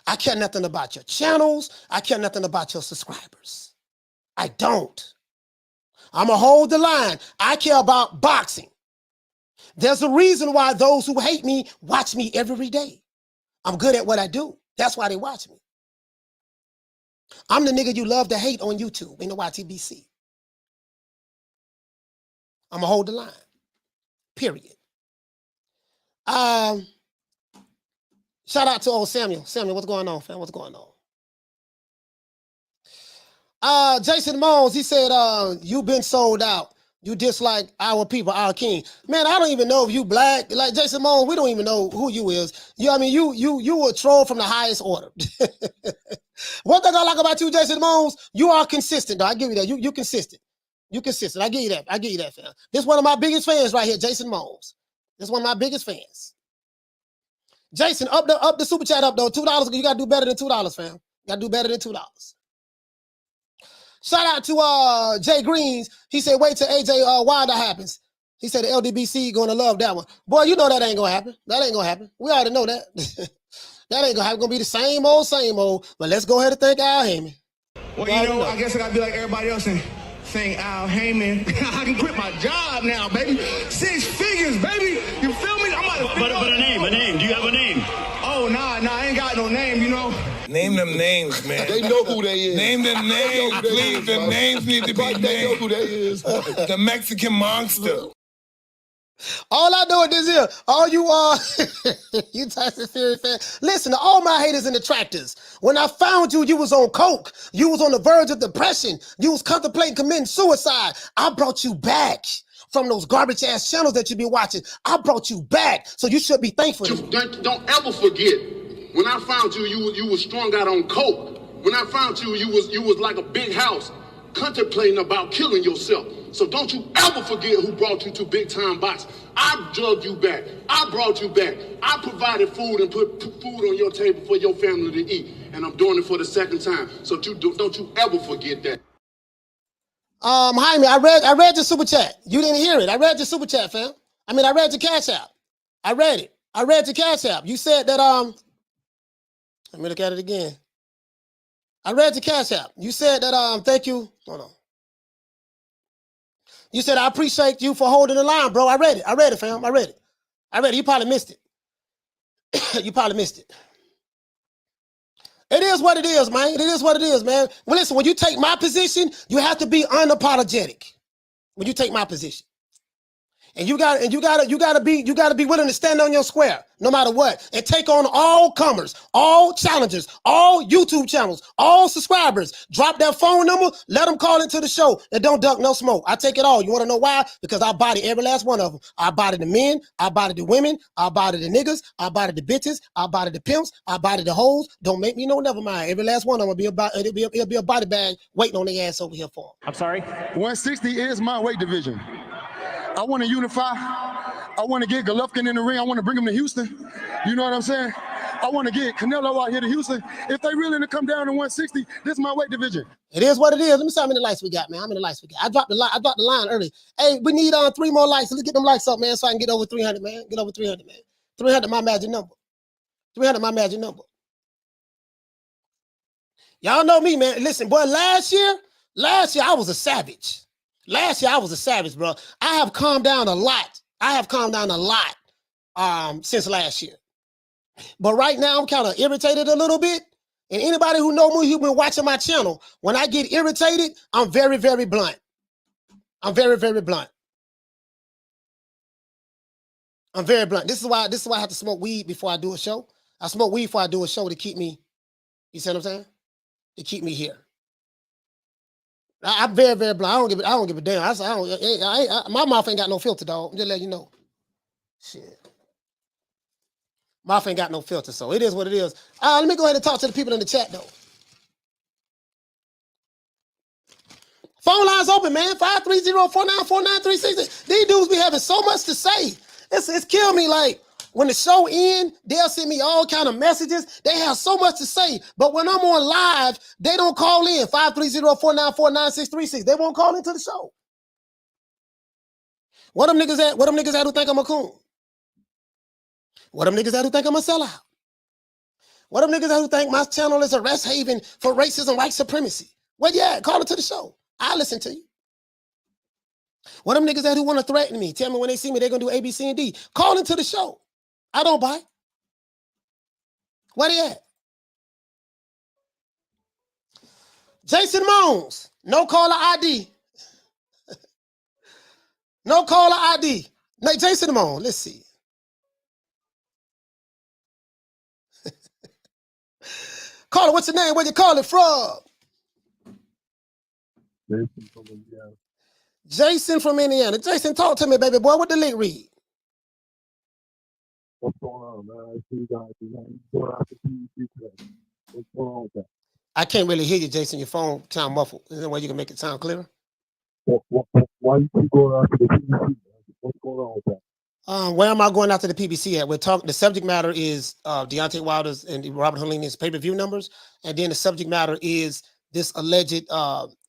I care nothing about your channels. I care nothing about your subscribers. I don't. I'm going to hold the line. I care about boxing. There's a reason why those who hate me watch me every day. I'm good at what I do. That's why they watch me. I'm the nigga you love to hate on YouTube in the YTBC. I'm going to hold the line. Period. Shout out to old Samuel. Samuel, what's going on, fam? What's going on? Jason Mones, he said, you've been sold out. You dislike our people, our king. Man, I don't even know if you black. Like Jason Mones, we don't even know who you is. You a troll from the highest order. One thing I like about you, Jason Mones, you are consistent, though. I give you that. You consistent. You consistent. I give you that. I give you that, fam. This is one of my biggest fans right here, Jason Mones. This is one of my biggest fans. Jason, up the super chat up, though. $2. You got to do better than $2, fam. You got to do better than $2. Shout out to Jay Greens. He said, wait till AJ Wilder happens. He said the LDBC going to love that one. Boy, you know that ain't going to happen. That ain't going to happen. We already know that. That ain't going to happen. Going to be the same old. But let's go ahead and thank Al Heyman. Well, I guess I got to be like everybody else and thank Al Heyman. I can quit my job now, baby. 6 figures, baby. You feel me? I'm about to But a name. Do you have a name? Oh, nah, I ain't got no name, you know. Name them names, man. They know who they is. Name them names, please. The names need to be named. They know who they is. The Mexican monster. All I know is this here. All you you Tyson Fury fan. Listen to all my haters and detractors. When I found you, you was on coke. You was on the verge of depression. You was contemplating committing suicide. I brought you back from those garbage ass channels that you be watching. I brought you back, so you should be thankful. Don't ever forget. When I found you, you was strung out on coke. When I found you, you was like a big house, contemplating about killing yourself. So don't you ever forget who brought you to Big Time Box. I drugged you back. I brought you back. I provided food and put food on your table for your family to eat. And I'm doing it for the second time. So don't you ever forget that. Jaime, I read your super chat. You didn't hear it. I read your super chat, fam. I read your cash app. I read it. I read your cash app. You said that let me look at it again. I read your cash app. You said that thank you. Hold on. You said I appreciate you for holding the line, bro. I read it, fam. I read it. You probably missed it. You probably missed it. It is what it is, man. It is what it is, man. Well, listen, when you take my position, you have to be unapologetic. When you take my position. And you gotta be willing to stand on your square, no matter what, and take on all comers, all challengers, all YouTube channels, all subscribers. Drop their phone number, let them call into the show, and don't duck no smoke. I take it all. You want to know why? Because I body every last one of them. I body the men, I body the women, I body the niggas, I body the bitches, I body the pimps, I body the hoes. Don't make me no never mind. Every last one of them will be it'll be a body bag waiting on their ass over here for them. I'm sorry? 160 is my weight division. I want to unify. I want to get Golovkin in the ring. I want to bring him to Houston. You know what I'm saying? I want to get Canelo out here to Houston. If they really to come down to 160, this is my weight division. It is what it is. Let me see how many likes we got, man. How many likes we got? I dropped the line early. Hey, we need 3 more likes. Let's get them likes up, man, so I can get over 300, man. Get over 300, man. 300, my magic number. 300, my magic number. Y'all know me, man. Listen, boy, last year, Last year, I was a savage. Last year, I was a savage, bro. I have calmed down a lot. Since last year. But right now, I'm kind of irritated a little bit. And anybody who know me, who's been watching my channel, when I get irritated, I'm very, very blunt. I'm very, very blunt. I'm very blunt. This is why I have to smoke weed before I do a show. I smoke weed before I do a show to keep me, you see what I'm saying? To keep me here. I'm very, very blunt. I don't give a damn. My mouth ain't got no filter, dog. I'm just letting you know. Shit. Mouth ain't got no filter, so it is what it is. Let me go ahead and talk to the people in the chat, though. Phone lines open, man. 530-494-9366. These dudes be having so much to say. It's killed me. Like, when the show ends, they'll send me all kind of messages. They have so much to say. But when I'm on live, they don't call in. 530-494-9636. They won't call into the show. What them niggas at? What them niggas at who think I'm a coon? What them niggas at who think I'm a sellout? What them niggas at who think my channel is a rest haven for racism, white supremacy? Well, yeah, call into the show. I'll listen to you. What them niggas at who want to threaten me? Tell me when they see me, they're going to do A, B, C, and D. Call into the show. I don't bite. Where they at? Jason Mones, no caller ID. No caller ID. No, Jason Mones, let's see. Caller, what's your name? Where you call it from? Jason from Indiana. Jason from Indiana. Jason, talk to me, baby boy. What the link read? What's going on, man? I see you guys going out to PPV today. What's going on with that? I can't really hear you, Jason. Your phone sound muffled. Is there a way you can make it sound clearer? Why you keep going out to the PPV? What's going on with that? Where am I going after the PBC at? We're talking. The subject matter is Deontay Wilder's and Robert Helenius pay-per-view numbers, and then the subject matter is this alleged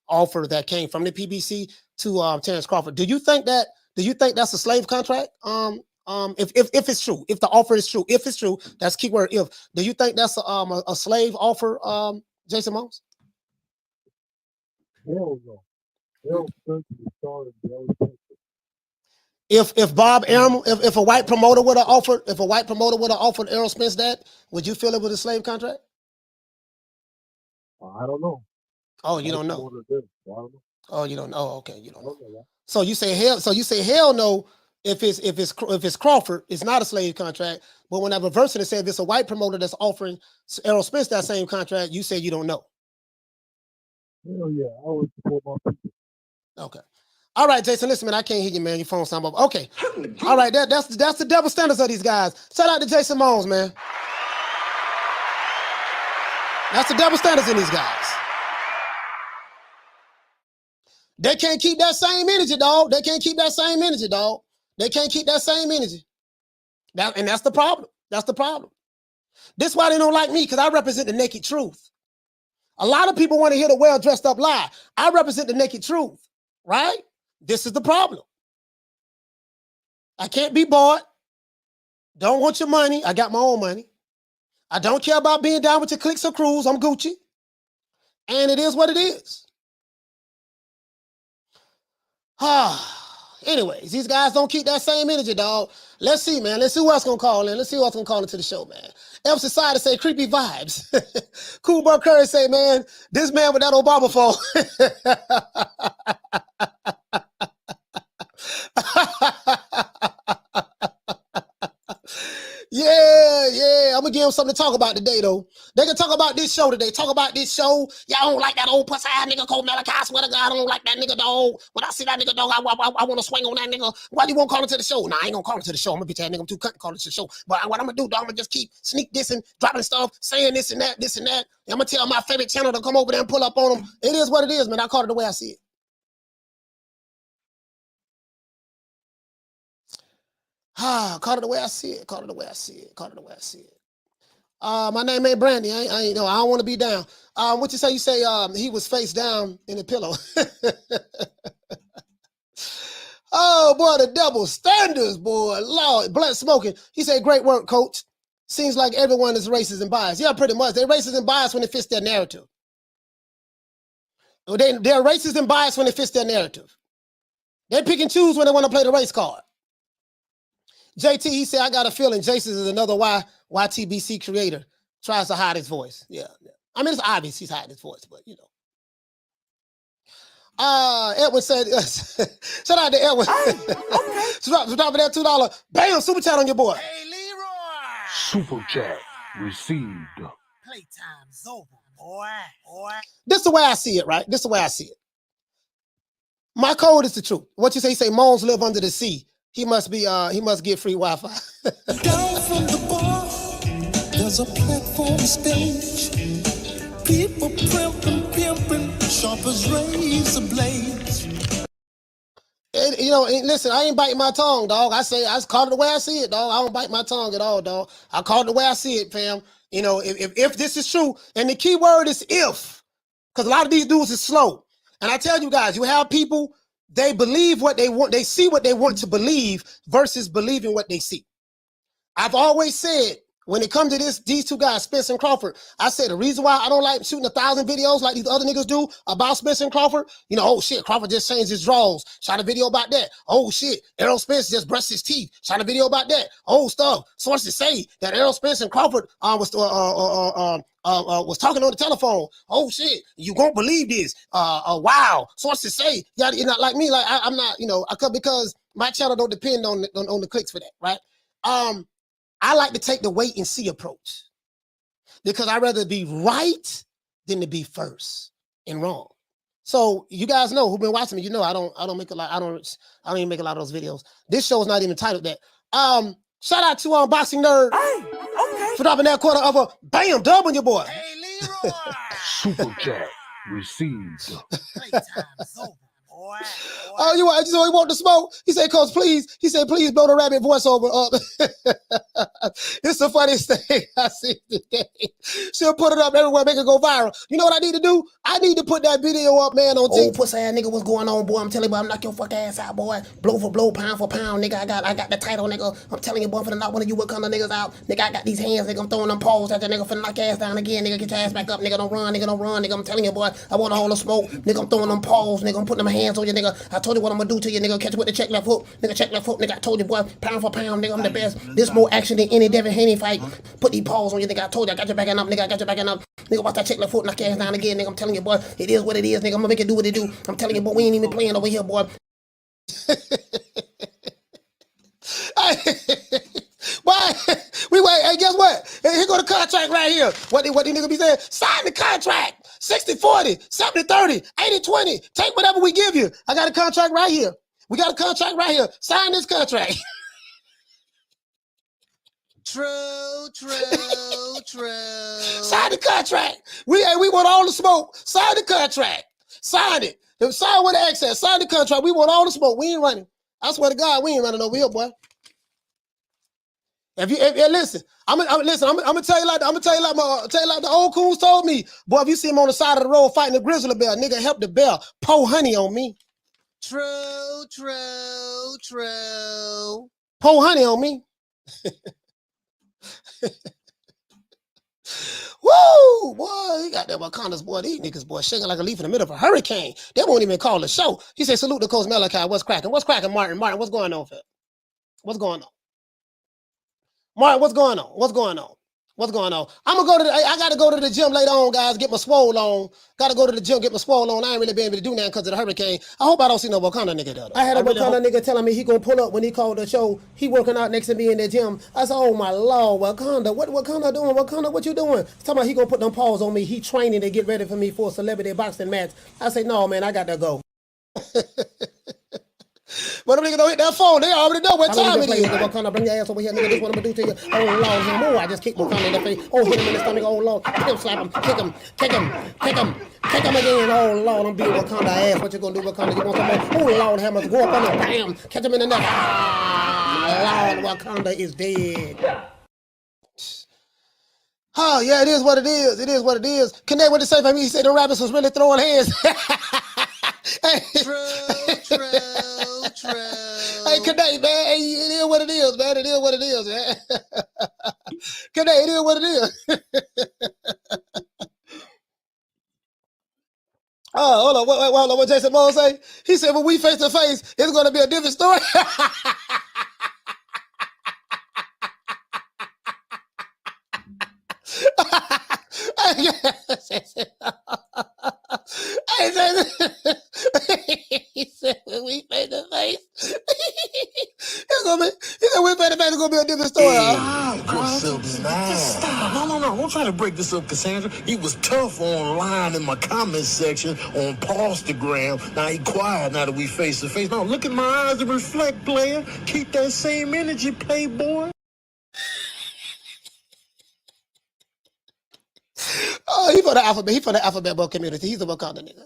offer that came from the PBC to Terrence Crawford. Do you think that's a slave contract? If it's true, if the offer is true, if it's true, that's keyword if. Do you think that's a slave offer, Jason Mones? Hell no. Hell, If Bob Arum, if a white promoter would have offered, Errol Spence that, would you feel it was a slave contract? I don't know. Oh, you don't know. Oh, you don't know. Oh, okay, you don't know. That. So you say hell no. If it's Crawford, it's not a slave contract. But when I reverse it and say if it's a white promoter that's offering Errol Spence that same contract, you say you don't know. Hell yeah, I always support my people. Okay. All right, Jason, listen, man, I can't hear you, man. Your phone sound off. Okay. All right, that's the double standards of these guys. Shout out to Jason Mones, man. That's the double standards in these guys. They can't keep that same energy, dog. They can't keep that same energy, dog. They can't keep that same energy. And that's the problem. That's the problem. This is why they don't like me, because I represent the naked truth. A lot of people want to hear the well-dressed up lie. I represent the naked truth, right? This is the problem. I can't be bought. Don't want your money. I got my own money. I don't care about being down with your clicks or crews. I'm Gucci. And it is what it is. Anyways, these guys don't keep that same energy, dog. Let's see, man. Let's see who else gonna call in. Let's see who else gonna call into the show, man. Elf Society say creepy vibes. Cool Buck Curry say, man, this man with that Obama phone. Yeah. I'm gonna give them something to talk about today, though. They can talk about this show today. Talk about this show. Y'all don't like that old pussy ass nigga called Malachi. I swear to God, I don't like that nigga, dog. When I see that nigga, dog, I want to swing on that nigga. Why do you want to call him to the show? Nah, I ain't gonna call him to the show. I'm gonna be that nigga. I'm too cut to call him to the show. But what I'm gonna do, dog, I'm gonna just keep sneak dissing, dropping stuff, saying this and that. I'm gonna tell my favorite channel to come over there and pull up on them. It is what it is, man. I call it the way I see it. Call it the way I see it. My name ain't Brandy. I don't want to be down. What you say? You say he was face down in the pillow. Oh boy, the double standards, boy. Lord, blunt smoking. He said, "Great work, coach. Seems like everyone is racist and biased." Yeah, pretty much. They're racist and biased when it fits their narrative. They're racist and biased when it fits their narrative. They pick and choose when they want to play the race card. JT, he said, I got a feeling Jason is another YTBC creator. Tries to hide his voice. Yeah. I mean, it's obvious he's hiding his voice, but you know. Edwin said, shout out to Edwin. So dropping that $2. Bam, super chat on your boy. Hey, Leroy. Super chat received. Playtime's over, boy. This is the way I see it, right? This is the way I see it. My code is the truth. What you say? You say Moans live under the sea. He must get free Wi-Fi. Down from the bar, there's a platform stage. People pimping, sharp as razor blades. And, you know, and listen, I ain't biting my tongue, dog. I call it the way I see it, dog. I don't bite my tongue at all, dog. I call it the way I see it, fam. You know, if this is true, and the key word is if, because a lot of these dudes is slow. And I tell you guys, you have people, they believe what they want, they see what they want to believe versus believing what they see. I've always said, when it comes to these two guys, Spence and Crawford, I said the reason why I don't like shooting 1,000 videos like these other niggas do about Spence and Crawford, you know, oh shit, Crawford just changed his draws. Shot a video about that. Oh shit, Errol Spence just brushed his teeth. Shot a video about that. Oh stuff. Sources say that Errol Spence and Crawford was talking on the telephone. Oh shit, you won't believe this. Wow. Sources say, yeah, you're not like me. Like I'm not, you know, because my channel don't depend on the clicks for that, right? I like to take the wait and see approach because I'd rather be right than to be first and wrong. So you guys know who've been watching me, you know I don't even make a lot of those videos. This show is not even titled that. Shout out to Boxing Nerd for dropping that quarter of a bam dub on your boy. Hey, Leroy. Super chat received. Playtime's over, boy. Oh, you want the smoke? He said, Coach, please. He said, please blow the rabbit voiceover up. It's the funniest thing I see today. She'll put it up everywhere, make it go viral. You know what I need to do? I need to put that video up, man, on TikTok. Oh, pussy ass nigga, what's going on, boy? I'm telling you, boy, I'm knock your fuck ass out, boy. Blow for blow, pound for pound, nigga. I got the title, nigga. I'm telling you, boy, for the knock one of you Wakanda niggas out. Nigga, I got these hands, nigga. I'm throwing them paws at the nigga for the knock ass down again, nigga. Get your ass back up, nigga. Don't run, nigga. I'm telling you, boy, I want all the smoke, nigga. I'm throwing them paws, nigga. I'm putting them hands on you, nigga. I told you what I'm gonna do to you, nigga. Catch you with the check left hook, nigga. Check left hook, nigga. I told you, boy, pound for pound, nigga. I'm the best. This more action than any Devin Haney fight. Put these paws on you, nigga. I told you, I got your backing up, nigga. I got your backing up, nigga. Watch that check left foot, knock your ass down again, nigga. I'm telling you, boy, it is what it is, nigga. I'm gonna make it do what it do. I'm telling you, boy, we ain't even playing over here, boy. Why? We wait. Hey, guess what? Hey, here go the contract right here. What the nigga be saying? Sign the contract. 60-40, 70-30, 80-20. Take whatever we give you. I got a contract right here. We got a contract right here. Sign this contract. True. Sign the contract. We want all the smoke. Sign the contract. Sign it. Sign with access. Sign the contract. We want all the smoke. We ain't running. I swear to God, we ain't running over here, boy. If listen, I'm gonna tell you like the old coons told me, boy. If you see him on the side of the road fighting a grizzly bear, nigga, help the bear. Pour honey on me. True. Pour honey on me. Woo, boy, he got that Wakandas, boy. These niggas, boy, shaking like a leaf in the middle of a hurricane. They won't even call the show. He said, salute to Coach Malachi. What's cracking? What's cracking, Martin? Martin, what's going on, Phil? What's going on? Martin, what's going on? What's going on? What's going on? I gotta go to the gym later on, guys, get my swole on. Gotta go to the gym, get my swole on. I ain't really been able to do that because of the hurricane. I hope I don't see no Wakanda nigga though. I had a Wakanda nigga telling me he gonna pull up when he called the show. He working out next to me in the gym. I said, oh my Lord, Wakanda, what Wakanda doing? Wakanda, what you doing? He's talking about he gonna put them paws on me. He training to get ready for me for a celebrity boxing match. I say, no, man, I got to go. But them niggas don't hit that phone. They already know what time it is. Wakanda, bring your ass over here, nigga. This what I'm gonna do to you. Oh Lord, him. Oh, I just kicked Wakanda in the face. Oh, hit him in the stomach. Oh Lord, kick him, slap him, kick him again. Oh Lord, I'm beating Wakanda ass. What you gonna do, Wakanda? You want some more? Oh Lord, hammers, go up on him, bam, catch him in the neck. Ah, Lord, Wakanda is dead. Oh yeah, it is what it is. It is what it is. Connect with the safe. I mean, he said the rabbits was really throwing hands. True. Hey, Connect, man. Hey, it is what it is, man. It is what it is, man. Connect, it is what it is. Hold on. Hold on. What Jason Moore say? He said, when we face to face, it's going to be a different story. He said, when we face to face, it's going to be, he said, we face to face, it's going to be a different story. Stop. No. Don't try to break this up, Cassandra. He was tough online in my comment section on Instagram. Now he quiet now that we face to face. No, look at my eyes and reflect, player. Keep that same energy, playboy. Oh, he for the alphabet. He for the alphabet book community. He's a Wakanda nigga.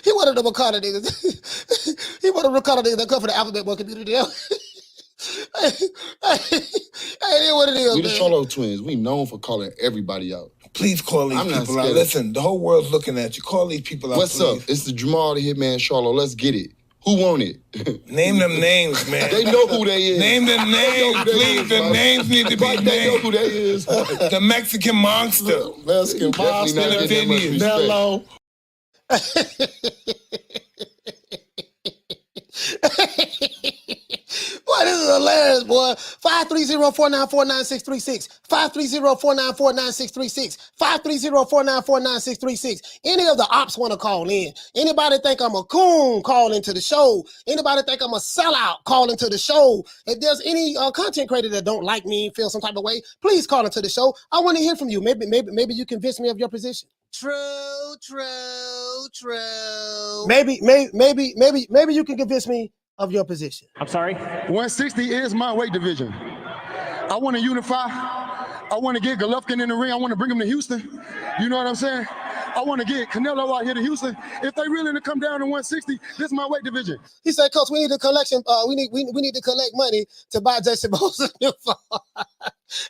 He one of the Wakanda niggas. He one of the Wakanda niggas that come from the alphabet book community. Hey, what it is, We the man. Charlo twins. We known for calling everybody out. Please call these people out. Listen, the whole world's looking at you. Call these people out, What's please. up? It's the Jamal the Hitman Charlo. Let's get it. Who want it? Name them names, man. They know who they is. Name them names, please. The names need to be named. They know who they is. The Mexican monster. Mexican monster. Hello. Boy, this is hilarious, boy. 530-494-9636. 530-494-9636. 530-494-9636. Any of the ops want to call in. Anybody think I'm a coon, call into the show. Anybody think I'm a sellout, call into the show. If there's any content creator that don't like me, feel some type of way, please call into the show. I want to hear from you. Maybe you convince me of your position. True. Maybe you can convince me of your position. I'm sorry? 160 is my weight division. I want to unify. I want to get Golovkin in the ring. I want to bring him to Houston. You know what I'm saying? I want to get Canelo out here to Houston. If they really to come down to 160, this is my weight division. He said, Coach, we need a collection. We need to collect money to buy Jason Bowles a new phone.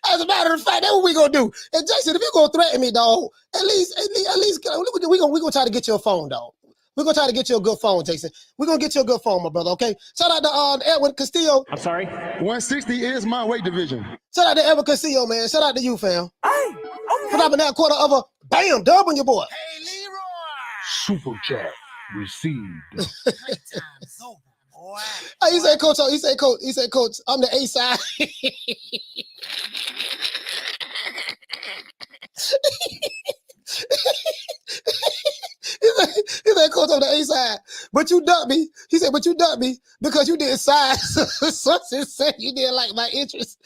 As a matter of fact, that's what we gonna do. And Jason, if you're gonna threaten me, dog, at least we gonna try to get you a phone, dog. We're gonna try to get you a good phone, Jason. We're gonna get you a good phone, my brother, okay? Shout out to Edwin Castillo. I'm sorry? 160 is my weight division. Shout out to Edwin Castillo, man. Shout out to you, fam. Hey, okay. Dropping that quarter of a bam dub on your boy. Hey, Leroy. Super chat received. Playtime's over, boy. Hey, he said, Coach, I'm the A side. He said, Coach, on the A side, but you ducked me. He said, but you ducked me because you did size. Sources said you didn't like my interest.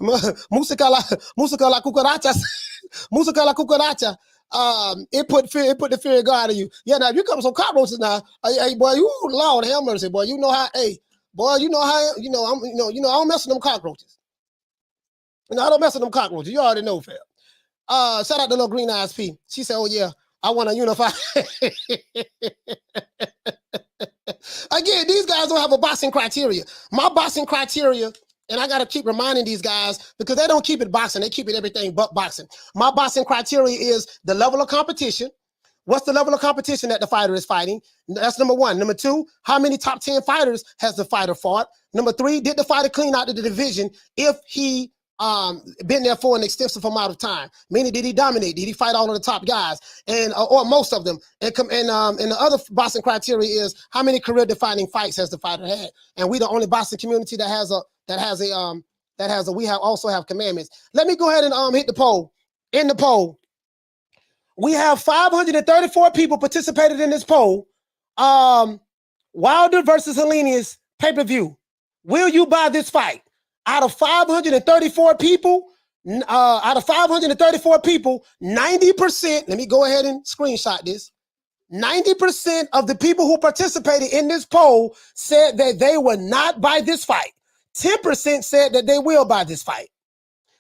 Música la cucaracha. Música la cucaracha. It put the fear of God in you. Yeah, now if you come some cockroaches now, hey boy, you Lord have mercy, boy. You know how, hey, boy, I don't mess with them cockroaches. I don't mess with them cockroaches. You already know, fam. Shout out to little Green Eyes P. She said, oh yeah, I want to unify. Again, these guys don't have a boxing criteria. My boxing criteria, and I got to keep reminding these guys because they don't keep it boxing. They keep it everything but boxing. My boxing criteria is the level of competition. What's the level of competition that the fighter is fighting? That's number one. Number two, how many top 10 fighters has the fighter fought? Number three, did the fighter clean out of the division if he been there for an extensive amount of time? Meaning, did he dominate? Did he fight all of the top guys and or most of them? And the other boxing criteria is how many career-defining fights has the fighter had? And we the only boxing community that we also have commandments. Let me go ahead and hit the poll. In the poll, we have 534 people participated in this poll. Wilder versus Helenius pay-per-view. Will you buy this fight? Out of 534 people, 90%, let me go ahead and screenshot this. 90% of the people who participated in this poll said that they will not buy this fight. 10% said that they will buy this fight.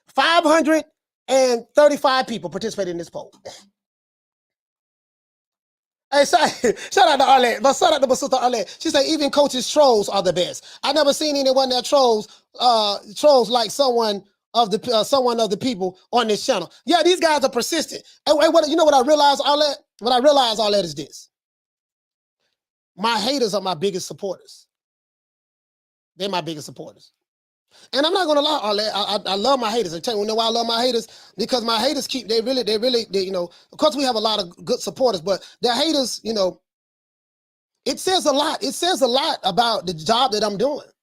535 people participated in this poll. Hey, shout out to Arlette. But shout out to Basuta Arlette. She said even coaches' trolls are the best. I never seen anyone that trolls like someone of the people on this channel. Yeah, these guys are persistent. And you know what I realized, Arlette? What I realized, Arlette, is this. My haters are my biggest supporters. They're my biggest supporters. And I'm not gonna lie, I love my haters. I tell you why I love my haters, because my haters they really, you know, of course we have a lot of good supporters, but their haters, you know, it says a lot. It says a lot about the job that I'm doing. It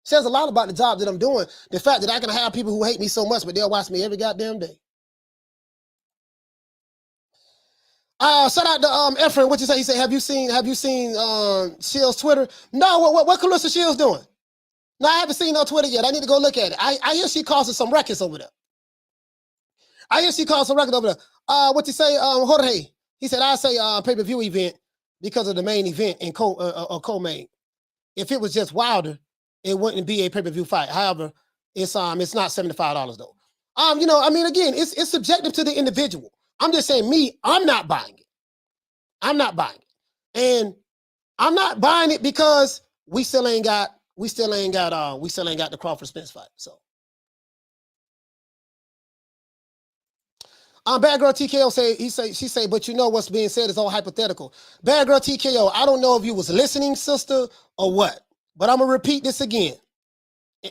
says a lot about the job that I'm doing. The fact that I can have people who hate me so much, but they'll watch me every goddamn day. Shout out to Ephraim. What you say? He said, have you seen Shields' Twitter? No, what Claressa Shields doing? No, I haven't seen her Twitter yet. I need to go look at it. I hear she causing some records over there. What you say, Jorge? He said, I say pay-per-view event because of the main event and co-main. If it was just Wilder, it wouldn't be a pay-per-view fight. However, it's not $75 though. You know, I mean, again, it's subjective to the individual. I'm just saying, I'm not buying it. I'm not buying it, and I'm not buying it because we still ain't got the Crawford Spence fight. So, Bad Girl TKO she say, but you know what's being said is all hypothetical. Bad Girl TKO, I don't know if you was listening, sister, or what, but I'm gonna repeat this again.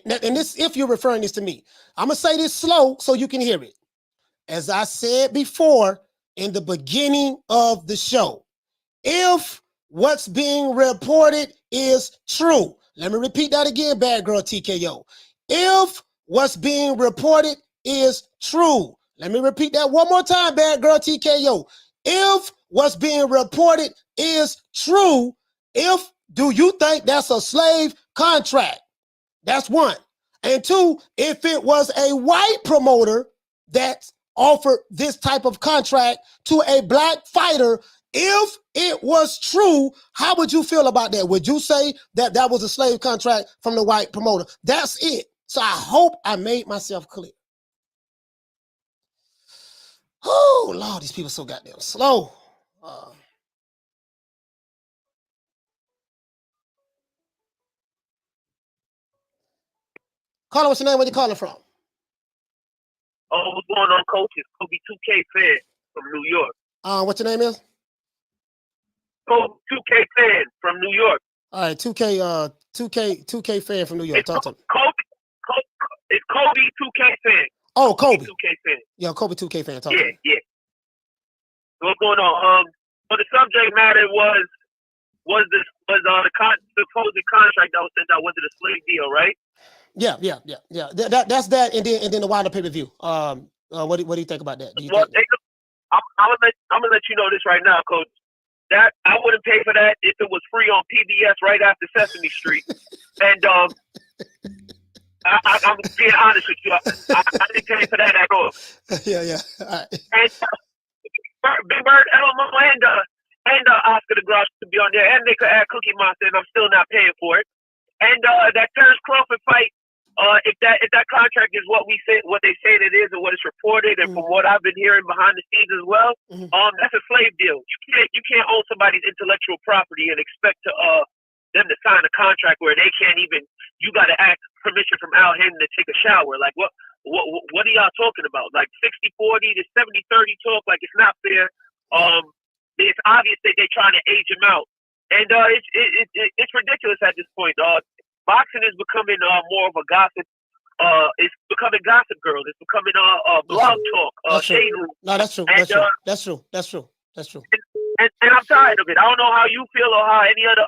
And this, if you're referring this to me, I'm gonna say this slow so you can hear it. As I said before in the beginning of the show, if what's being reported is true, let me repeat that again, Bad Girl TKO. If what's being reported is true, let me repeat that one more time, Bad Girl TKO. If what's being reported is true, do you think that's a slave contract? That's one. And two, if it was a white promoter that offered this type of contract to a black fighter, if it was true, how would you feel about that? Would you say that that was a slave contract from the white promoter? That's it. So I hope I made myself clear. Oh, Lord, these people so goddamn slow. Caller, what's your name? Where you calling from? Oh, what's going on, coach? It's Kobe 2K fan from New York. What's your name is? Kobe 2K fan from New York. All right, 2K fan from New York. Talk to me. It's Kobe 2K fan. Oh, Kobe. 2K fan. Yeah, Kobe 2K fan. Talk to me. Yeah. What's going on? So the subject matter was the supposed contract that was sent out, was it a slave deal, right? Yeah. That's that, and then the Wilder pay-per-view. What do you think about that? I'm gonna let you know this right now, Coach. That I wouldn't pay for that if it was free on PBS right after Sesame Street. And I'm being honest with you. I didn't pay for that at all. Yeah. All right. And Big Bird, Elmo, and Oscar the Grouch to be on there, and they could add Cookie Monster, and I'm still not paying for it. And that Terrence Crawford fight, if that contract is what they say it is, and what is reported, and from what I've been hearing behind the scenes as well, that's a slave deal. You can't own somebody's intellectual property and expect them to sign a contract where they can't even. You got to ask permission from Al Haymon to take a shower. Like what are y'all talking about? Like 60-40 to 70-30 talk? Like it's not fair. It's obvious that they're trying to age him out, and it's ridiculous at this point. Boxing is becoming more of a gossip. It's becoming Gossip Girl. It's becoming blog talk. Shade room. No, that's true. That's true. And I'm tired of it. I don't know how you feel or how any other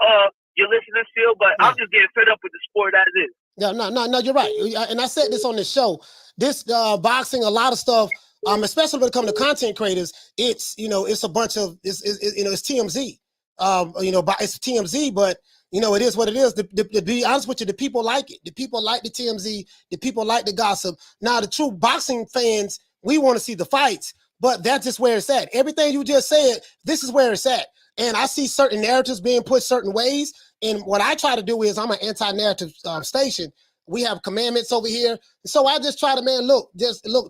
your listeners feel, but I'm just getting fed up with the sport as is. Yeah, no, you're right. And I said this on the show. This boxing, a lot of stuff, especially when it comes to content creators, it's a bunch of it's TMZ. It's TMZ, but it is what it is. To be honest with you, the people like it. The people like the TMZ. The people like the gossip. Now, the true boxing fans, we want to see the fights, but that's just where it's at. Everything you just said, this is where it's at. And I see certain narratives being put certain ways. And what I try to do is I'm an anti-narrative station. We have commandments over here. So I just try to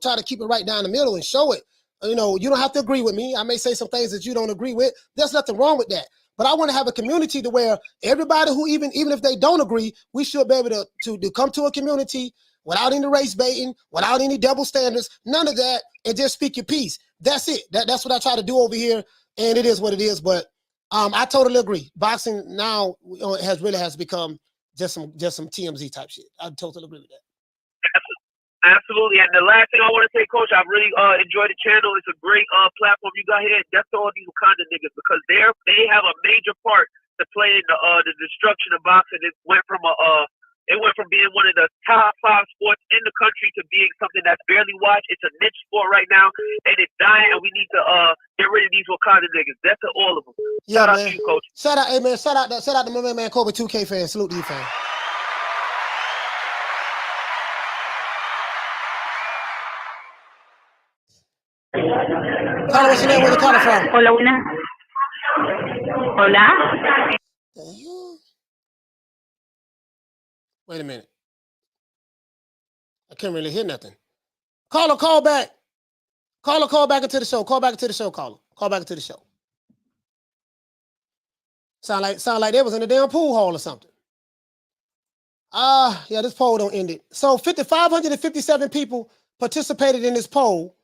try to keep it right down the middle and show it. You don't have to agree with me. I may say some things that you don't agree with. There's nothing wrong with that. But I want to have a community to where everybody who even if they don't agree, we should be able to come to a community without any race baiting, without any double standards, none of that, and just speak your piece. That's it. That's what I try to do over here, and it is what it is. But I totally agree. Boxing now has become just some TMZ type shit. I totally agree with that. Absolutely. And the last thing I want to say, Coach, I really enjoy the channel. It's a great platform you got here. That's all these Wakanda niggas because they have a major part to play in the destruction of boxing. It went from being one of the top 5 sports in the country to being something that's barely watched. It's a niche sport right now, and it's dying. And we need to get rid of these Wakanda niggas. That's to all of them. Yeah, Shout out man. to you, Coach. Shout out, hey man. Shout out to my man Kobe 2K fan. Salute to you, fan. Carla, what's your name? Where you calling from? Hola, buena. Hola. Wait a minute. I can't really hear nothing. Caller, call back. Caller, call back into the show. Call back into the show, caller. Call back into the show. Sound like they was in a damn pool hall or something. Yeah, this poll don't end it. So 557 people participated in this poll.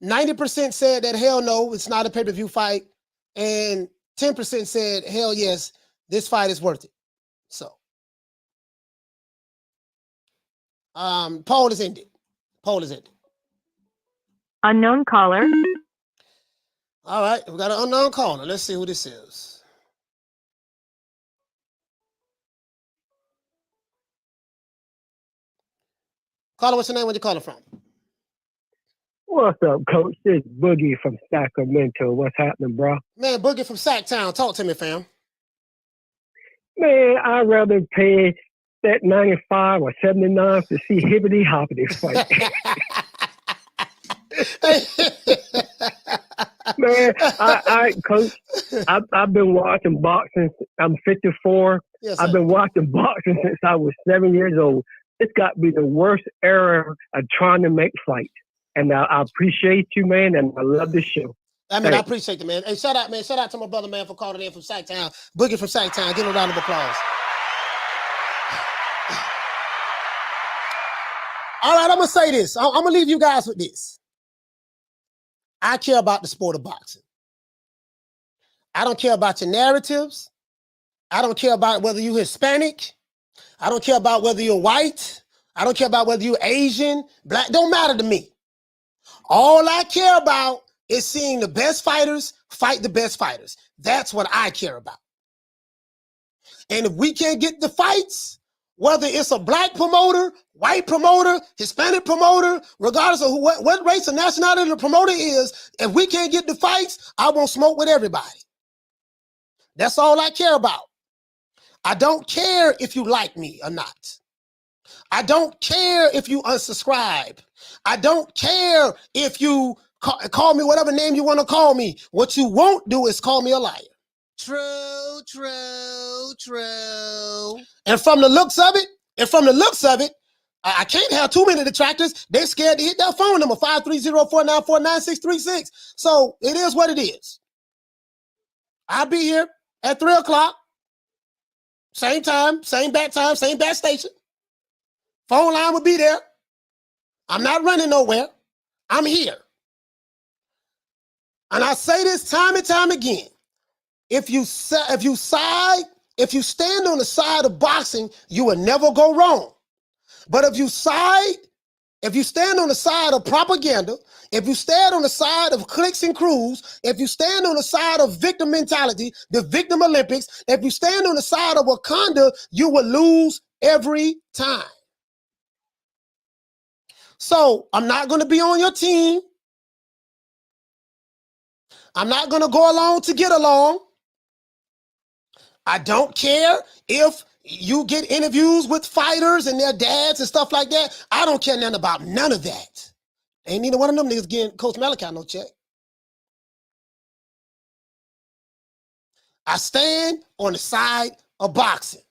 90% said that hell no, it's not a pay-per-view fight. And 10% said hell yes, this fight is worth it. So poll is ended. Poll is ended. Unknown caller. All right, we got an unknown caller. Let's see who this is. Caller, what's your name? Where you calling from? What's up, Coach? This is Boogie from Sacramento. What's happening, bro? Man, Boogie from Sacktown. Talk to me, fam. Man, I'd rather pay that 95 or 79 to see Hibbity Hoppity fight. Man, Coach, I've been watching boxing. I'm 54. Yes, I've been watching boxing since I was 7 years old. It's got to be the worst era of trying to make fights. And I appreciate you, man, and I love this show. I mean, I appreciate it, man. Hey, shout out, man. Shout out to my brother, man, for calling in from Sacktown. Boogie from Sacktown. Give him a round of applause. All right, I'm going to say this. I'm going to leave you guys with this. I care about the sport of boxing. I don't care about your narratives. I don't care about whether you're Hispanic. I don't care about whether you're white. I don't care about whether you're Asian, black. Don't matter to me. All I care about is seeing the best fighters fight the best fighters. That's what I care about. And if we can't get the fights, whether it's a black promoter, white promoter, Hispanic promoter, regardless of what race or nationality the promoter is, if we can't get the fights, I won't smoke with everybody. That's all I care about. I don't care if you like me or not. I don't care if you unsubscribe. I don't care if you call me whatever name you want to call me. What you won't do is call me a liar. True, true, true. And from the looks of it, I can't have too many detractors. They're scared to hit that phone number, 530-494-9636. So it is what it is. I'll be here at 3 o'clock. Same time, same bat station. Phone line will be there. I'm not running nowhere. I'm here. And I say this time and time again. If you stand on the side of boxing, you will never go wrong. But if you stand on the side of propaganda, if you stand on the side of clicks and crews, if you stand on the side of victim mentality, the victim Olympics, if you stand on the side of Wakanda, you will lose every time. So I'm not going to be on your team. I'm not going to go along to get along. I don't care if you get interviews with fighters and their dads and stuff like that. I don't care nothing about none of that. Ain't neither one of them niggas getting Coach Malachi no check. I stand on the side of boxing.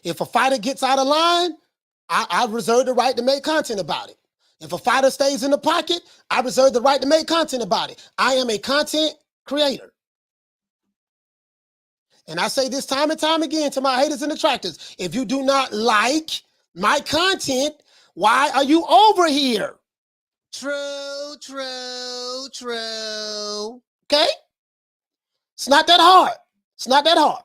If a fighter gets out of line, I reserve the right to make content about it. If a fighter stays in the pocket, I reserve the right to make content about it. I am a content creator. And I say this time and time again to my haters and detractors. If you do not like my content, why are you over here? True, true, true. Okay? It's not that hard. It's not that hard.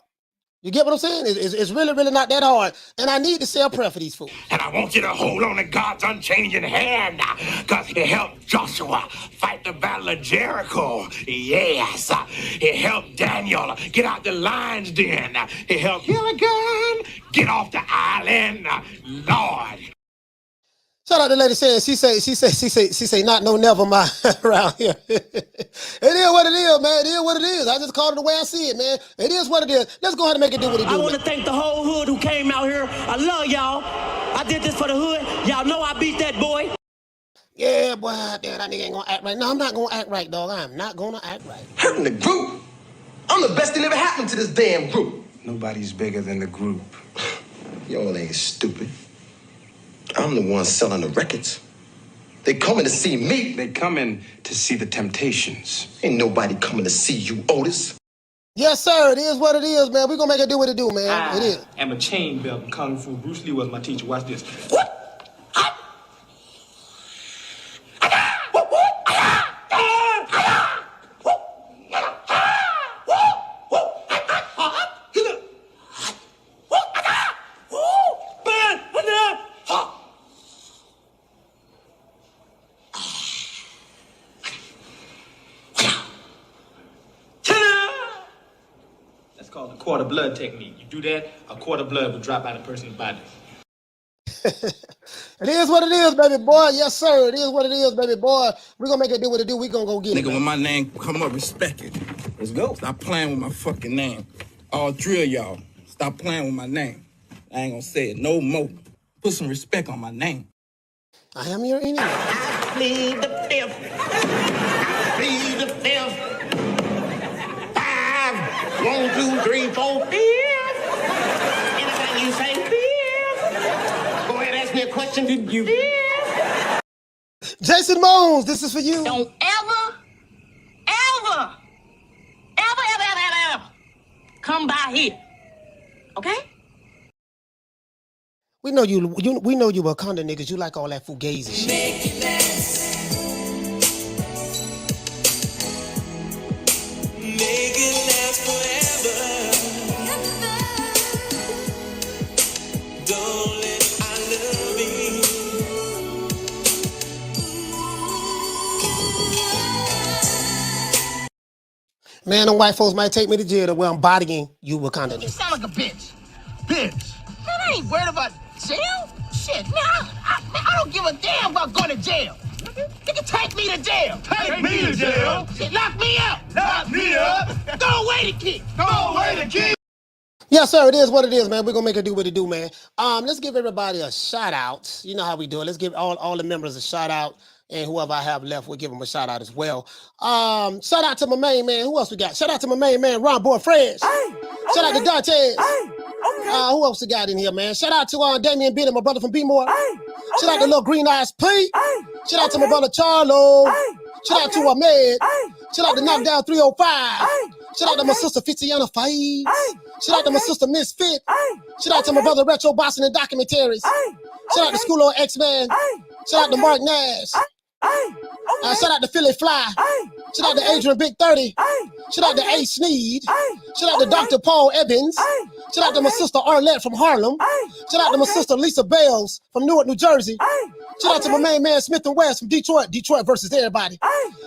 You get what I'm saying? It's really, really not that hard. And I need to say a prayer for these fools. And I want you to hold on to God's unchanging hand, because he helped Joshua fight the battle of Jericho. Yes. He helped Daniel get out the lion's den. He helped Gilligan get off the island. Lord. Shout out to the lady saying, she say, not no never mind around here. It is what it is, man. It is what it is. I just called it the way I see it, man. It is what it is. Let's go ahead and make it do what it do. I want to thank the whole hood who came out here. I love y'all. I did this for the hood. Y'all know I beat that boy. Yeah, boy, damn, that nigga ain't gonna act right. No, I'm not gonna act right, dog. I'm not gonna act right. Hurting the group? I'm the best thing ever happened to this damn group. Nobody's bigger than the group. Y'all ain't stupid. I'm the one selling the records. They coming to see me. They coming to see the Temptations. Ain't nobody coming to see you, Otis. Yes, sir. It is what it is, man. We're gonna make it do what it do, man. It is. I'm a chain belt in Kung Fu. Bruce Lee was my teacher. Watch this. Called the quarter blood technique. You do that, a quarter blood will drop out of a person's body. It is what it is, baby boy. Yes, sir. It is what it is, baby boy. We're gonna make it do what it do. We're gonna go get it. Nigga, when my name come up, respect it. Let's go. Stop playing with my fucking name. All three of y'all, stop playing with my name. I ain't gonna say it no more. Put some respect on my name. I am your enemy. I plead the fifth. I plead the fifth. 1, 2, 3, 4, 5. Anything you say, 5. Go ahead, ask me a question. Did you? 5. Jason Mones, this is for you. Don't ever come by here. Okay? We know you Wakanda niggas. You like all that fugazi shit. Make it last. Make it last forever. Don't let I love you. Man, them white folks might take me to jail where I'm bodying you Wakanda You niggas. sound like a bitch. Bitch. Man, I ain't worried about jail. Shit, man, I don't give a damn about going to jail. Nigga, take me to jail. Take me to jail? Shit, lock me up. Lock me up. Throw away the key. Throw away the key. Yes, sir. It is what it is, man. We're gonna make it do what it do, man. Let's give everybody a shout out. You know how we do it. Let's give all the members a shout out. And whoever I have left, we'll give them a shout out as well. Shout out to my main man. Who else we got? Shout out to my main man, Ron Boy Fresh. Shout out to Deontay. Who else we got in here, man? Shout out to Damian Bennett, my brother from B-More. Shout out to Little Green Eyes P. Shout out to my brother Charlo. Shout out to Ahmed. Shout out to Knockdown 305. Shout out to my sister Fitziana Faye. Shout out to my sister Misfit. Shout out to my brother Retro Boston and Documentaries. Shout out to School of X-Man. Shout out to Mark Nash. Shout out to Philly Fly. Shout out to Adrian Big 30. Shout out to A. Sneed. Shout out to Dr. Paul Evans. Shout out to my sister Arlette from Harlem. Shout out to my sister Lisa Bales from Newark, New Jersey. Shout out to my main man Smith & West from Detroit. Detroit versus everybody.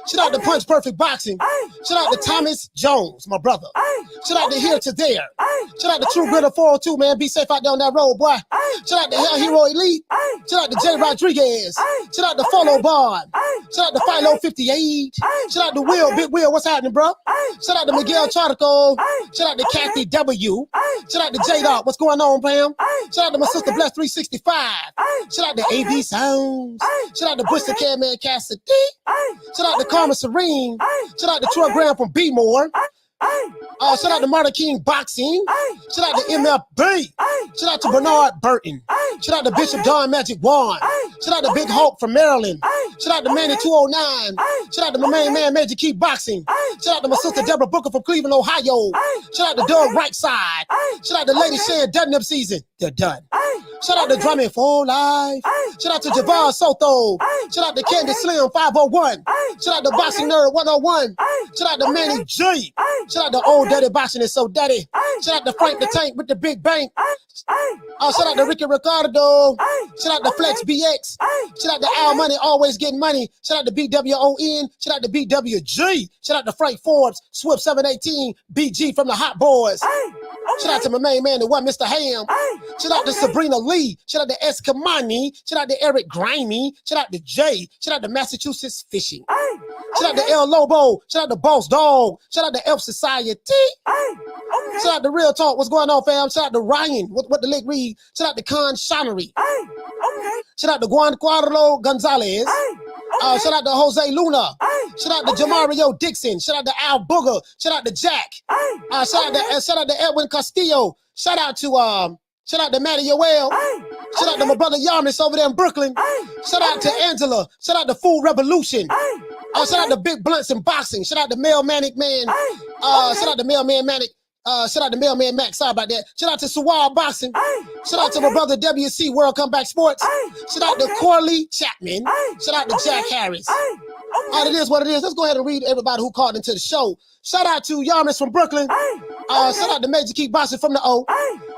Shout out to Punch Perfect Boxing. Shout out to Thomas Jones, my brother. Shout out to Here to There. Shout out to True Gritter 402, man. Be safe out there on that road, boy. Shout out to Hell Hero Elite. Shout out to Jay Rodriguez. Shout out to Follow Bard. Shout out to Philo 58. Shout out to Will, Big Will. What's happening, bro? Shout out to Miguel Chartico. Shout out to Kathy W. Shout out to J Dog. What's going on, Pam? Shout out to my sister Bless 365. Shout out to AV Sounds. Shout out to Bush the Cadman Cassidy. Shout out to Karma Serene. Shout out to Troy Graham from B-More. Shout out to Marta King Boxing. Shout out to MFB. Shout out to Bernard Burton. Shout out to Bishop Don Magic Wand. Shout out to Big Hope from Maryland. Shout out to Manny 209. Shout out to my main man Major Key Boxing. Shout out to my sister Deborah Booker from Cleveland, Ohio. Shout out to Doug Rightside. Shout out to Lady Shan Dunlap Season. They're done. Shout out to Drummond for Life. Shout out to Javon Soto. Shout out to Candy Slim 501. Shout out to Boxing Nerd 101. Shout out to Manny G. Shout out to Old Daddy Boxing is So Daddy. Shout out to Frank the Tank with the Big Bank. Shout out to Ricky Ricardo. Shout out to Flex BX. Shout out to Al Money, always getting money. Shout out to BWON. Shout out to BWG. Shout out to Frank Forbes, Swift 718, BG from the Hot Boys. Shout out to my main man, the one, Mr. Ham. Shout out to Sabrina Lee. Shout out to S. Kamani. Shout out to Eric Grimy. Shout out to Jay. Shout out to Massachusetts Fishing. Shout out to El Lobo. Shout out to Boss Dog. Shout out to Elf Society. Shout out to Real Talk. What's going on, fam? Shout out to Ryan. What the lick read? Shout out to Con Shonery. Shout out to Juan Cuadro Gonzalez. Shout out to Jose Luna. Shout out to Jamario Dixon. Shout out to Al Booger. Shout out to Jack. Shout out to Edwin Castillo. Shout out to Matty Yoel. Shout out to my brother Yarmis over there in Brooklyn. Shout out to Angela. Shout out to Food Revolution. Shout out to Big Blunts and Boxing. Shout out to Mel Manic Man. Shout out to Mailman Manic. Shout out to Mailman Max. Sorry about that. Shout out to Sawar Boxing. Shout out to my brother WC World Comeback Sports. Shout out to Corley Chapman. Shout out to Jack Harris. All it is what it is. Let's go ahead and read everybody who called into the show. Shout out to Yarmis from Brooklyn. Shout out to Major Key Boxing from the O.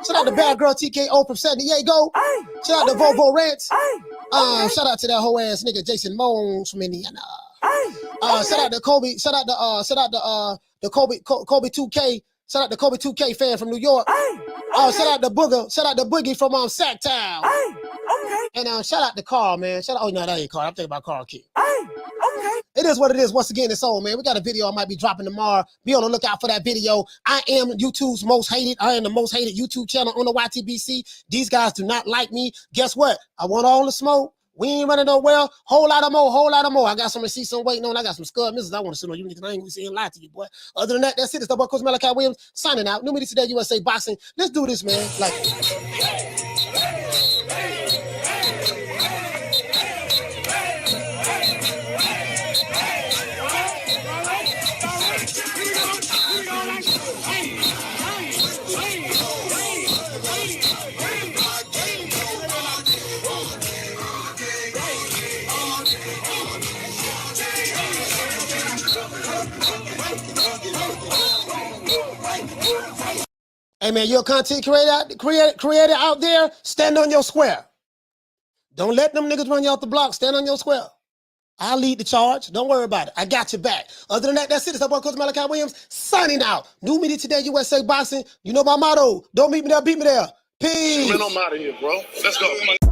Shout out to Bad Girl TKO from San Diego. Shout out to Volvo Rants. Shout out to that whole ass nigga Jason Mones from Indiana. Shout out to Kobe. Shout out to the Kobe 2K. Shout out to Kobe 2K fan from New York. Shout out to Booger. Shout out to Boogie from Sacktown. And shout out to Carl, man. Shout out. Oh no, that ain't Carl. I'm thinking about Carl King. It is what it is. Once again, it's on, man. We got a video I might be dropping tomorrow. Be on the lookout for that video. I am YouTube's most hated. I am the most hated YouTube channel on the YTBC. These guys do not like me. Guess what? I want all the smoke. We ain't running nowhere. Whole lot of more. I got some receipts I'm waiting on. I got some scud misses I want to send on you niggas. I ain't gonna see and lie to you, boy. Other than that, that's it. It's the boy Coach Malachi Williams signing out. New Media Today, USA Boxing. Let's do this, man. Like. Hey man, you're a content creator out there, stand on your square. Don't let them niggas run you off the block. Stand on your square. I'll lead the charge. Don't worry about it. I got your back. Other than that, that's it. It's our boy Coach Malachi Williams signing out. New Media Today, USA Boxing. You know my motto. Don't meet me there, beat me there. Peace. Man, I'm out of here, bro. Let's go.